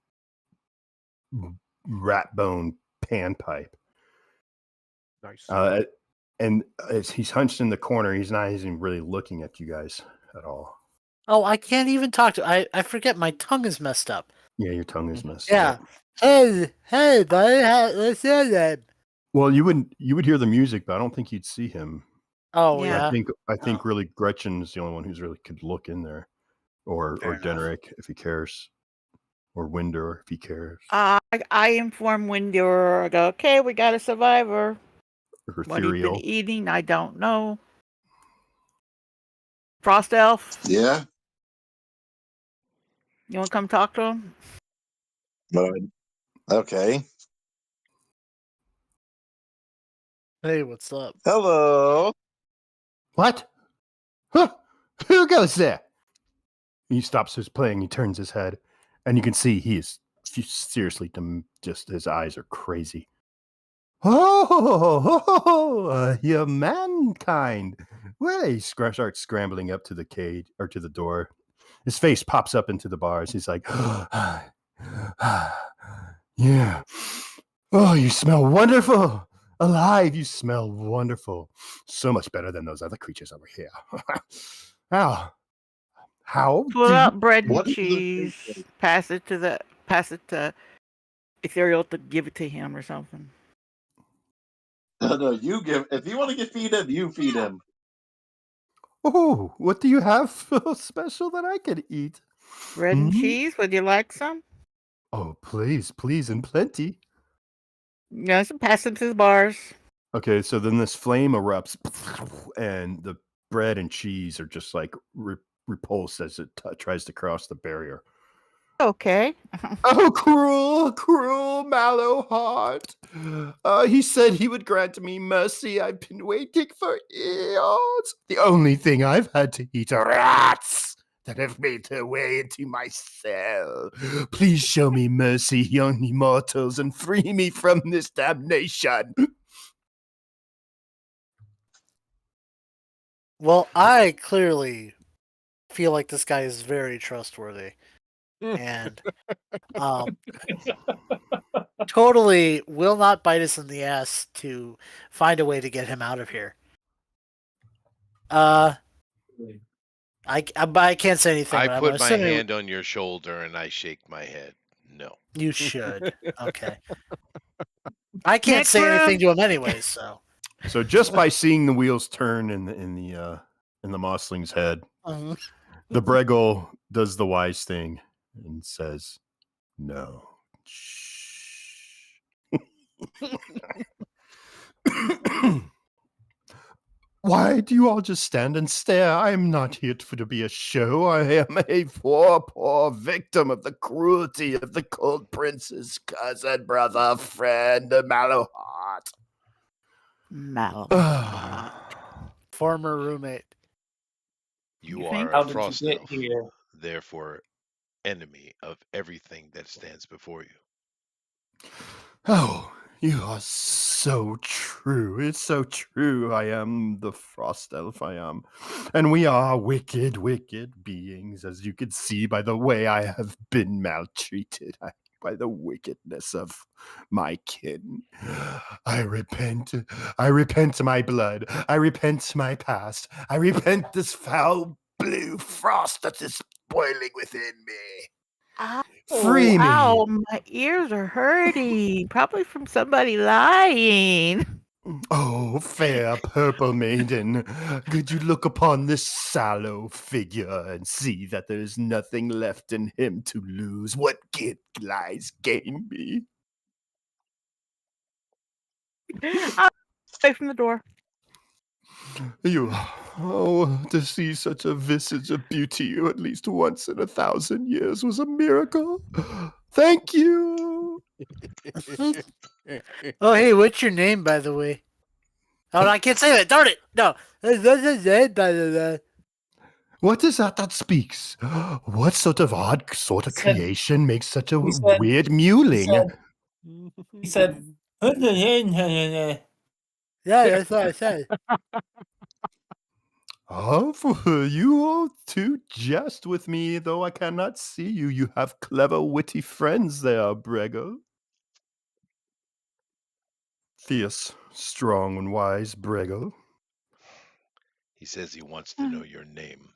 B: rat bone panpipe.
C: Nice.
B: And as he's hunched in the corner, he's not even really looking at you guys at all.
E: Oh, I can't even talk to. I forget my tongue is messed up.
B: Yeah, your tongue is messed
E: Yeah.
B: up.
E: Hey, buddy, what's your name?
B: Well, you would hear the music, but I don't think you'd see him.
E: Oh
D: Yeah.
E: yeah.
B: I think really Gretchen's the only one who's really could look in there, or
E: Fair enough.
B: Denrick if he cares, or Winder if he cares,
D: I inform Winder. I go, okay, we got a survivor.
B: or
D: What he's been
B: Ethereal.
D: eating, I don't know. Frost elf,
G: Yeah.
D: you want to come talk to him?
G: Okay.
E: Hey, what's up?
G: Hello.
B: What? Huh? Who goes there? He stops his playing. He turns his head, and you can see he is seriously just his eyes are crazy. Oh, you mankind! Well, he starts scrambling up to the cage or to the door. His face pops up into the bars. He's like, yeah. Oh, you smell wonderful. Alive, you smell wonderful. So much better than those other creatures over here. How?
D: Pull out bread and
G: What is the
D: cheese.
G: thing?
D: Pass it to Ethereal to give it to him or something.
G: No, you give. If you want to feed him, you feed him.
B: Oh, what do you have special that I could eat?
D: Bread and cheese. Would you like some?
B: Oh, please, and plenty.
D: Yes, pass it to the bars.
B: Okay, so then this flame erupts, and the bread and cheese are just like repulsed as it tries to cross the barrier.
D: Okay.
B: Oh, cruel, cruel Mallow Heart. He said he would grant me mercy. I've been waiting for eons. The only thing I've had to eat are rats that have made their way into my cell. Please show me mercy, young immortals, and free me from this damnation.
E: Well, I clearly feel like this guy is very trustworthy, and totally will not bite us in the ass to find a way to get him out of here. I can't say anything.
A: I
E: but I'm
A: put my
E: assuming
A: hand on your shoulder and I shake my head. No.
E: you should. Okay. I can't
D: Next
E: say anything
D: round.
E: to him anyway, so.
B: So just by seeing the wheels turn in the Mossling's head,
E: Mhm.
B: the Bregel does the wise thing and says, "No." Shh. Why do you all just stand and stare? I am not here to be a show. I am a poor victim of the cruelty of the Cold Prince's cousin, brother, friend, Mallowheart.
D: Mallow.
E: Former roommate.
A: You
D: You
A: are
D: think?
A: a
H: How did you
A: frost
H: get
A: elf,
H: here?
A: therefore enemy of everything that stands before you.
B: Oh, you are so true. It's so true. I am the frost elf, I am. And we are wicked, wicked beings, as you can see by the way I have been maltreated, by the wickedness of my kin. I repent my blood. I repent my past. I repent this foul blue frost that is boiling within me. Free me.
D: Ow, my ears are hurting. Probably from somebody lying.
B: Oh, fair purple maiden, could you look upon this sallow figure and see that there is nothing left in him to lose? What gift lies gain me?
D: I'll away from the door.
B: To see such a visage of beauty at least once in 1,000 years was a miracle. Thank you.
E: Oh, hey, what's your name, by the way? Oh, no, I can't say that. Darn it! No.
B: What is that speaks? What sort of odd
H: He said,
B: creation makes such a
H: he said,
B: weird
H: he
B: mewling?
H: said,
E: Yeah, that's what I said.
B: Oh, for you all to jest with me, though I cannot see you. You have clever, witty friends there, Brego. Fierce, strong, and wise Brego.
A: He says he wants to know your name.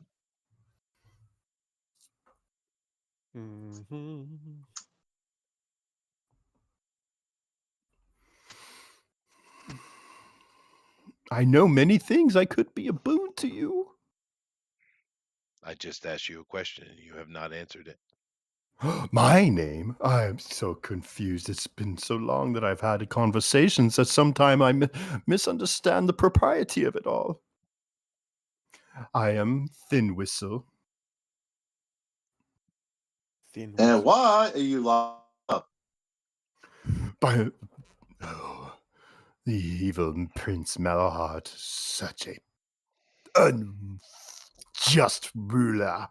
B: I know many things. I could be a boon to you.
A: I just asked you a question and you have not answered it.
B: My name? I am so confused. It's been so long that I've had conversations that sometime I misunderstand the propriety of it all. I am Thin Whistle.
C: Thin
G: And
C: whistle.
G: why are you locked up?
B: By the evil Prince Malahart, such a unjust ruler.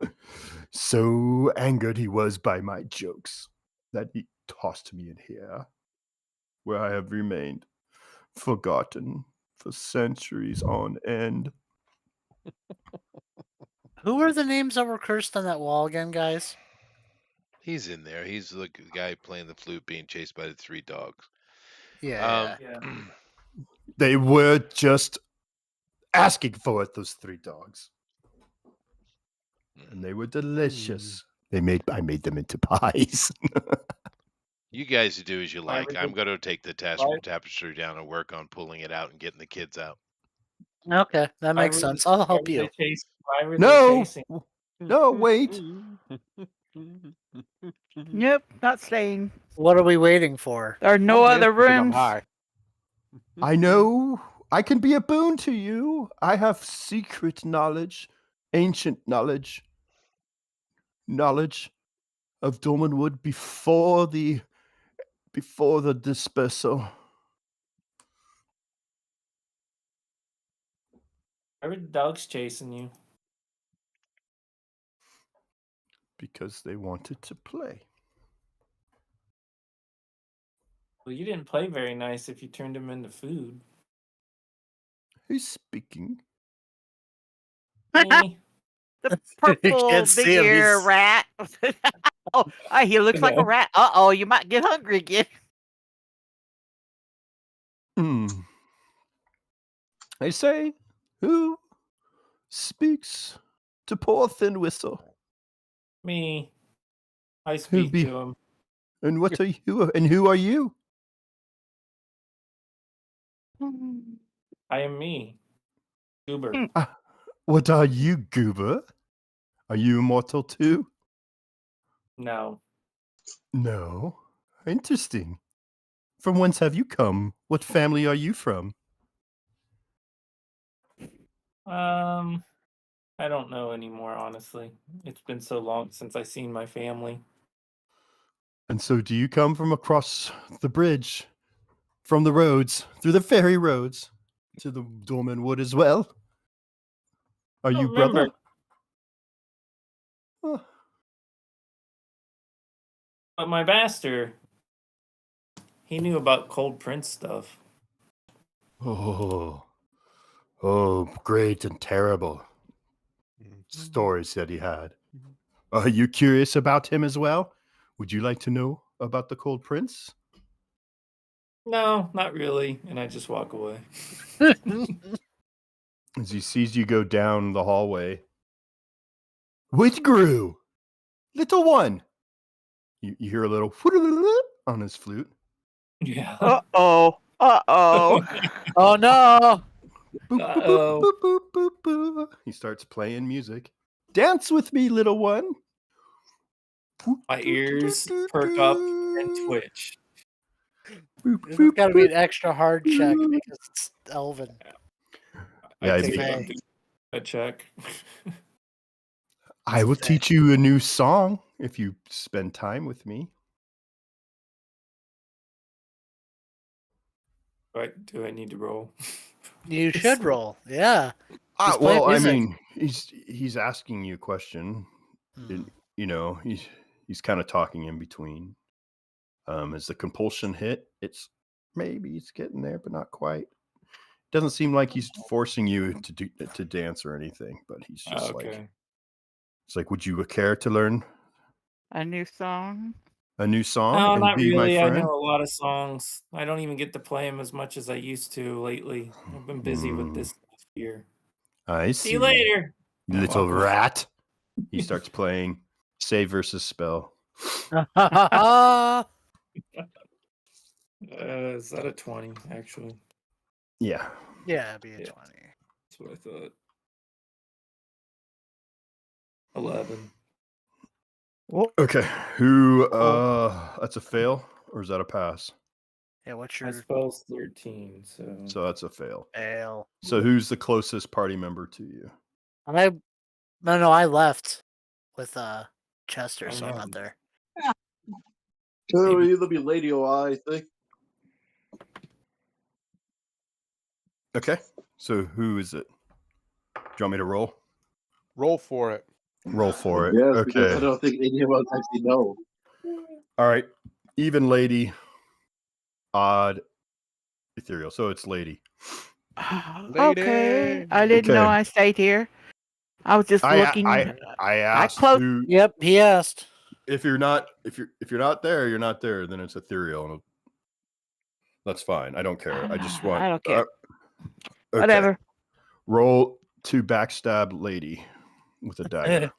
B: So angered he was by my jokes that he tossed me in here, where I have remained, forgotten for centuries on end.
E: Who are the names that were cursed on that wall again, guys?
A: He's in there. He's the guy playing the flute being chased by the three dogs.
E: Yeah.
B: They were just asking for it, those three dogs. And they were delicious. I made them into pies.
A: You guys do as you
H: Why
A: like.
H: would
A: I'm
H: they-
A: going to take the
H: why-
A: tapestry down and work on pulling it out and getting the kids out.
E: Okay, that
H: why
E: makes
H: were
E: sense.
H: they-
E: I'll
H: why
E: help
H: were
E: you.
H: they chase- Why were
B: No!
H: they chasing?
B: No, wait.
D: Nope, not staying.
E: What are we waiting for?
D: There are no
C: I'm
D: other
C: missing 'cause I'm
D: rooms.
C: high.
B: I know I can be a boon to you. I have secret knowledge, ancient knowledge. of Dolmenwood before the dispersal.
H: I heard the dogs chasing you.
B: Because they wanted to play.
H: Well, you didn't play very nice if you turned them into food.
B: Who's speaking?
H: Me.
D: The purple
E: can't
D: big
E: see him,
D: ear
E: he's-
D: rat. Oh, he looks like a
H: No.
D: rat. Uh-oh, you might get hungry again.
B: I say, who speaks to poor Thin Whistle?
H: Me. I speak
B: be-
H: to him.
B: And what are you? And who are you?
H: I am me. Goober.
B: What are you, Goober? Are you immortal too?
H: No.
B: No. Interesting. From whence have you come? What family are you from?
H: I don't know anymore, honestly. It's been so long since I seen my family.
B: And so do you come from across the bridge, from the roads, through the ferry roads, to the Dolmenwood as well? Are you brother? Huh.
H: But my master, he knew about Cold Prince stuff.
B: Oh, great and terrible stories that he had. Are you curious about him as well? Would you like to know about the Cold Prince?
H: No, not really. And I just walk away.
B: As he sees you go down the hallway. Whitgrew! Little one! You hear a little on his flute.
H: Yeah.
D: Uh-oh. Uh-oh.
E: Oh no!
B: Boop, boop,
H: Uh-oh.
B: boop, boop, boop, boop, boop. He starts playing music. Dance with me, little one.
H: My ears perk up and twitch.
E: This has got to be an extra hard check because it's Elven.
B: Yeah,
H: I think
E: if-
H: I'll do a check.
B: I will teach you a new song if you spend time with me.
H: Do I need to roll?
E: You should roll. Yeah. He's playing
B: Well, I
E: music.
B: mean, he's asking you a question.
E: Hmm.
B: You know, he's kind of talking in between. As the compulsion hit, it's getting there, but not quite. Doesn't seem like he's forcing you to dance or anything, but he's just
H: Okay.
B: it's like, would you care to learn
D: A new song?
B: a new song
H: No,
B: and
H: not
B: be my
H: really. I
B: friend?
H: know a lot of songs. I don't even get to play them as much as I used to lately. I've been busy with this last year.
B: I see.
H: See you later.
B: You little
H: Walk away.
B: rat. He starts playing Save versus Spell.
H: Is that a 20, actually?
B: Yeah.
E: Yeah, it'd be a
H: Yeah.
E: 20.
H: That's what I thought. 11.
B: Okay. Who that's a fail or is that a pass?
E: Yeah, what's
H: My
E: your
H: spell's 13,
B: So that's a fail.
E: fail?
B: So who's the closest party member to you?
E: I left with Chester,
H: Oh,
E: so I'm
H: no.
E: not there.
G: It'll either be Lady or I think.
B: Okay. So who is it? Do you want me to roll?
C: Roll for it.
B: Roll for it.
G: Yes, because I
B: Okay.
G: don't think any of us actually know.
B: All right. Even lady, odd, ethereal. So it's lady.
D: Okay. I didn't know
B: Okay.
D: I stayed here. I was just looking.
B: I asked
D: closed-
B: who.
E: Yep, he asked.
B: If you're not there, you're not there. Then it's ethereal. And that's fine. I don't care. I just want.
D: I don't care.
B: Okay.
D: Whatever.
B: Roll to backstab lady with a dagger.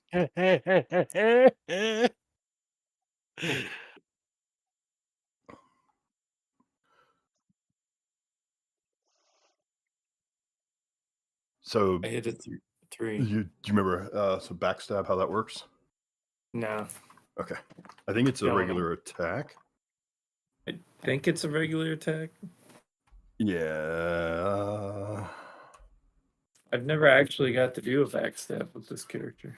B: So
H: I hit a 3.
B: do you remember so backstab how that works?
H: No.
B: Okay. I think it's a
H: Don't.
B: regular attack.
H: I think it's a regular attack.
B: Yeah.
H: I've never actually got to do a backstab with this character.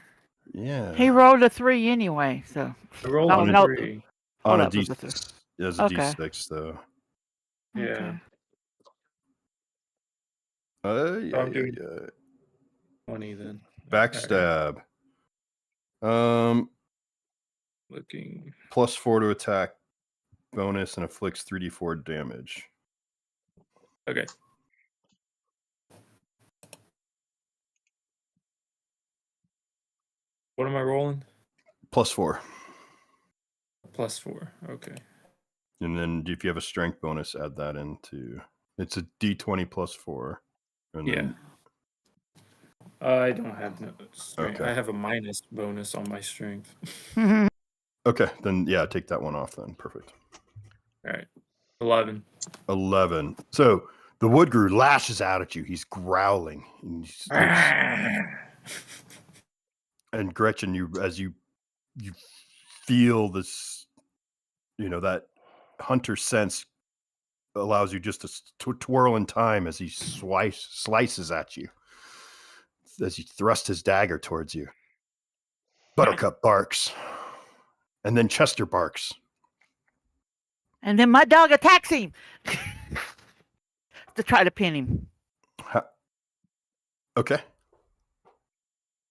B: Yeah.
D: He rolled a 3 anyway, so.
F: I rolled
D: Oh,
F: a
D: no.
F: 3.
B: On
D: Hold
B: a
D: up,
B: D,
D: was a 3.
B: as a
D: Okay.
B: D6 though.
F: Yeah.
D: Okay.
F: So
B: Yeah,
F: I'm doing 20 then. Attack.
B: Backstab.
F: Looking.
B: +4 to attack bonus and afflicts 3d4 damage.
F: Okay. What am I rolling?
B: +4.
F: +4. Okay.
B: And then if you have a strength bonus, add that into. It's a D20 +4. And
F: Yeah.
B: then
F: I don't have no strength.
B: Okay.
F: I have a minus bonus on my strength.
B: okay, then yeah, take that one off then. Perfect.
F: All right. 11.
B: 11. So the woodgrew lashes out at you. He's growling. And Gretchen, as you feel this, that hunter sense allows you just to twirl in time as he slices at you, as he thrusts his dagger towards you. Buttercup barks, and then Chester barks.
D: And then my dog attacks him to try to pin him.
B: Okay.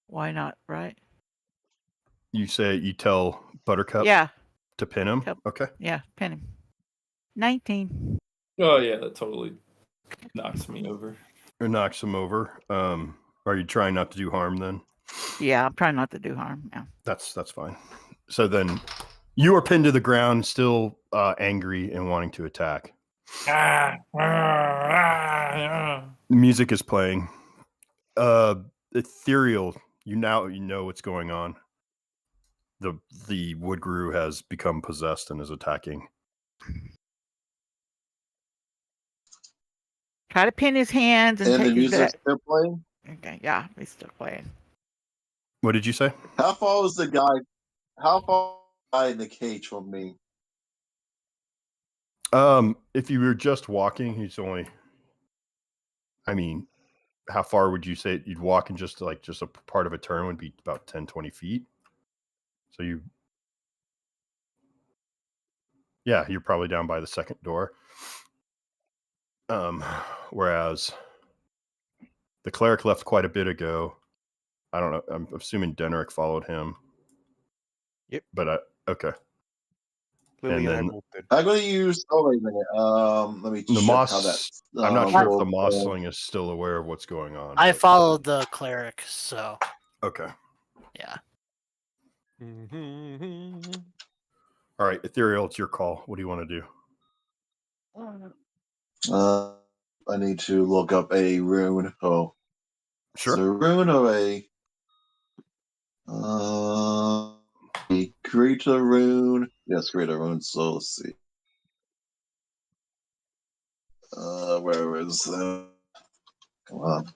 D: Why not, right?
B: You tell Buttercup
D: Yeah.
B: to pin him? Okay.
D: Yeah, pin him. 19.
F: Oh, yeah, that totally knocks me over.
B: Or knocks him over. Are you trying not to do harm then?
D: Yeah, I'm trying not to do harm. Yeah.
B: That's fine. So then you are pinned to the ground, still angry and wanting to attack. Music is playing. Ethereal, you know what's going on. The woodgrew has become possessed and is attacking.
D: Try to pin his hands and
G: And the
D: take his
G: music's
D: back.
G: still playing?
D: Okay, yeah, he's still playing.
B: What did you say?
G: How far was the guy? How far was the guy in the cage from me?
B: If you were just walking, he's only. I mean, how far would you say you'd walk in just a part of a turn would be about 10, 20 feet? So you're probably down by the second door. Whereas the cleric left quite a bit ago. I don't know. I'm assuming Denric followed him.
C: Yep.
B: But okay.
C: Lily
B: And
C: and I
B: then
C: both did.
G: I'm going to use. Oh wait a minute. Let me
B: the
G: check
B: moss.
G: how that.
B: I'm not sure if the
G: works.
B: mossling is still aware of what's going on.
E: I
B: but-
E: followed the cleric, so
B: Okay.
E: yeah.
B: All right, Ethereal, it's your call. What do you want to do?
G: I need to look up a rune. Oh,
B: Sure.
G: So rune of a greater rune. Yes, greater rune. So let's see. Where is that? Come on.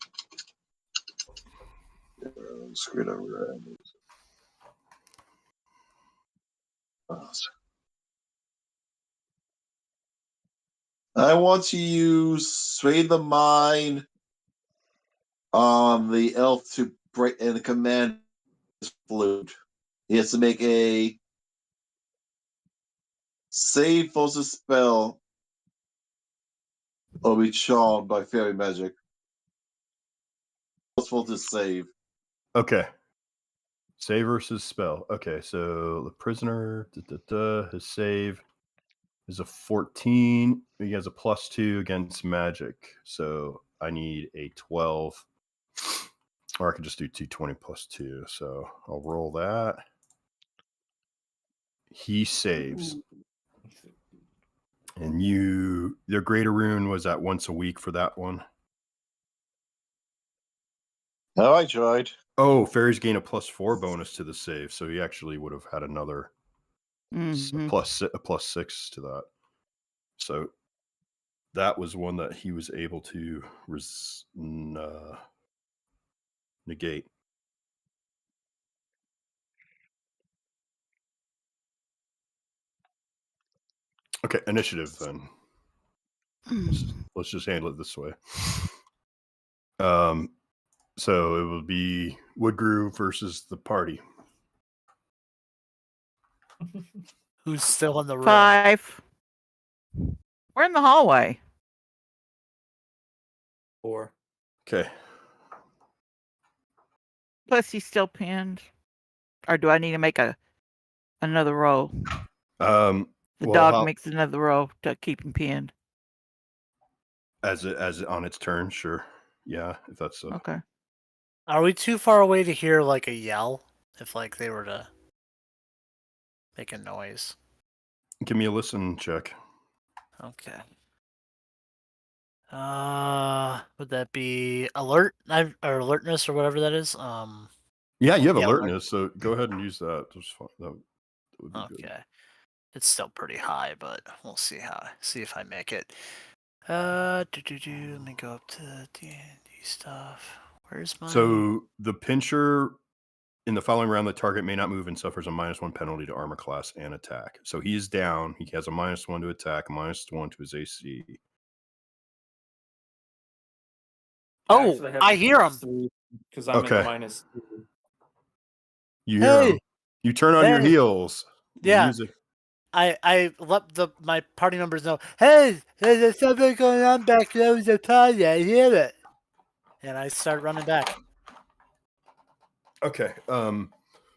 G: Greater rune. I want to use Sway the Mind on the elf to break and command his flute. He has to make a save for the spell or be charmed by fairy magic. Possible to save.
B: Okay. Save versus spell. Okay, so the prisoner, his save is a 14. He has a +2 against magic. So I need a 12. Or I can just do 220 +2. So I'll roll that. He saves. And their greater rune was at once a week for that one.
G: Oh, I tried.
B: Oh, fairies gain a +4 bonus to the save. So he actually would have had another
D: Mhm.
B: a +6 to that. So that was one that he was able to negate. Okay, initiative then. Let's just handle it this way. So it will be Woodgroove versus the party.
E: Who's still in the room?
D: 5. We're in the hallway.
F: 4.
B: Okay.
D: Plus, he's still pinned. Or do I need to make another roll? The dog makes another roll to keep him pinned.
B: As on its turn, sure. Yeah, if that's so.
D: Okay.
E: Are we too far away to hear like a yell? If like they were to make a noise.
B: Give me a listen check.
E: Okay. Would that be alert or alertness or whatever that is?
B: Yeah, you have
E: Yeah,
B: alertness, so go ahead and use that. That's fine. That would be good.
E: Okay. It's still pretty high, but we'll see if I make it. Let me go up to D&D stuff. Where's my
B: So the pincher in the following round, the target may not move and suffers a -1 penalty to armor class and attack. So he is down. He has a -1 to attack, a -1 to his AC.
E: Oh, I hear him.
F: Because I'm
B: Okay.
F: at -2.
B: You hear him. You turn on your
E: Hey.
B: heels. The
E: Yeah.
B: music.
E: I let my party members know, hey, there's something going on back there with the party. I hear it. And I start running back.
B: Okay.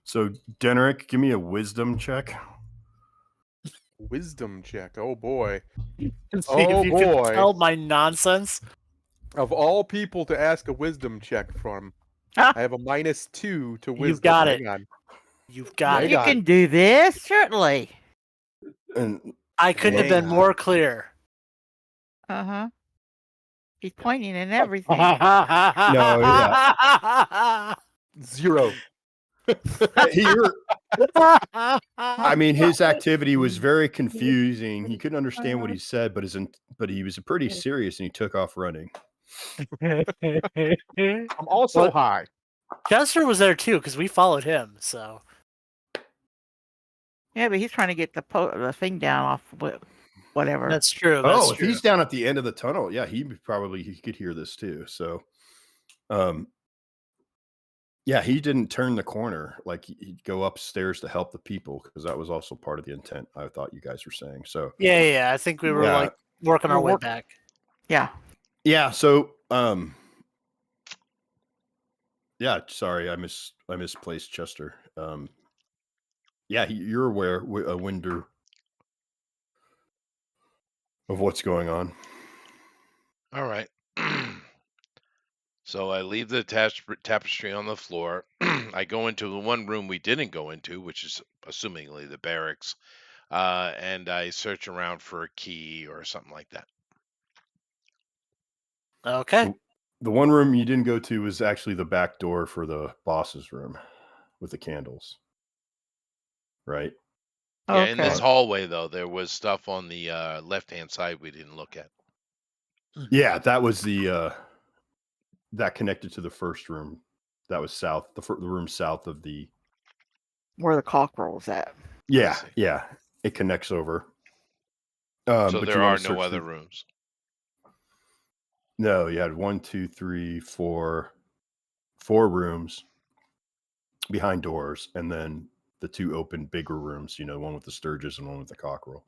B: So Denrick, give me a wisdom check.
C: Wisdom check. Oh boy.
E: See
C: Oh
E: if you can
C: boy.
E: tell my nonsense.
C: Of all people to ask a wisdom check from,
D: Ah.
C: I have a -2 to wisdom.
E: You've got it.
C: Hang on.
E: You've got
C: Hang
E: it.
D: You can do this, certainly.
B: And
E: I couldn't have been
C: Hang
E: more clear.
D: Uh-huh. He's pointing and everything.
B: No, yeah.
C: 0.
B: I mean, his activity was very confusing. He couldn't understand what he said, but he was pretty serious, and he took off running.
C: I'm also
E: What?
C: high.
E: Chester was there too because we followed him. So
D: Yeah, but he's trying to get the thing down off whatever.
E: that's true.
B: Oh, if he's down at the end of the tunnel, yeah, he could hear this too. So, yeah, he didn't turn the corner. Like he'd go upstairs to help the people because that was also part of the intent. I thought you guys were saying. So
E: yeah. I think we were like working our way back.
D: Yeah.
B: Yeah. So, yeah. Sorry, I misplaced Chester. Yeah, you're aware, Winder, of what's going on.
A: All right. So I leave the tapestry on the floor. I go into the one room we didn't go into, which is assumingly the barracks, and I search around for a key or something like that.
E: Okay.
B: The one room you didn't go to was actually the back door for the boss's room with the candles. Right?
A: Yeah, in this hallway, though, there was stuff on the left-hand side we didn't look at.
B: Yeah, that was the that connected to the first room. That was south, the room south of the
D: where the cockerel's at.
B: Yeah, yeah, it connects over.
A: So
B: but
A: there are no other rooms.
B: No, you had 1, 2, 3, 4 rooms behind doors, and then the 2 open bigger rooms. One with the Sturges and one with the cockerel.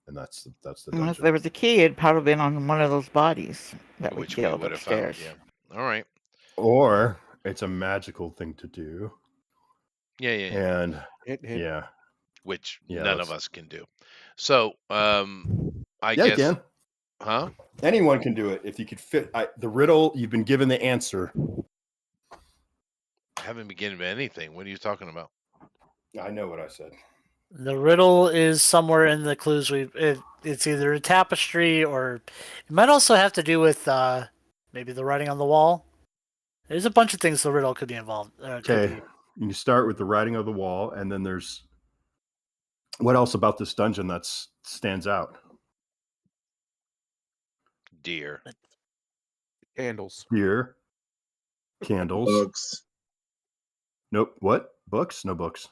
B: And that's the dungeon.
D: If there was a key, it'd probably been on one of those bodies that
A: Which
D: we
A: we
D: killed
A: would have
D: upstairs.
A: found. Yeah. All right.
B: Or it's a magical thing to do.
A: Yeah.
B: And yeah,
A: which none of us can do. So I
B: yeah,
A: guess.
B: you can.
A: Huh?
B: Anyone can do it if you could fit the riddle. You've been given the answer.
A: I haven't been given anything. What are you talking about?
B: I know what I said.
E: The riddle is somewhere in the clues. It's either a tapestry or it might also have to do with maybe the writing on the wall. There's a bunch of things the riddle could be involved.
B: Okay, you start with the writing of the wall, and then there's what else about this dungeon that stands out?
A: Deer.
C: Candles.
B: Deer. Candles.
G: Books.
B: Nope. What? Books? No books.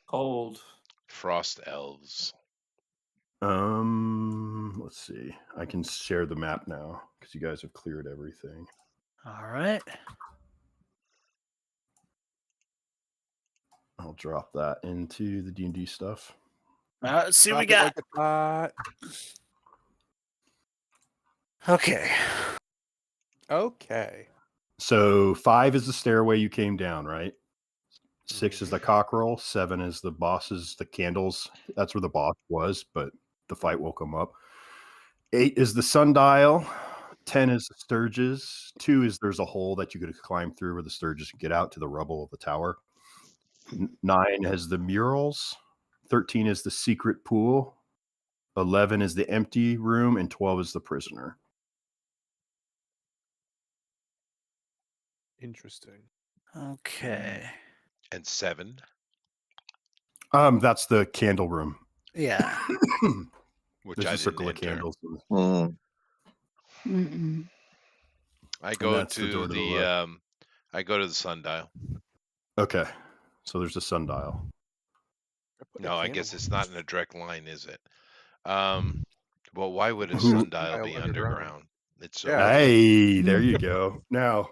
F: Cold.
A: Frost elves.
B: Well, let's see. I can share the map now because you guys have cleared everything.
E: All right.
B: I'll drop that into the D&D stuff.
E: Let's see what we
C: Drop it
E: got.
C: like a thought.
E: Okay.
C: Okay.
B: So 5 is the stairway you came down, right? 6
C: Mm-hmm.
B: is the cockerel. 7 is the bosses, the candles. That's where the boss was, but the fight will come up. 8 is the sundial. 10 is the sturges. 2 is there's a hole that you could climb through where the sturges can get out to the rubble of the tower. 9 has the murals. 13 is the secret pool. 11 is the empty room, and 12 is the prisoner.
C: Interesting.
E: Okay.
A: And 7.
B: That's the candle room.
E: Yeah.
A: Which
B: There's
A: I
B: a circle of
A: didn't enter.
B: candles.
G: Mm.
D: Mm-mm.
A: I go
B: that's the door
A: to
B: to the
A: the
B: left.
A: I go to the sundial.
B: Okay. So there's a sundial.
C: put a
A: No, I
C: candle
A: guess it's
C: on
A: not in a direct line, is it? Well, why would a
B: Who-
A: sundial be
C: Sundial underground.
A: underground? It's so
C: Yeah,
B: Hey, there you go. Now,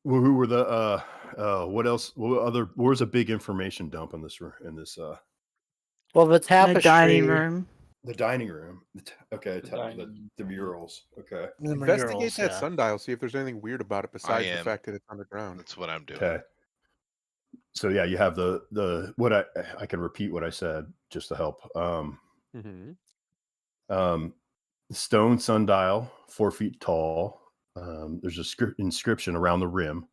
B: who were the what else? Where's a big information dump in this
E: Well, the
D: The
E: tapestry.
D: dining room.
B: the dining room?
F: The dining
B: The murals. Okay.
E: The
C: investigate
E: murals,
C: that
E: yeah.
C: sundial. See if there's anything weird about it besides the
A: am.
C: fact that it's underground.
A: That's what I'm doing.
B: Okay. So yeah, you have the what I can repeat what I said just to help.
C: Mm-hmm.
B: Stone sundial, 4 feet tall. There's a inscription around the rim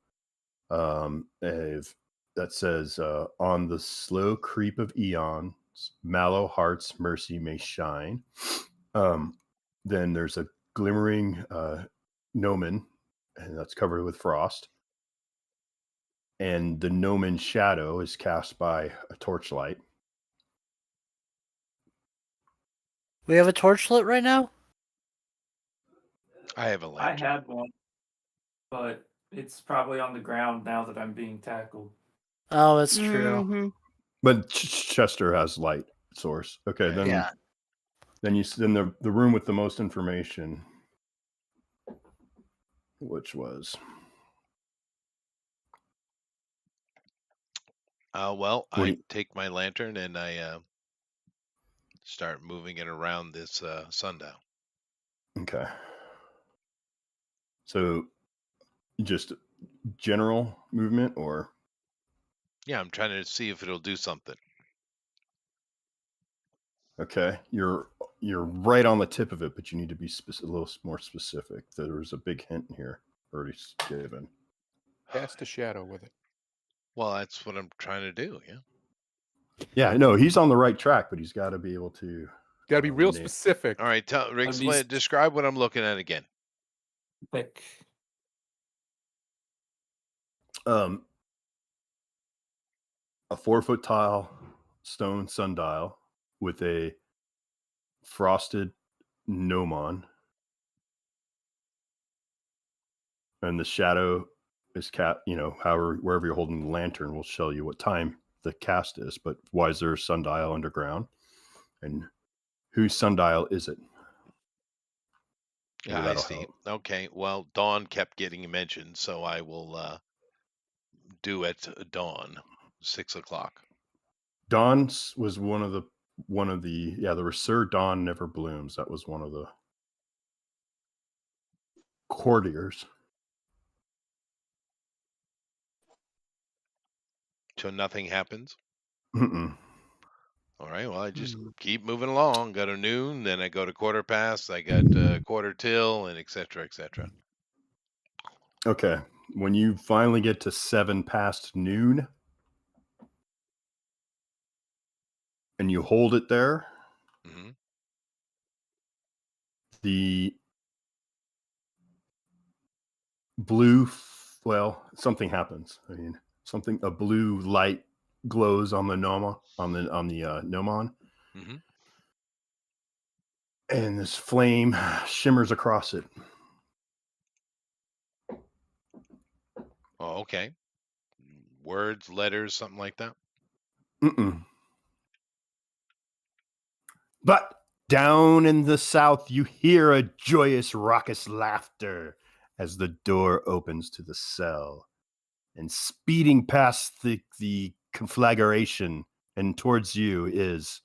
B: that says, "On the slow creep of eons, Mallow heart's mercy may shine." Then there's a glimmering gnomon, and that's covered with frost. And the gnomon shadow is cast by a torchlight.
E: We have a torch lit right now?
A: I have a
H: I
A: lantern.
H: had one, but it's probably on the ground now that I'm being tackled.
E: Oh, that's true.
D: Mhm.
B: But Chester has light source. Okay,
A: Okay.
B: then
E: Yeah.
B: then the room with the most information, which was
A: Well,
B: What do
A: I
B: you-
A: take my lantern and I start moving it around this sundial.
B: okay. So just general movement, or
A: Yeah, I'm trying to see if it'll do something.
B: okay, you're right on the tip of it, but you need to be a little more specific. There was a big hint here already given.
C: Cast a shadow with it.
A: Well, that's what I'm trying to do. Yeah.
B: Yeah, no, he's on the right track, but he's got to be able to.
C: Got to be real
B: name-
C: specific.
A: All right, describe what I'm looking at again.
H: Thick.
B: A 4-foot tile stone sundial with a frosted gnomon, and the shadow is however wherever you're holding the lantern will show you what time the cast is. But why is there a sundial underground, and whose sundial is it?
A: Yeah, I see. Okay. Well, dawn kept getting mentioned, so I will do at dawn, 6 o'clock.
B: Dawn was one of the there was Sir Dawn Never Blooms. That was one of the courtiers.
A: So nothing happens.
B: Mm-mm.
A: All right. Well, I just keep moving along. Go to noon, then I go to quarter past. I got quarter till, and et cetera, et cetera.
B: Okay. When you finally get to 7 past noon and you hold it there,
A: Hmm.
B: the blue, something happens. I mean, a blue light glows on the gnomon, gnomon,
A: Hmm.
B: and this flame shimmers across it.
A: Oh, okay. Words, letters, something like that.
B: Mm-mm. But Down in the south, you hear a joyous, raucous laughter as the door opens to the cell. And speeding past the conflagration and towards you is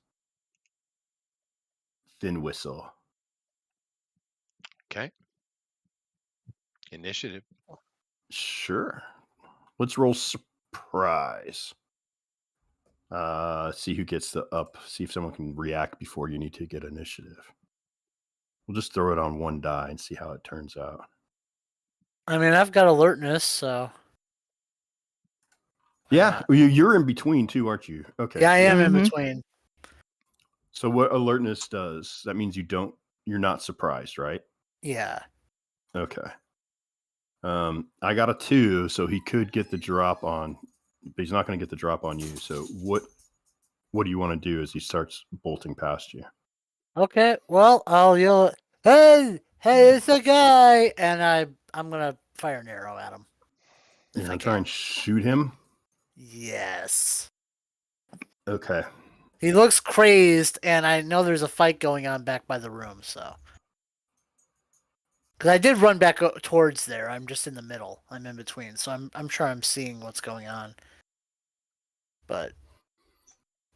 B: Thin Whistle.
A: Okay. Initiative.
B: Sure. Let's roll surprise. See who gets the up. See if someone can react before you need to get initiative. We'll just throw it on one die and see how it turns out.
E: I mean, I've got alertness, so.
B: Yeah, you're in between too, aren't you? Okay.
E: Yeah, I am in
D: Mhm.
E: between.
B: So what alertness does, that means you're not surprised, right?
E: Yeah.
B: Okay. I got a 2, so he could get the drop on, but he's not going to get the drop on you. So what do you want to do as he starts bolting past you?
E: Okay, well, I'll yell, hey, it's a guy! And I'm going to fire an arrow at him.
B: You're
E: If I
B: going to try
E: can.
B: and shoot him?
E: Yes.
B: Okay.
E: He looks crazed, and I know there's a fight going on back by the room, so. Because I did run back towards there. I'm just in the middle. I'm in between, so I'm sure I'm seeing what's going on. But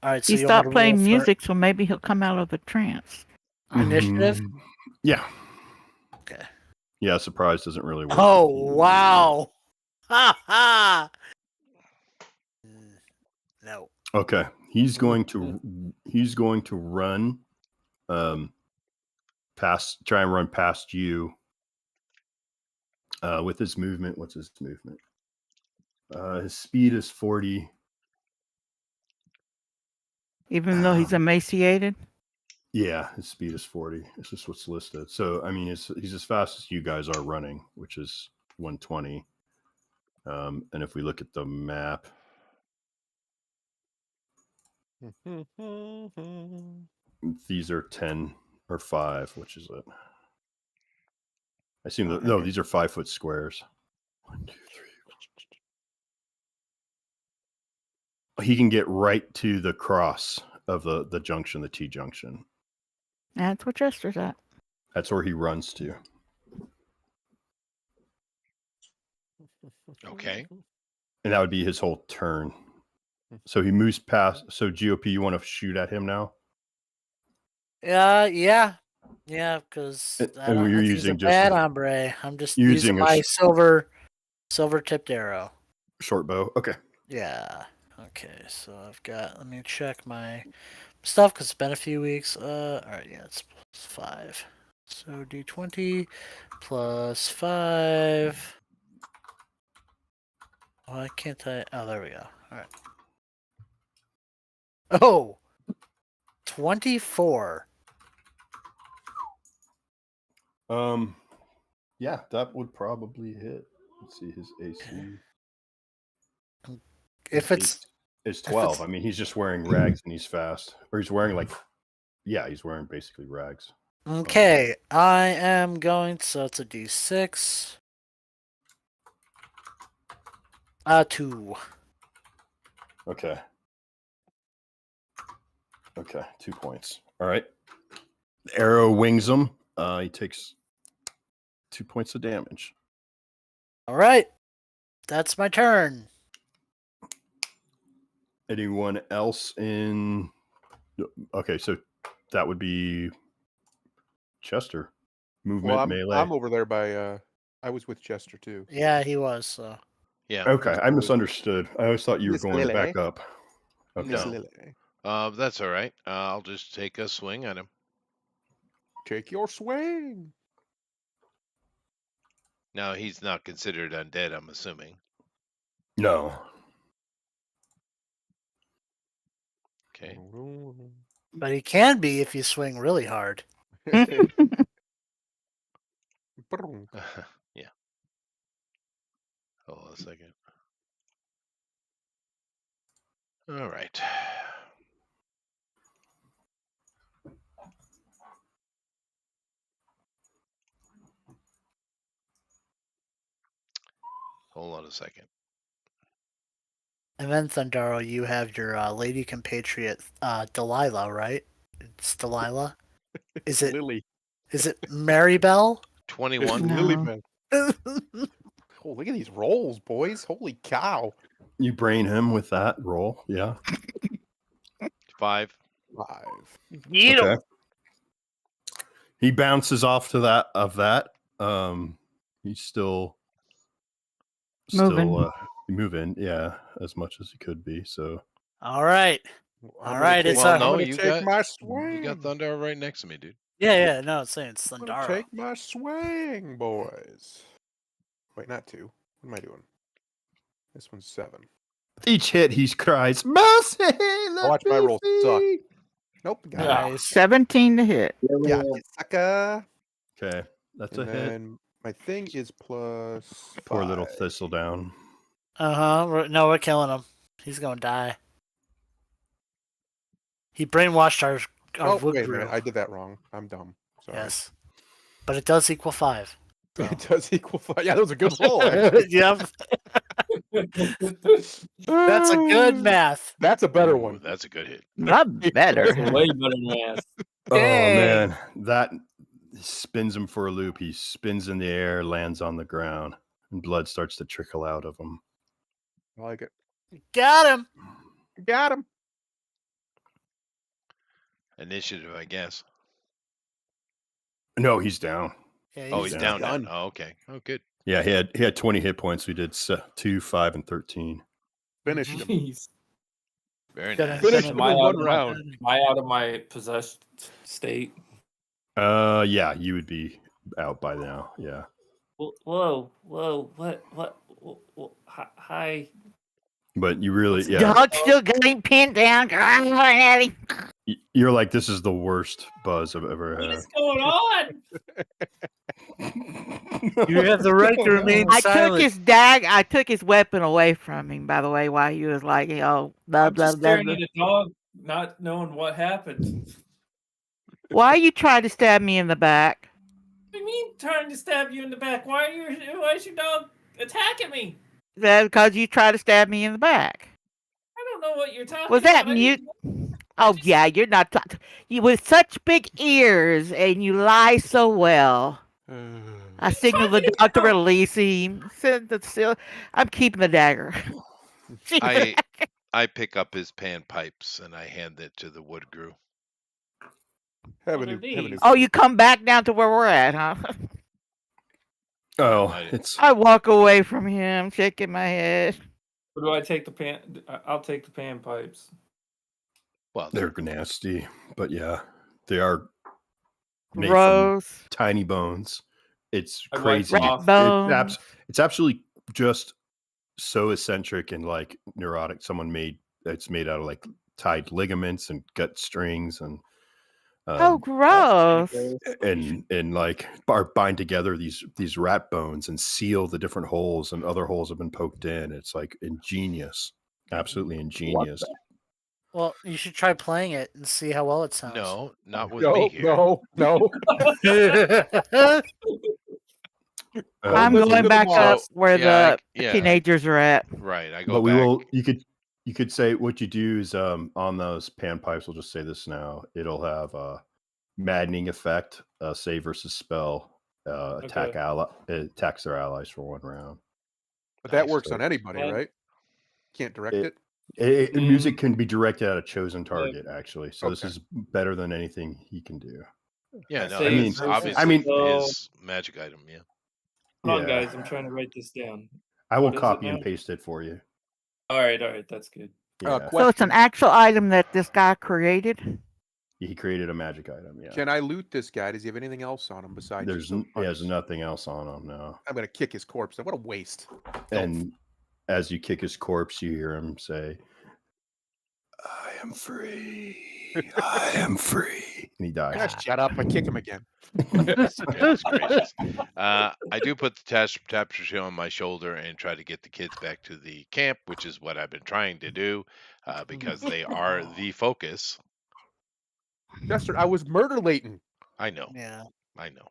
E: all right, so
D: He
E: you want me
D: stopped
E: to roll
D: playing
E: for
D: music, so maybe he'll come out of a trance.
E: initiative?
B: Mhm. Yeah.
E: Okay.
B: Yeah, surprise doesn't really work.
E: Oh wow! Ha ha! No.
B: Okay. He's going to run try and run past you with his movement. What's his movement? His speed is 40.
D: Even though he's emaciated.
B: Yeah, his speed is 40. It's just what's listed. So, I mean, he's as fast as you guys are running, which is 120. And if we look at the map, these are 10 or 5, which is it? I assume that, no, these are 5-foot squares. 1, 2, 3. He can get right to the cross of the junction, the T junction.
D: That's where Chester's at.
B: That's where he runs to.
A: Okay.
B: And that would be his whole turn. So he moves past. So GOP, you want to shoot at him now?
E: Yeah, because
B: And we're
E: he's
B: using
E: a
B: just
E: bad hombre. I'm just
B: using
E: using
B: a
E: my silver tipped arrow.
B: short bow. Okay.
E: Yeah. Okay, so I've got. Let me check my stuff because it's been a few weeks. All right, yeah, it's plus 5. So D20 plus 5. Why can't I? Oh, there we go. All right. Oh, 24.
B: Yeah, that would probably hit. Let's see his AC.
E: If it's
B: 12. I mean, he's just wearing rags and he's fast. Or he's wearing he's wearing basically rags.
E: okay, I am going. So it's a D6. 2.
B: Okay. 2 points. All right. The arrow wings him. He takes 2 points of damage.
E: All right, that's my turn.
B: Anyone else in? Okay, so that would be Chester. Movement,
C: Well,
B: melee.
C: I'm over there by. I was with Chester too.
E: Yeah, he was. So
A: Yeah.
B: Okay, I misunderstood. I always thought you were
C: Miss
B: going
C: Lily.
B: back up. Okay.
C: Miss
A: No.
C: Lily.
A: That's all right. I'll just take a swing at him.
C: Take your swing.
A: Now he's not considered undead, I'm assuming.
B: No.
A: Okay.
E: but he can be if you swing really hard.
A: Yeah. Hold on a second. All right. Hold on a second.
E: And then Thundaro, you have your lady compatriot Delilah, right? It's Delilah. Is it
C: Lily?
E: is it Maribel?
C: It's
A: 21.
D: No.
C: Lily man. Oh, look at these rolls, boys! Holy cow!
B: You brain him with that roll, yeah.
A: 5.
C: 5.
B: Okay. He bounces off to that. He's still
D: Moving.
B: moving, yeah, as much as he could be. So
E: All right.
C: I'm
E: All right, it's
A: Well,
E: our-
A: no,
C: I'm gonna
A: you
C: take
A: got
C: my
A: you
C: swing.
A: got Thunder right next to me, dude.
E: Yeah, no, it's saying it's
C: I'm gonna
E: Thundara.
C: take my swing, boys. Wait, not 2. What am I doing? This one's 7.
B: each hit he cries, "Mercy!"
C: Watch my roll suck. Nope, got it.
E: Nice.
D: 17 to hit.
C: Yeah, you sucker.
B: Okay, that's
C: And
B: a hit.
C: then my thing is plus
B: Poor little
C: 5.
B: Thistledown.
E: No, we're killing him. He's gonna die. He brainwashed our
C: Oh,
E: wood
C: wait a
E: brew.
C: minute. I did that wrong. I'm dumb. Sorry.
E: Yes, but it does equal 5. So.
C: It does equal 5. Yeah, that was a good roll. Actually.
E: Yep, that's a good math.
C: That's a better
A: Ooh,
C: one.
A: That's a good hit.
D: Not
H: That's
D: better.
H: way better than math.
B: Oh
E: Yay.
B: man, that spins him for a loop. He spins in the air, lands on the ground, and blood starts to trickle out of him.
C: I like it.
E: Got him.
C: Got him.
A: Initiative, I guess.
B: No, he's down.
E: Yeah,
A: Oh, he's down.
C: done.
A: Oh, okay. Oh, good.
B: Yeah, he had 20 hit points. We did 2, 5, and 13.
C: Finished him.
H: Jeez.
A: Very
E: Gonna-
A: nice.
C: Finished
E: gonna-
C: him
H: Am I
C: in
H: out
C: one
H: of
C: round.
H: Am I out of my possessed state?
B: Yeah, you would be out by now. Yeah.
H: Whoa, what? Hi.
B: But you really, yeah,
D: Dog still getting pinned down.
B: you're like, this is the worst buzz I've ever
H: What
B: had.
H: is going on?
E: You have the right to remain
D: I took
E: silent.
D: I took his weapon away from him, by the way, while he was like, blah,
H: I'm
D: blah,
H: just
D: blah,
H: staring
D: blah.
H: at a dog, not knowing what happened.
D: Why you tried to stab me in the back?
H: What do you mean trying to stab you in the back? Why is your dog attacking me?
D: That's because you tried to stab me in the back.
H: I don't know what you're talking
D: Was that
H: about. I
D: mute?
H: didn't-
D: Oh,
H: just-
D: yeah, you're not. You with such big ears and you lie so well. I signaled the
H: talking
D: dog to
H: about?
D: release him. I'm keeping the dagger.
A: I pick up his pan pipes and I hand it to the wood grew.
C: Have a
H: What
C: new,
H: are
C: have a new
H: these?
D: Oh, you come back down to where we're at, huh?
B: Oh,
A: I-
B: it's
D: I walk away from him, shaking my head.
H: Or do I take the pan? I'll take the pan pipes.
A: Well,
B: they're nasty, but yeah, they are made from
D: Gross.
B: tiny bones. It's
H: I wiped
B: crazy.
H: them off.
B: It's,
D: Bones.
B: it's absolutely just so eccentric and like neurotic. It's made out of like tied ligaments and gut strings and
D: Oh,
B: um,
D: gross.
B: and like bind together these rat bones and seal the different holes, and other holes have been poked in. It's like ingenious, absolutely ingenious.
E: Well, you should try playing it and see how well it sounds.
A: no, not with
C: No,
A: me here.
C: no.
D: I'm
C: listen to
D: going
C: the
D: back up
C: boss.
D: where
A: Yeah,
D: the
A: yeah.
D: teenagers are at.
A: Right. I go
B: But we
A: back.
B: will. You could say what you do is on those pan pipes. We'll just say this now. It'll have a maddening effect, save versus spell, attack
H: Okay.
B: attacks their allies for 1 round.
C: But that
A: Nice.
C: works on anybody,
H: Yeah.
C: right? Can't direct
B: It-
C: it.
B: Music can be directed at a chosen target, actually. So this
C: Okay.
B: is better than anything he can do.
A: Yeah,
H: I
A: no,
H: say
A: it's
H: versus
A: obviously
H: spell.
A: his magic item. Yeah.
H: Hold on,
B: Yeah.
H: guys. I'm trying to write this down.
B: I will
H: What is it
B: copy and
H: now?
B: paste it for you.
H: All right. That's good.
B: Yeah,
D: So it's an actual item that this guy created.
B: he created a magic item. Yeah,
C: Can I loot this guy? Does he have anything else on him besides?
B: there's
C: some
B: he has
C: pipes?
B: nothing else on him now.
C: I'm gonna kick his corpse. What a waste.
B: And as you kick his corpse, you hear him say, "I am free. I am free," and he dies.
C: Gosh, shut up! I kick him again.
A: Goodness gracious. I do put the tapestry on my shoulder and try to get the kids back to the camp, which is what I've been trying to do because they are the focus.
C: Jester, I was murder Leighton.
A: I know.
E: Yeah.
A: I know.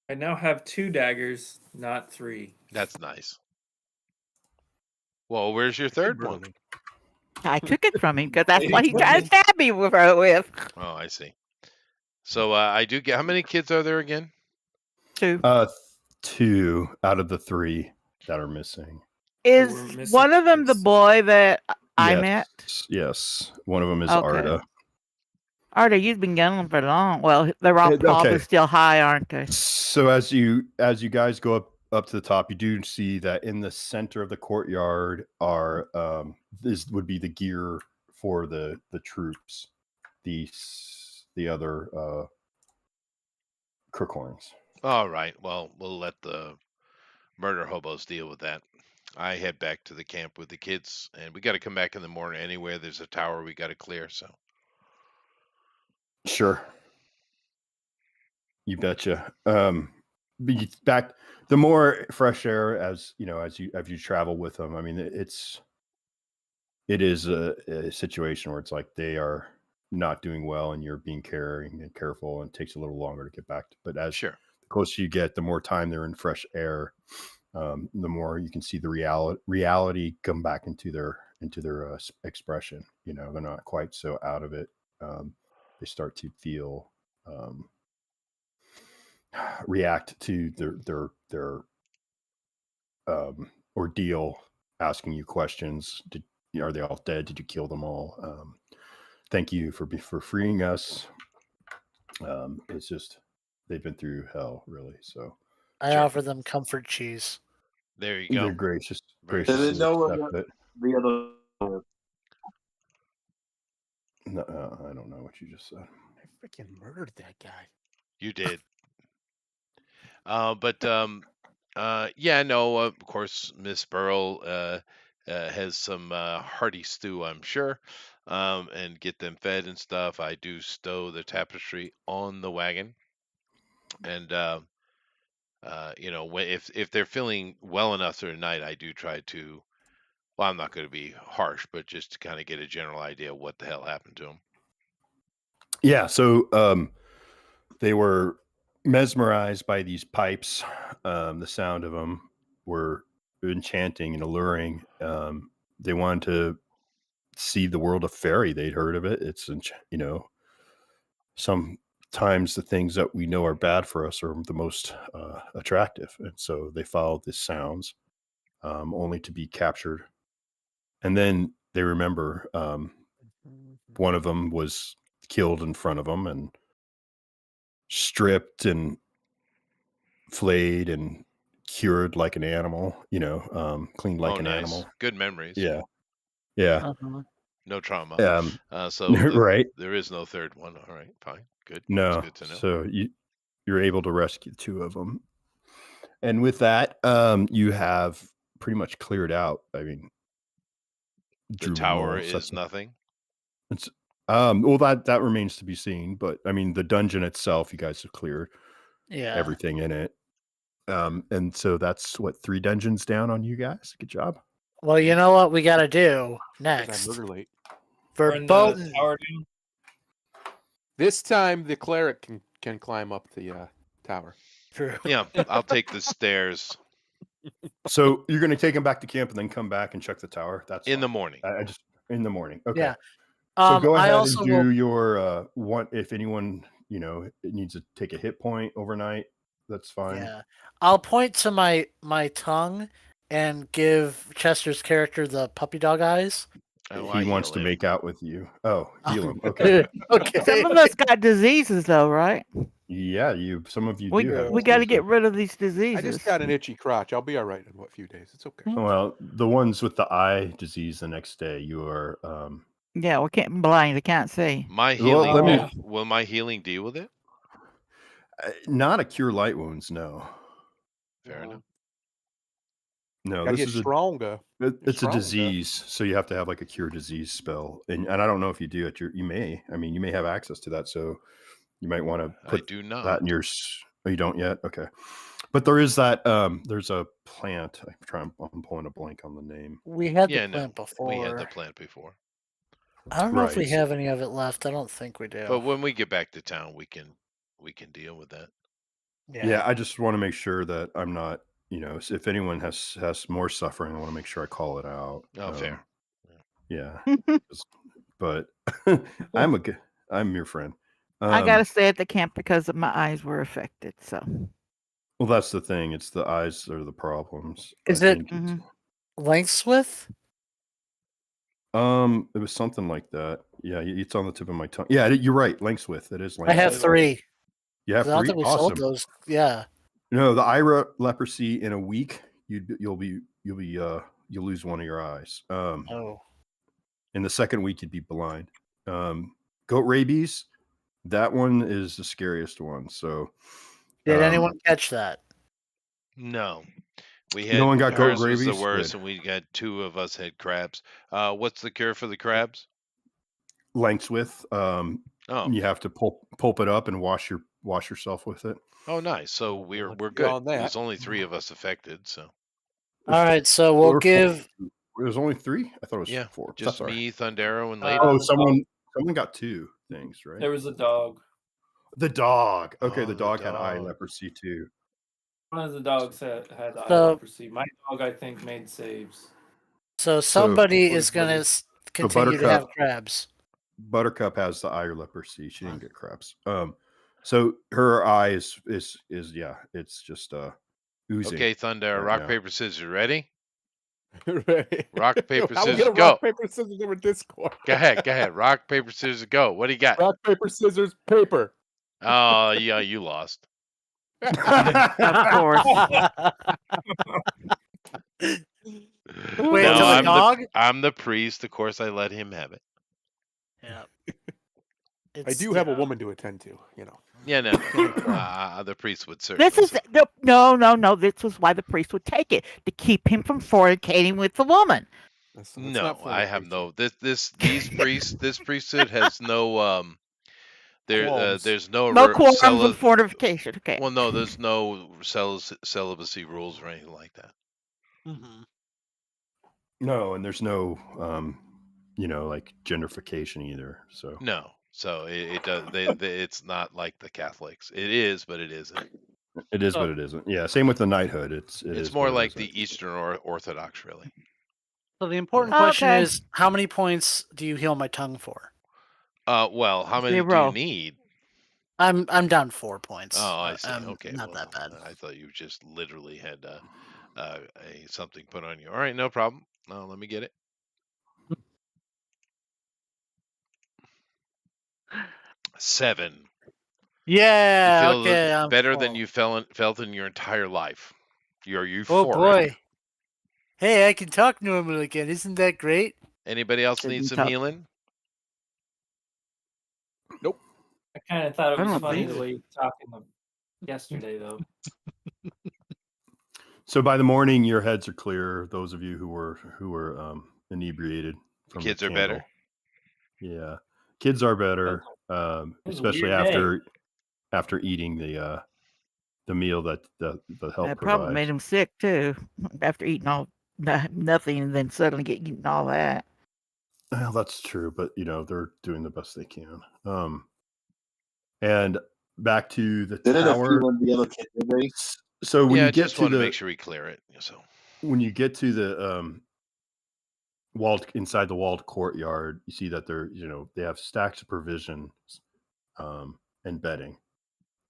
H: I now have 2 daggers, not 3.
A: That's nice. Well, where's your third one?
D: I took it from him because that's what he tried to stab me with.
A: Oh, I see. So I do get. How many kids are there again?
D: 2.
B: 2 out of the 3 that are missing.
H: we're
D: Is
H: missing
D: one of them the
H: kids.
D: boy that I
B: Yes,
D: met?
B: yes. One of them is
D: Okay.
B: Arda.
D: Arda, you've been gone for long. Well, they're all probably
B: Okay.
D: still high, aren't they?
B: So as you guys go up to the top, you do see that in the center of the courtyard are this would be the gear for the troops, the other Crookhorns.
A: All right. Well, we'll let the murder hobos deal with that. I head back to the camp with the kids, and we got to come back in the morning anyway. There's a tower we got to clear. So
B: Sure. You betcha. Back the more fresh air as you travel with them. I mean, it is a situation where it's like they are not doing well, and you're being caring and careful, and it takes a little longer to get back. But as
A: sure.
B: the closer you get, the more time they're in fresh air, the more you can see the reality come back into their expression. You know, they're not quite so out of it. They start to feel. React to their ordeal, asking you questions. Are they all dead? Did you kill them all? Thank you for freeing us. It's just they've been through hell, really. So
E: I
A: Sure.
E: offer them comfort cheese.
A: There you
B: they're
A: go.
B: gracious,
A: Very
G: They
A: nice.
G: didn't
B: graciously
G: know
B: accept it.
G: the other.
B: No, I don't know what you just said.
C: I freaking murdered that guy.
A: You did. Yeah, no, of course, Miss Burl has some hearty stew, I'm sure, and get them fed and stuff. I do stow the tapestry on the wagon, and if they're feeling well enough through the night, I do try to. Well, I'm not going to be harsh, but just to kind of get a general idea of what the hell happened to them.
B: Yeah, so they were mesmerized by these pipes. The sound of them were enchanting and alluring. They wanted to see the world of fairy. They'd heard of it. It's sometimes the things that we know are bad for us are the most attractive, and so they followed the sounds, only to be captured. And then they remember one of them was killed in front of them and stripped and flayed and cured like an animal, cleaned like an
A: nice.
B: animal.
A: Good memories.
B: Yeah.
E: Uh-huh.
A: No trauma. So
B: right.
A: there is no third one. All right, fine, good.
B: No.
A: That's good to know.
B: So you're able to rescue 2 of them. And with that, you have pretty much cleared out. I mean,
A: The
B: Drew
A: tower
B: Mole,
A: is nothing.
B: It's well, that remains to be seen. But I mean, the dungeon itself, you guys have cleared
E: Yeah.
B: everything in it. And so that's what 3 dungeons down on you guys. Good job.
E: Well, you know what we got to do
C: 'Cause
E: next?
C: I'm murder late.
E: For
H: Burn the
E: Bolton.
H: tower down.
C: This time the cleric can climb up the tower.
E: True.
A: Yeah, I'll take the stairs
B: So you're going to take him back to camp and then come back and check the tower. That's
A: in the
B: fine.
A: morning.
B: I just in the morning. Okay.
E: Yeah.
B: So go
E: I
B: ahead
E: also
B: and do
E: will.
B: your one. If anyone it needs to take a hit point overnight, that's fine.
E: Yeah. I'll point to my tongue and give Chester's character the puppy dog eyes.
A: Oh, I
B: He wants
A: heal
B: to
A: him.
B: make out with you. Oh, heal him. Okay.
E: Okay.
D: Some of us got diseases, though, right?
B: Yeah, some of you
D: We
B: do have.
D: we got to get
B: diseases.
D: rid of these
C: I
D: diseases.
C: just got an itchy crotch. I'll be all right in a few days. It's okay.
B: Well, the ones with the eye disease the next day, you are.
D: Yeah, we can't blind. I can't see.
A: My
B: Well,
A: healing.
B: let me.
A: Will my healing deal with it?
B: Not a cure light wounds. No,
A: Fair enough.
B: no.
C: Gotta
B: This
C: get
B: is
C: stronger.
B: it's a
C: stronger.
B: disease, so you have to have like a cure disease spell, and I don't know if you do it. You may. I mean, you may have access to that, so you might want to
A: I
B: put
A: do not.
B: that in your. Oh, you don't yet? Okay, but there is that. There's a plant. I'm pulling a blank on the name.
E: We had
A: Yeah,
E: the plant
A: no,
E: before.
A: we had the plant before.
E: I don't know if we
B: Right.
E: have any of it left. I don't think we do.
A: But when we get back to town, we can deal with that.
B: Yeah, I just want to make sure that I'm not. If anyone has more suffering, I want to make sure I call it out.
A: Oh, fair.
B: Yeah, but I'm your friend.
D: I gotta stay at the camp because of my eyes were affected. So
B: Well, that's the thing. It's the eyes that are the problems.
E: Is
B: I
E: it-
B: think it's,
E: Lengths with?
B: it was something like that. Yeah, it's on the tip of my tongue. Yeah, you're right. Lengths width. It is
E: I
B: lengths
E: have
B: width.
E: 3.
B: You have
E: I don't
B: 3.
E: think we sold
B: Awesome.
E: those. Yeah.
B: No, the eye leprosy in a week, you'll lose one of your eyes.
E: Oh.
B: In the second week, you'd be blind. Goat rabies, that one is the scariest one. So,
E: Did anyone catch that?
A: No. We had
B: no one got goat
A: hers was the
B: rabies?
A: worst,
B: Good.
A: and we got 2 of us had crabs. What's the cure for the crabs?
B: Lengths width.
A: Oh,
B: You have to pulp it up and wash yourself with it.
A: oh, nice. So we're
C: Beyond
A: good.
C: that.
A: There's only 3 of us affected, so
E: All right, so we'll give.
B: It was only 3. I thought it was
A: yeah,
B: 4.
A: just
B: That's all right.
A: me, Thundero, and Lady.
B: Oh, someone got 2 things, right?
F: There was a dog.
B: The dog. Okay,
A: Oh,
B: the
A: the
B: dog had eye
A: dog.
B: leprosy too.
F: One of the dogs had eye
E: So-
F: leprosy. My dog, I think, made saves.
E: So somebody
C: what
E: is
C: is
E: going
C: Buttercup?
E: to continue to have
B: Buttercup-
E: crabs.
B: Buttercup has the eye leprosy. She didn't get crabs. So her eye is yeah, it's just oozing.
A: Okay, Thunder,
B: right
A: rock,
B: now.
A: paper, scissors. Ready?
C: Right.
A: Rock, paper,
C: How we
A: scissors,
C: get a
A: go.
C: rock, paper, scissors over Discord?
A: Go ahead. Rock, paper, scissors, go. What do you got?
C: Rock, paper, scissors, paper.
A: Oh, yeah, you lost.
D: of course.
E: Wait,
A: No,
E: to the
A: I'm
E: dog?
A: I'm the priest. Of course, I let him have it.
E: Yeah.
C: I do have a woman to attend to, you know.
A: Yeah, no. The priest would certainly.
D: This is no. This was why the priest would take it to keep him from fornicating with the woman.
C: That's
A: No,
C: not
A: I have
C: fornication.
A: no. These priests. This priesthood has no.
C: Qualms.
A: There's no.
D: No qualms of fornication. Okay.
A: Well, no, there's no celibacy rules or anything like that.
E: Mhm.
B: No, and there's no like gentrification either. So
A: No, so it does. It's not like the Catholics. It is, but it isn't.
B: it is, but it isn't. Yeah, same with the knighthood. It's
A: more
B: but it
A: like
B: isn't.
A: the Eastern Orthodox, really.
E: So the important question
D: Okay.
E: is, how many points do you heal my tongue for?
A: Well, how many do you
D: 0.
A: need?
E: I'm down 4 points.
A: Oh, I see.
E: I'm
A: Okay,
E: not
A: well,
E: that bad.
A: I thought you just literally had something put on you. All right, no problem. No, let me get it. Seven.
E: Yeah.
A: You feel
E: Okay. I'm
A: better than
E: full.
A: you felt in your entire life. You're euphoric.
E: Oh boy. Hey, I can talk normal again. Isn't that great?
A: Anybody else
D: Didn't
A: need some
D: talk-
A: healing?
F: I kind of thought it
D: I
F: was
D: don't
F: funny
D: think
F: the
D: so.
F: way you were talking yesterday, though.
B: So by the morning, your heads are clear. Those of you who were inebriated from
A: Kids
B: the
A: are better.
B: candle. Yeah, kids are better,
F: was a
B: especially
F: weird
B: after eating the meal that the help
D: That probably made
B: provides.
D: him sick too. After eating all nothing and then suddenly eating all that.
B: Well, that's true, but they're doing the best they can. And back to the
G: Didn't a
B: tower.
G: few of the other kids agree?
B: So when
A: Yeah, I
B: you get
A: just
B: to
A: want to
B: the
A: make sure we clear it. So
B: when you get to the inside the walled courtyard, you see that they have stacks of provisions and bedding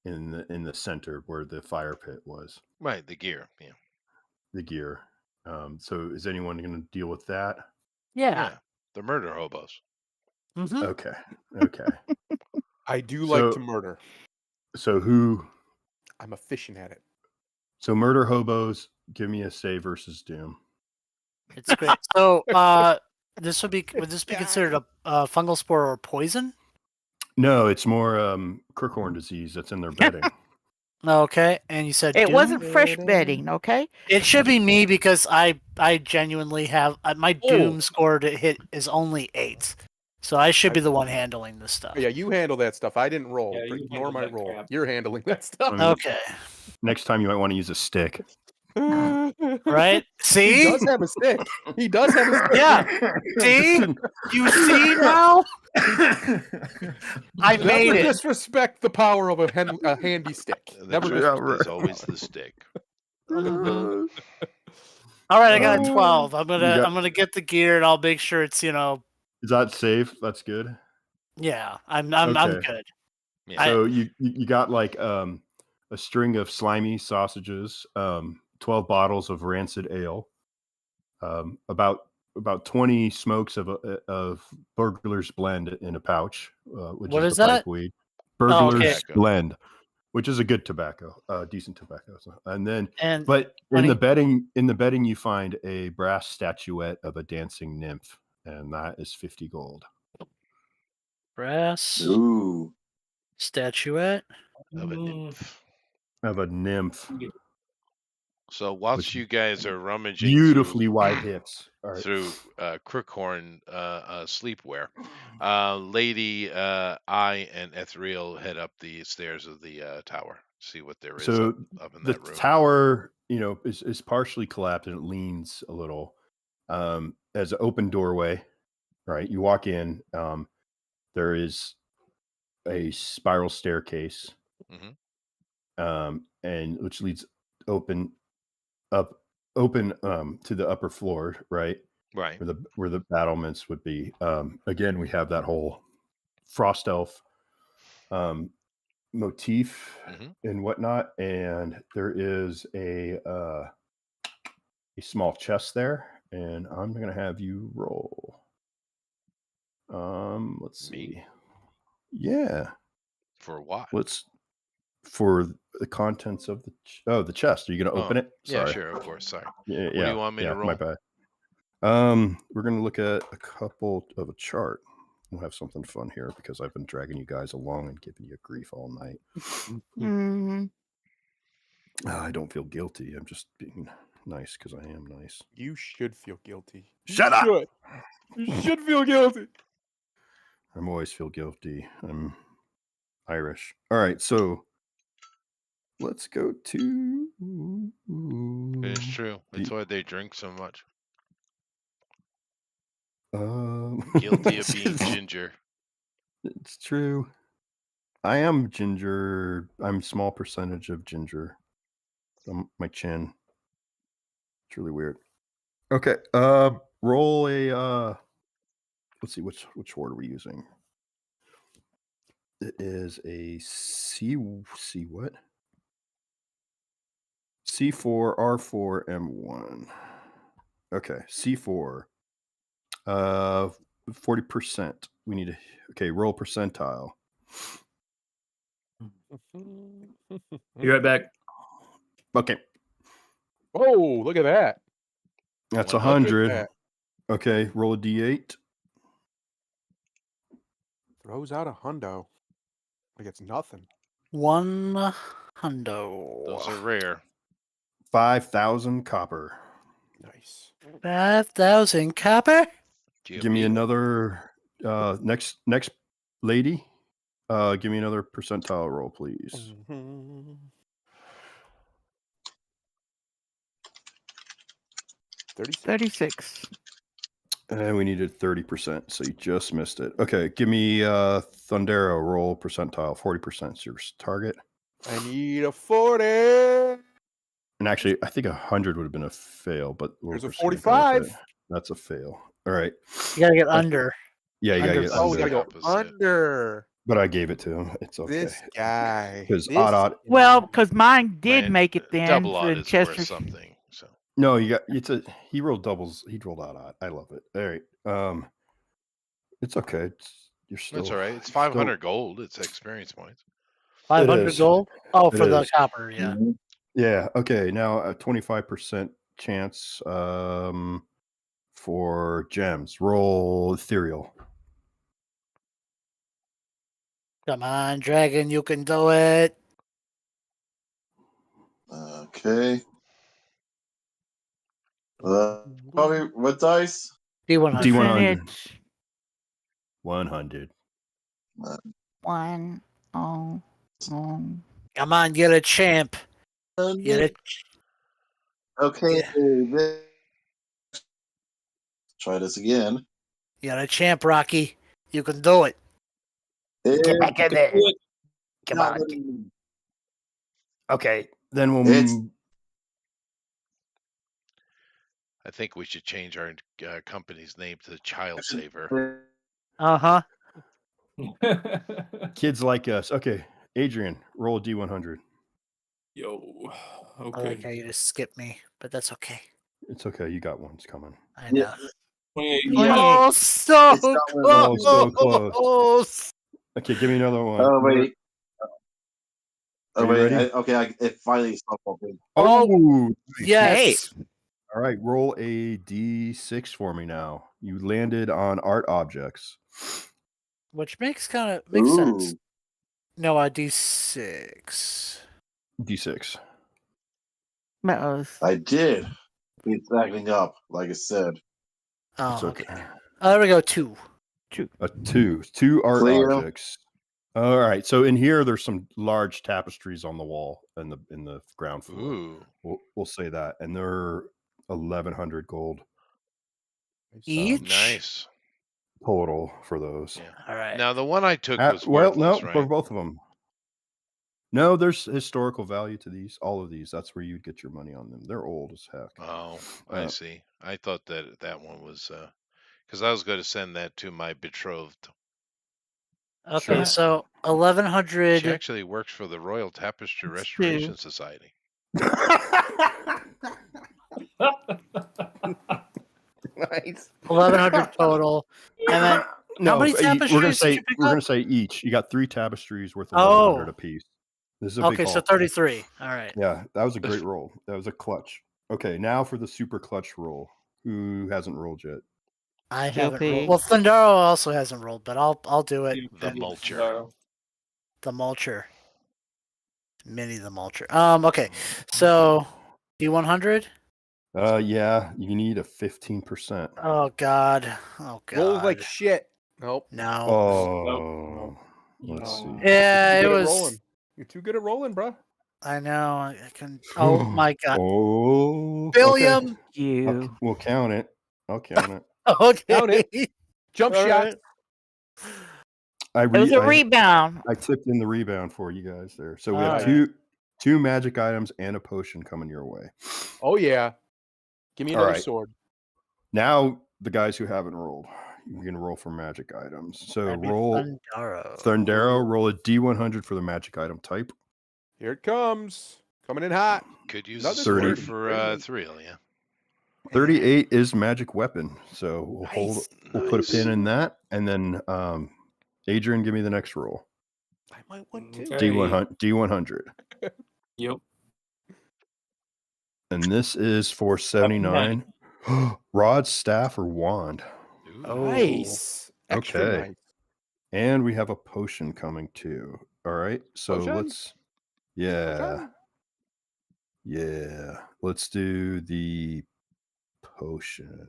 B: in the center where the fire pit was,
A: right, the gear. Yeah.
B: the gear. So is anyone going to deal with that?
A: Yeah. The murder hobos.
E: Mm-hmm.
B: Okay.
C: I do
B: So-
C: like to murder.
B: So who?
C: I'm efficient at it.
B: So murder hobos. Give me a save versus doom.
E: It's great. So, would this be considered a fungal spore or poison?
B: No, it's more Kirkhorn disease that's in their bedding.
E: Okay, and you said
D: It
E: doom?
D: wasn't fresh bedding, okay?
E: It should be me because I genuinely have my
C: Oh.
E: doom score to hit is only 8, so I should be the one handling this stuff.
C: Yeah, you handle that stuff. I didn't roll.
F: Yeah, you
C: Ignore
F: handle
C: my
F: that
C: roll.
F: crap.
C: You're handling that stuff.
E: Okay,
B: Next time you might want to use a stick.
E: right?
C: He
E: See?
C: does have a stick. He does have a stick.
E: Yeah. See? You see now? I
C: Never
E: made it.
C: disrespect the power of a handy stick.
A: The
C: Never
A: truth
C: disrespect.
A: is always the stick.
E: Mhm. All right, I got a
B: Oh.
E: 12. I'm
B: You got-
E: gonna get the gear and I'll make sure it's
B: Is that safe? That's good.
E: yeah. I'm
B: Okay.
E: good.
A: Yeah.
B: So you got like a string of slimy sausages, 12 bottles of rancid ale, about 20 smokes of Burglar's Blend in a pouch, which
E: What
B: is
E: is
B: the pipe
E: that?
B: weed.
E: Oh, okay.
B: Burglar's
A: Tobacco.
B: Blend, which is a good tobacco, decent tobacco. And then,
E: And
B: but in
E: honey-
B: the bedding, you find a brass statuette of a dancing nymph, and that is 50 gold.
E: brass
G: Ooh.
E: statuette.
A: Of a
H: Mm,
A: nymph.
B: Of a nymph,
A: So whilst
B: Which
A: you guys are rummaging
B: beautifully wide hips. All right.
A: through Crookhorn sleepwear, Lady I and Ethriel head up the stairs of the tower. See what there is
B: So
A: up in
B: the
A: that room.
B: tower, is partially collapsed and it leans a little. As an open doorway, right? You walk in. There is a spiral staircase,
A: Mhm.
B: and which leads open open to the upper floor, right?
A: Right.
B: Where the battlements would be. Again, we have that whole frost elf motif
A: Mhm.
B: and whatnot, and there is a small chest there, and I'm gonna have you roll. Let's
A: Me?
B: see. Yeah,
A: For what?
B: let's for the contents of the chest. Are you gonna open it?
A: Yeah,
B: Sorry.
A: sure, of course. Sorry.
B: Yeah,
A: What do you want me to
B: my
A: roll?
B: bad. We're gonna look at a couple of a chart. We'll have something fun here because I've been dragging you guys along and giving you grief all night.
D: Mm-hmm.
B: I don't feel guilty. I'm just being nice because I am nice.
C: You should feel guilty.
B: Shut up!
C: Should. You should feel guilty.
B: I'm always feel guilty. I'm Irish. All right, so let's go to.
A: It's true. It's why they drink so much. Guilty of being ginger.
B: It's true. I am ginger. I'm small percentage of ginger. My chin. It's really weird. Okay. Roll a. Let's see which word are we using. It is a C what? C4 R4 M1. Okay, C4. 40%. We need to roll percentile.
F: Be right back.
B: Okay.
C: Oh, look at that.
B: That's
A: 100.
B: 100. Okay, roll a D8.
C: Throws out a hundo. Like it's nothing.
E: 1 hundo.
A: Those are rare.
B: 5,000 copper.
C: Nice.
E: 5,000 copper.
B: Give me another next lady. Give me another percentile roll, please.
C: Mhm. 36.
D: 36.
B: And we needed 30%, so you just missed it. Okay, give me Thundero roll percentile. 40% is your target.
C: I need a 40.
B: And actually, I think 100 would have been a fail, but
C: There's a
B: just gonna go with
C: 45.
B: it. That's a fail. All right.
E: You gotta get under.
B: Yeah, you gotta
E: Under
B: get
C: Oh, we
B: under.
C: gotta go
A: Opposite.
C: under.
B: But I gave it to him. It's okay.
C: This guy.
B: Because
C: This
B: odd.
D: Well, because mine did
A: Man,
D: make it then.
A: double
D: so
A: odd
D: then
A: is
D: Chester.
A: worth something. So
B: No, he rolled doubles. He rolled odd. I love it. All right. It's okay. You're still.
A: that's all right. It's 500 gold. It's experience points.
E: 500
B: is.
E: gold. Oh,
B: It
E: for the
B: is.
E: copper. Yeah.
G: Mhm.
B: Yeah. Okay. Now a 25% chance for gems. Roll ethereal.
E: Come on, dragon, you can do it.
G: Okay. Probably what dice?
E: D100.
B: D100.
D: Percentage.
B: 100.
D: 1. Oh.
E: Come on, you're a champ. You're a,
G: Okay. Try this again.
E: you're a champ, Rocky. You can do it.
B: Get back in there.
G: Do it.
B: Come
G: Not
B: on.
G: letting-
B: Okay. Then we'll.
G: It's-
A: I think we should change our company's name to Child Saver.
E: Uh huh.
B: Kids like us. Okay, Adrian, roll a D100.
F: Yo.
E: I like
F: Okay.
E: how you just skipped me, but that's okay.
B: It's okay. You got one. It's coming.
E: I
G: Yeah.
E: know.
F: 28.
G: Yeah.
E: Oh, so
G: It's not one of
B: Oh,
G: those.
B: so close. Okay, give me another one.
G: Oh wait.
B: Are
G: Oh
B: you
G: wait.
B: ready?
G: Okay. It finally stopped opening.
B: Oh,
E: Yes.
B: all right. Roll a D6 for me now. You landed on art objects.
E: Which makes sense.
G: Ooh.
E: No, a D6.
B: D6.
D: Mouse.
G: I did. It's acting up, like I said.
E: Oh,
B: It's okay.
E: okay. Oh, there we go. 2.
B: A 2. 2 art
G: Cleo.
B: objects. All right. So in here, there's some large tapestries on the wall in the ground floor.
A: Ooh.
B: We'll say that, and they're 1,100 gold
E: Each?
A: Nice.
B: total for those.
A: Yeah.
E: All right.
A: Now the one I took was
B: Well, no,
A: worthless,
B: for
A: right?
B: both of them. No, there's historical value to these. All of these. That's where you'd get your money on them. They're old as heck.
A: Oh, I
B: Uh,
A: see. I thought that one was because I was going to send that to my betrothed.
E: Okay,
B: Sure.
E: so
A: She
E: 1,100.
A: actually works for the Royal Tapestry Restoration Society.
B: Nice.
E: 1,100 total. And then
B: No,
E: how many tapestries did you pick
B: we're
E: up?
B: gonna say each. You got 3 tapestries worth 1,100
E: Oh.
B: apiece. This is a big
E: Okay, so
B: haul.
E: 33. All right.
B: Yeah, that was a great roll. That was a clutch. Okay, now for the super clutch roll. Who hasn't rolled yet?
E: I haven't
D: GOP.
E: rolled. Well, Thundaro also hasn't rolled, but I'll do it.
A: The mulcher.
E: The mulcher. Mini the mulcher. Okay. So D100?
B: Yeah, you need a 15%.
E: Oh god. Oh god.
C: Rolls like shit. Nope.
E: No.
B: Oh,
F: Nope.
B: let's see.
E: Yeah, it
C: You're good at
E: was
C: rolling. You're too good at rolling, bro.
E: I know. I can Oh my god.
B: Oh,
E: Billiam.
D: You.
B: We'll count it. I'll count it.
E: Okay.
C: Count it. Jump
E: All
C: shots.
B: I
D: It was a
B: I
D: rebound.
B: tipped in the rebound for you guys there. So we have
E: Alright.
B: two magic items and a potion coming your way.
C: Oh yeah. Give me
B: All
C: another
B: right.
C: sword.
B: Now the guys who haven't rolled, you're gonna roll for magic items. So
E: That'd be
B: roll
E: Thundaro.
B: Thundaro, roll a D100 for the magic item type.
C: Here it comes. Coming in hot.
A: Could use
C: Another
A: a sword
B: 30.
A: for Thrill, yeah.
B: 38 is magic weapon. So we'll put a
A: Nice.
B: pin in that. And then Adrian, give me the next roll.
C: I might want to.
F: Okay.
B: D100.
F: Yep.
B: And this is for 79. Rod, staff, or wand.
A: Ooh.
E: Oh.
C: Nice. Extra
B: Okay.
C: nice.
B: And we have a potion coming too. All right. So
C: Potion?
B: let's yeah.
C: Potion?
B: Yeah. Let's do the potion.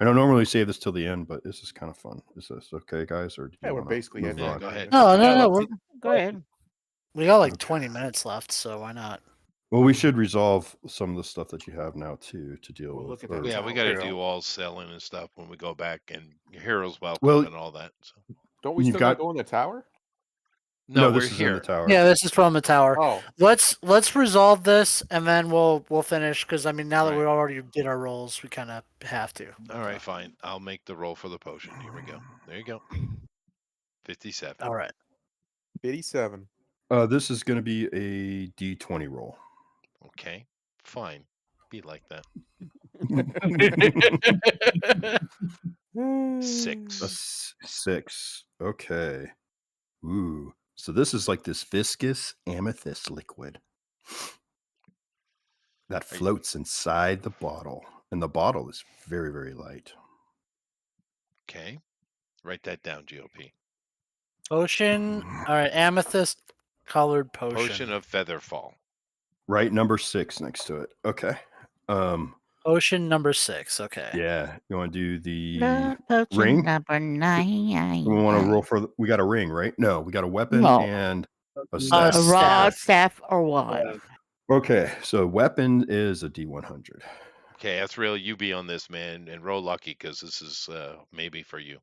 B: I don't normally save this till the end, but this is kind of fun. Is this okay, guys? Or do you
C: Yeah, we're
B: wanna
C: basically
B: move
C: at
A: Yeah,
B: on?
A: go ahead.
E: No,
F: Yeah,
E: we're,
D: Go ahead.
E: we got like 20 minutes left, so why not?
B: Well, we should resolve some of the stuff that you have now too to deal
C: We'll
B: with.
C: look at that
B: or-
A: Yeah, we got to
C: Tower.
A: do all selling and stuff when we go back, and your hero's welcome
B: Well,
A: and all that. So.
C: Don't we
B: You've
C: still got to
B: got-
C: go in the tower?
A: No,
B: this
A: we're
B: is
A: here.
B: in the tower.
E: Yeah, this is from the tower.
C: Oh,
E: Let's resolve this and then we'll finish because I mean now that we
A: Right.
E: already did our rolls, we kind of have to.
A: All right, fine. I'll make the roll for the potion. Here we go. There you go. 57.
E: All right.
C: 87.
B: This is going to be a D20 roll.
A: Okay, fine. Be like that. 6.
B: 6. Okay. Ooh. So this is like this viscous amethyst liquid that floats inside the bottle. And the bottle is very, very light.
A: Okay. Write that down, GOP.
E: Potion. All right, amethyst colored potion.
A: Potion of Featherfall.
B: Right, number 6 next to it. Okay.
E: Potion number 6. Okay.
B: Yeah. You want to do the
D: Potion
B: ring?
D: number 9.
B: We want to roll for we got a ring, right? No, we got a weapon
D: No.
B: and a
E: A
B: staff.
D: A rod, staff, or wand.
B: Okay, so weapon is a D100.
A: Okay, that's real. You be on this, man, and roll lucky because this is maybe for you.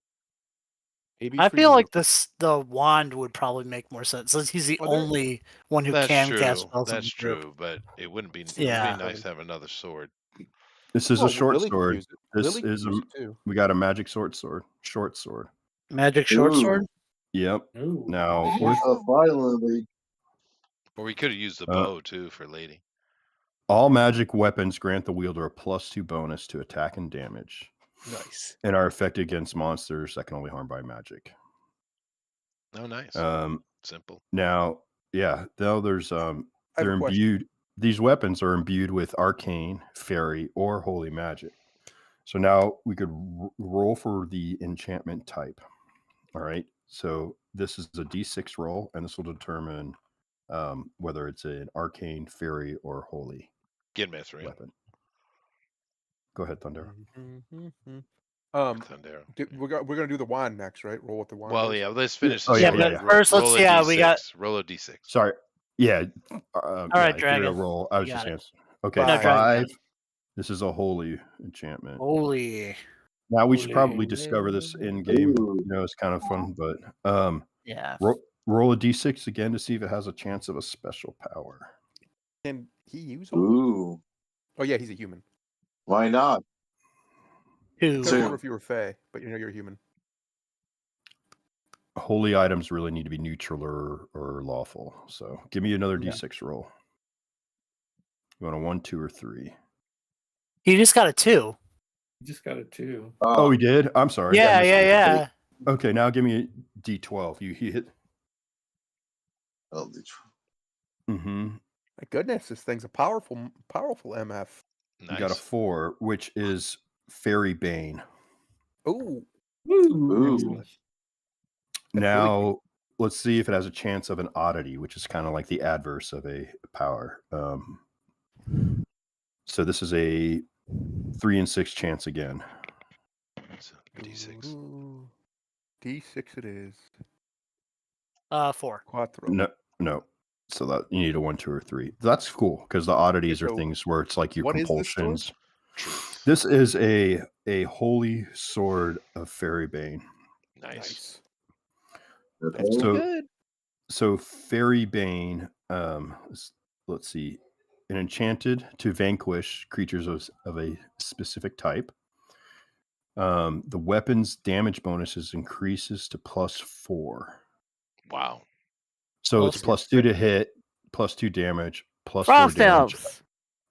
C: Maybe
E: I
C: for
E: feel
C: you.
E: like the wand would probably make more sense since he's the
C: Are there-
E: only one who
A: That's
E: can
A: true.
E: cast spells.
A: That's
E: in the group.
A: true, but it wouldn't be. It
E: Yeah.
A: would be nice to have another sword.
B: This is
C: Oh,
B: a short
C: Lily could
B: sword.
C: use it.
B: This
C: Lily could
B: is
C: use it too.
B: we got a magic short sword.
E: Magic short
G: Ooh.
E: sword.
B: Yep.
F: Ooh.
B: Now with
G: Finally.
A: Or we could have used the
B: Uh,
A: bow too for lady.
B: all magic weapons grant the wielder a +2 bonus to attack and damage,
C: Nice.
B: and are effective against monsters that can only harm by magic.
A: Oh, nice.
B: Now,
A: Simple.
B: now there's
C: I have
B: they're
C: a question.
B: imbued. These weapons are imbued with arcane, fairy, or holy magic. So now we could roll for the enchantment type. All right. So this is a D6 roll, and this will determine whether it's an arcane, fairy, or holy
A: Get myth, right?
B: weapon. Go ahead, Thunder.
A: Thundera.
C: We're gonna do the wand next, right? Roll with the wand.
A: Well,
C: dice?
A: yeah, let's finish
B: Oh,
A: this.
B: yeah,
A: one.
B: yeah,
E: but
B: yeah.
E: first, let's
A: Roll a
E: yeah,
A: D6.
E: we got.
A: Roll a D6.
B: Sorry. Yeah.
E: All right,
B: if you're gonna
E: Dragon.
B: roll. I was
E: You
B: just
E: got it.
B: answering. Okay,
C: No,
E: Dragon.
B: 5. This is a holy enchantment.
E: Holy.
B: Now we should probably
F: Holy.
B: discover this in game.
G: Ooh.
B: It's kind of fun, but
E: Yeah.
B: roll a D6 again to see if it has a chance of a special power.
C: Can he use holy?
G: Ooh.
C: Oh yeah, he's a human.
G: Why not?
E: Two.
C: Couldn't remember
G: So-
C: if you were Fey, but you're a human.
B: Holy items really need to be neutral or lawful. So give me another
E: Yeah.
B: D6 roll. You want a 1, 2, or 3?
E: You just got a 2.
F: You just got a 2.
B: Oh, we did. I'm sorry. I
E: Yeah,
B: missed
E: yeah,
B: it.
E: yeah.
B: Okay, now give me a D12. You hit.
G: Oh,
B: Mm-hmm.
C: My goodness, this thing's a powerful MF.
A: Nice.
B: You got a 4, which is Fairy Bane.
C: Ooh,
G: Ooh.
C: excellent.
B: Now let's see if it has a chance of an oddity, which is kind of like the adverse of a power. So this is a 3 and 6 chance again.
A: So, D6.
C: Ooh. D6 it is.
E: 4.
C: Quattro.
B: No. So that you need a 1, 2, or 3. That's cool because the oddities are
C: so
B: things where it's like your
C: what is this sword?
B: compulsions. This is a holy sword of Fairy Bane.
A: Nice.
C: That's
B: So-
C: good.
B: So Fairy Bane, let's see, an enchanted to vanquish creatures of a specific type. The weapon's damage bonuses increases to +4.
A: Wow.
B: So it's
E: Plus
B: +2 to hit, +2 damage, +4
D: Frost
B: damage,
D: elves.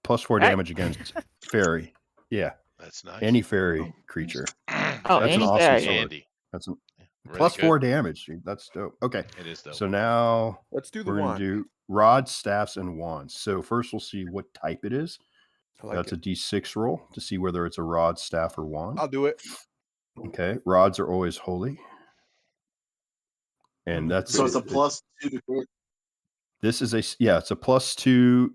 B: +4
D: Right?
B: damage against fairy. Yeah,
A: That's nice.
B: any fairy creature.
D: Oh,
B: That's an
D: any
B: awesome
D: fairy.
B: sword.
A: Handy.
B: That's an
A: Really
B: +4
A: good.
B: damage. Dude. That's dope. Okay,
A: It is though.
B: so now
C: Let's do the
B: we're
C: wand.
B: gonna do rods, staffs, and wands. So first we'll see what type it is.
C: I like
B: That's
C: it.
B: a D6 roll to see whether it's a rod, staff, or wand.
C: I'll do it.
B: Okay, rods are always holy, and that's
G: So it's a
B: it.
G: +2 to hit.
B: This is it's a +2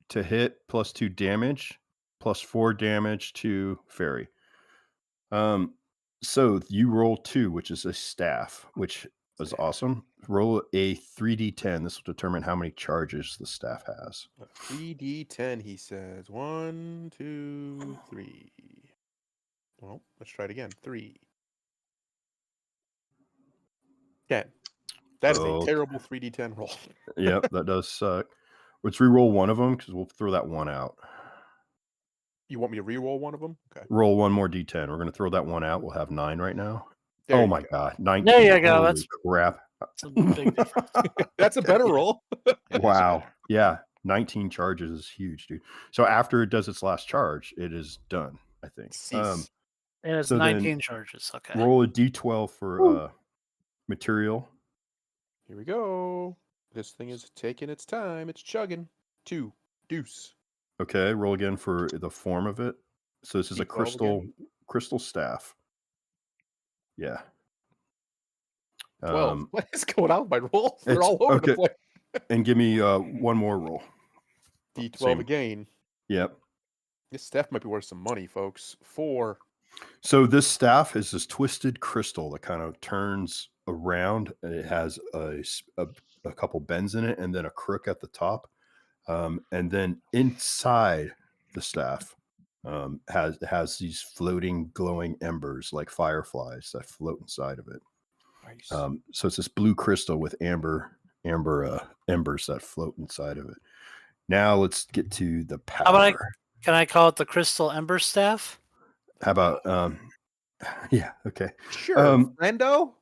B: to hit, +2 damage, +4 damage to fairy. So you roll 2, which is a staff, which is awesome. Roll a 3d10. This will determine how many charges the staff has.
C: 3d10, he says. 1, 2, 3. Well, let's try it again. 3. 10. That is a
B: Okay.
C: terrible 3d10 roll.
B: Yep, that does suck. Let's re-roll one of them because we'll throw that one out.
C: You want me to re-roll one of them? Okay.
B: Roll one more d10. We're going to throw that one out. We'll have 9 right now.
C: There
B: Oh
C: you
B: my
C: go.
B: god, 19.
E: There you go,
B: Holy
E: that's-
B: crap.
E: It's a big difference.
C: That's a better roll.
A: It is
B: Wow.
A: better.
B: Yeah, 19 charges is huge, dude. So after it does its last charge, it is done, I think.
C: Cease.
E: And it's
B: So then
E: 19 charges. Okay.
B: Roll a d12 for material.
C: Here we go. This thing is taking its time. It's chugging. 2. Deuce.
B: Okay, roll again for the form of it. So this is a
C: D12 again.
B: crystal staff. Yeah.
C: 12. What is going on with my rolls? They're
B: it's-
C: all over the
B: okay.
C: place.
B: And give me one more roll.
C: D12
B: Same.
C: again.
B: Yep.
C: This staff might be worth some money, folks. 4.
B: So this staff is this twisted crystal that kind of turns around, and it has a couple bends in it, and then a crook at the top, and then inside the staff has these floating, glowing embers like fireflies that float inside of it.
C: Nice.
B: So it's this blue crystal with amber embers that float inside of it. Now let's get to the power.
E: How about Can I call it the Crystal Ember Staff?
B: How about yeah, okay.
C: Sure,
B: Um,
C: friendo.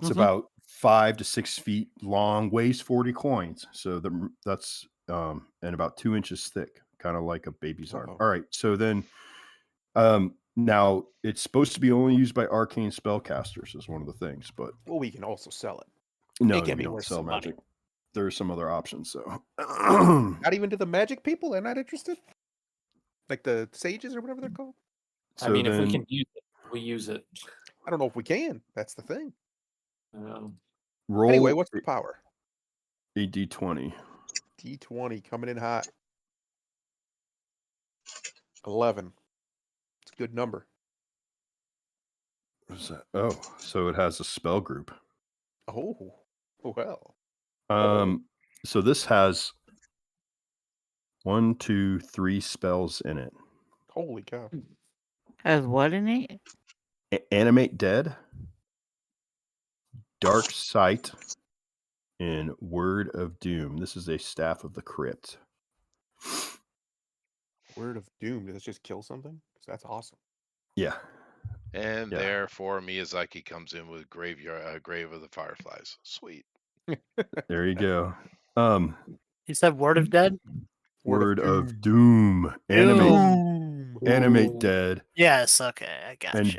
B: It's
E: Mhm.
B: about 5 to 6 feet long, weighs 40 coins. So that's and about 2 inches thick, kind of like a baby's arm.
C: Uh-oh.
B: All right. So then now it's supposed to be only used by arcane spellcasters is one of the things, but
C: Well, we can also sell it.
B: no,
C: can't
B: we
C: be
B: don't
C: worth
B: sell
C: some money.
B: magic. There are some other options. So
C: Not even to the magic people. They're not interested. Like the sages or whatever they're called.
F: I mean, if we
B: then
F: can use it, we use it.
C: I don't know if we can. That's the thing.
B: roll
C: Anyway, what's the power?
B: a d20.
C: D20 coming in hot. 11. It's a good number.
B: What is that? Oh, so it has a spell group.
C: Oh, well.
B: So this has 1, 2, 3 spells in it.
C: Holy cow.
D: Has what in it?
B: Animate Dead, Dark Sight, and Word of Doom. This is a Staff of the Crypt.
C: Word of Doom. Does this just kill something? Because that's awesome.
B: Yeah.
A: And
B: Yeah.
A: therefore, Miyazaki comes in with Grave of the Fireflies. Sweet.
B: There you go.
E: You said Word of Dead?
B: Word of Doom. Animate Dead.
E: Yes, okay, I gotcha.
B: And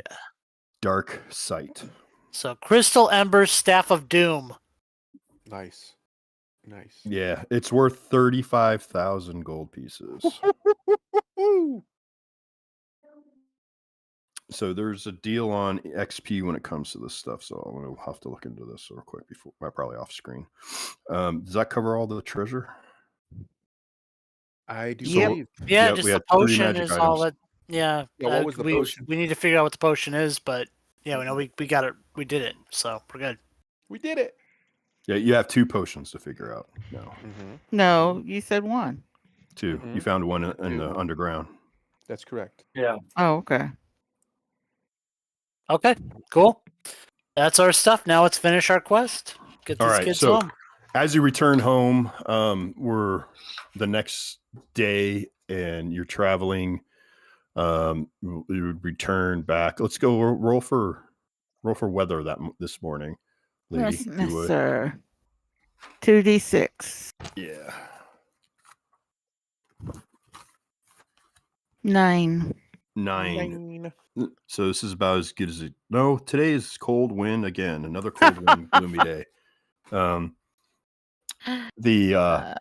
B: Dark Sight.
E: So Crystal Ember's Staff of Doom.
C: Nice. Nice.
B: Yeah, it's worth 35,000 gold pieces. So there's a deal on XP when it comes to this stuff. So I'm going to have to look into this real quick before probably off screen. Does that cover all the treasure?
C: I do
D: Yep.
C: believe.
E: Yeah,
B: Yep,
E: just
B: we
E: the
B: had 3
E: potion
B: magic
E: is all
B: items.
E: that. Yeah,
C: Yeah, what was the potion?
E: We need to figure out what the potion is, but yeah, we know we got it. We did it, so we're good.
C: We did it.
B: Yeah, you have 2 potions to figure out. No,
C: Mm-hmm.
D: No, you said one.
B: 2.
C: Mhm.
B: You found one in the underground.
C: That's correct.
F: Yeah.
D: Oh, okay.
E: Okay, cool. That's our stuff. Now let's finish our quest. Get
B: All
E: these
B: right,
E: kids
B: so
E: home.
B: as you return home, we're the next day, and you're traveling. You would return back. Let's go roll for weather this morning, lady.
D: Yes, sir. 2d6.
B: Yeah.
D: 9.
B: 9. So this is about as good as it. No, today is cold wind again. Another cold wind, gloomy day. The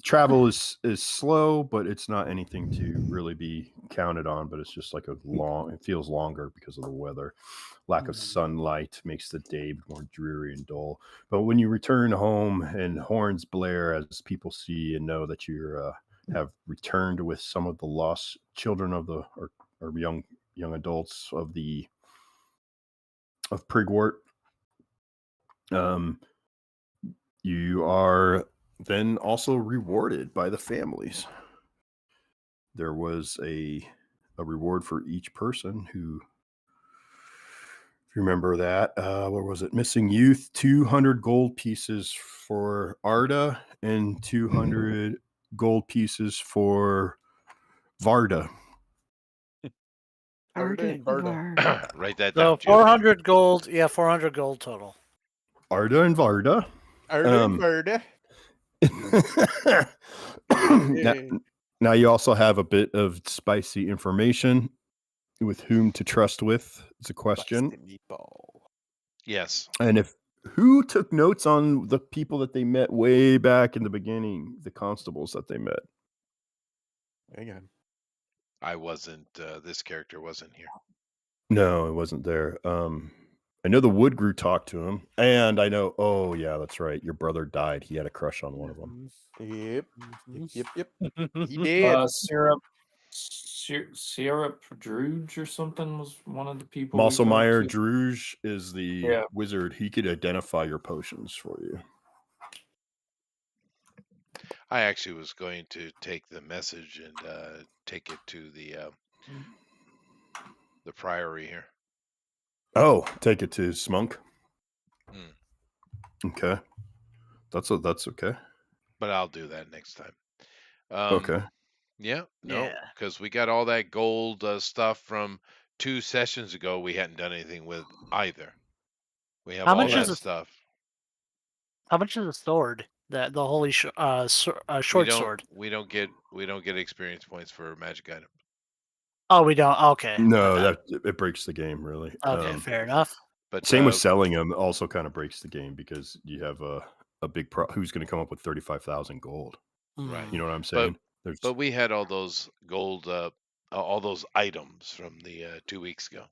B: travel is slow, but it's not anything to really be counted on. But it's just like it feels longer because of the weather. Lack of sunlight makes the day more dreary and dull. But when you return home and horns blare as people see and know that you have returned with some of the lost children of the or young adults of Prigwort, you are then also rewarded by the families. There was a reward for each person who, if you remember that, what was it? Missing youth, 200 gold pieces for Arda and 200 gold pieces for Varda.
C: Arda and Varda.
A: Write that
E: So
A: down.
E: 400 gold. Yeah, 400 gold total.
B: Arda and Varda.
C: Arda and Varda.
B: Now you also have a bit of spicy information. With whom to trust with is a question.
C: Meatball.
A: Yes.
B: And who took notes on the people that they met way back in the beginning, the constables that they met?
C: Hang on.
A: I wasn't. This character wasn't here.
B: No, it wasn't there. I know the Woodgrew talked to him, and I know. Oh yeah, that's right. Your brother died. He had a crush on one of them.
C: Yep. He did.
F: Syrup Druge or something was one of the people.
B: Malsomeyer Druge is the wizard. He could identify your potions for you.
A: I actually was going to take the message and take it to the priory here.
B: Oh, take it to Smunk.
A: Hmm.
B: Okay, that's okay.
A: But I'll do that next time.
B: Okay.
A: Yeah, no, because we got all that gold stuff from 2 sessions ago. We hadn't done anything with either. We have
E: How
A: all
E: much
A: that
E: is
A: stuff.
E: How much is the sword? The holy short sword.
A: We don't get experience points for magic items.
E: Oh, we don't. Okay.
B: No, that it breaks the game really.
E: Okay, fair enough.
A: But
B: Same with selling them. Also, kind of breaks the game because you have a big who's going to come up with 35,000 gold.
A: Right.
B: You know what I'm saying?
A: But we had all those gold, all those items from the 2 weeks ago,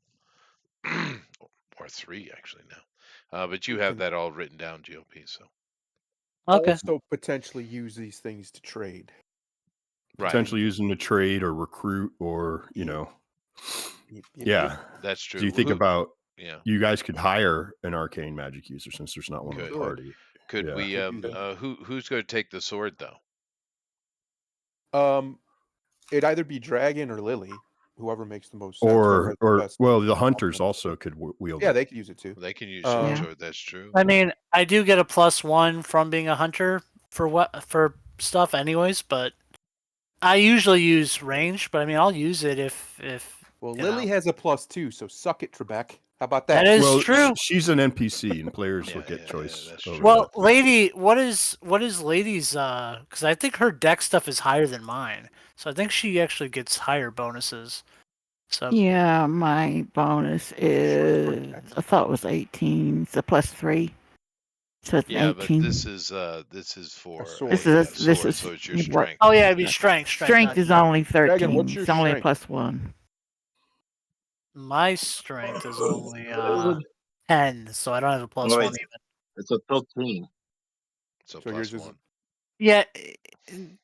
A: or 3 actually now. But you have that all written down, GOP. So
E: Okay.
C: Also potentially use these things to trade.
B: Potentially using to trade or recruit or yeah.
A: That's true.
B: Do you think about
A: yeah?
B: You guys could hire an arcane magic user since there's not one in the party.
A: Could we? Who's going to take the sword though?
C: It'd either be Dragon or Lily, whoever makes the most sense.
B: Or the hunters also could wield.
C: Yeah, they could use it too.
A: They can use the sword. That's true.
E: I mean, I do get a +1 from being a hunter for stuff, anyways. But I usually use range. But I mean, I'll use it if.
C: Well, Lily has a +2, so suck it, Trebek. How about that?
E: That is true.
B: She's an NPC, and players will get choice.
E: Well, Lady, what is Lady's? Because I think her deck stuff is higher than mine, so I think she actually gets higher bonuses. So
D: yeah, my bonus is I thought it was 18. It's a +3, so it's 18.
A: But this is for
D: this is
A: so it's your strength.
E: Oh yeah, it'd be strength.
D: Strength is only 13.
C: Dragon, what's your
D: it's only
C: strength?
D: a +1.
E: My strength is only 10, so I don't have a +1 even.
G: It's a 13.
A: So +1.
E: Yeah,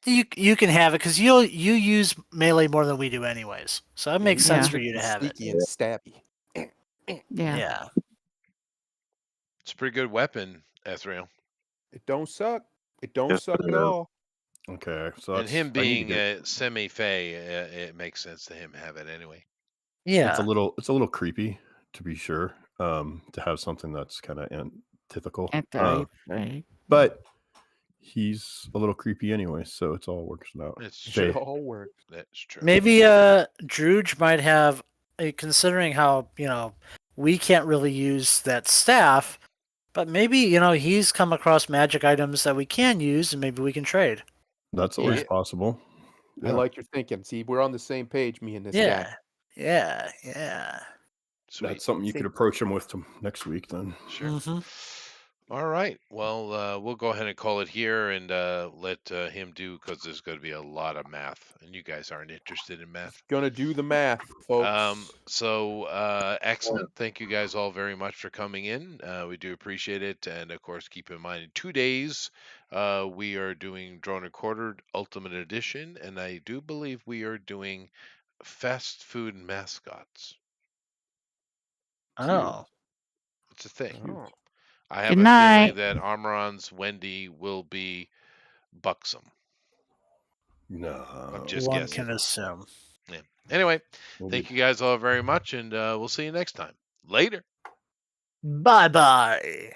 E: you can have it because you use melee more than we do anyways, so it makes sense for you to have it.
C: Sneaky and stabby.
E: Yeah.
A: It's a pretty good weapon, Ethriel.
C: It don't suck. It don't suck at all.
B: Okay, so
A: and him being a semi-fey, it makes sense to him have it anyway.
E: Yeah,
B: it's a little creepy to be sure. To have something that's kind of antithetical, but he's a little creepy anyway, so it's all works out.
C: It all works.
A: That's true.
E: Maybe Druge might have, considering how we can't really use that staff, but maybe he's come across magic items that we can use, and maybe we can trade.
B: That's always possible.
C: I like your thinking. See, we're on the same page, me and this guy.
E: Yeah.
A: Sweet.
B: That's something you could approach him with next week then.
A: Sure. Mm-hmm. All right. Well, we'll go ahead and call it here and let him do, because there's going to be a lot of math, and you guys aren't interested in math.
C: Gonna do the math, folks.
A: Excellent. Thank you guys all very much for coming in. We do appreciate it, and of course, keep in mind in 2 days we are doing Drawn and Quartered Ultimate Edition, and I do believe we are doing fast food mascots.
E: Oh,
A: it's a thing.
C: Oh.
A: I have a feeling that Armoron's Wendy will be buxom.
B: No,
A: I'm just
E: one
A: guessing.
E: can assume.
A: Yeah. Anyway, thank you guys all very much, and we'll see you next time. Later.
E: Bye-bye.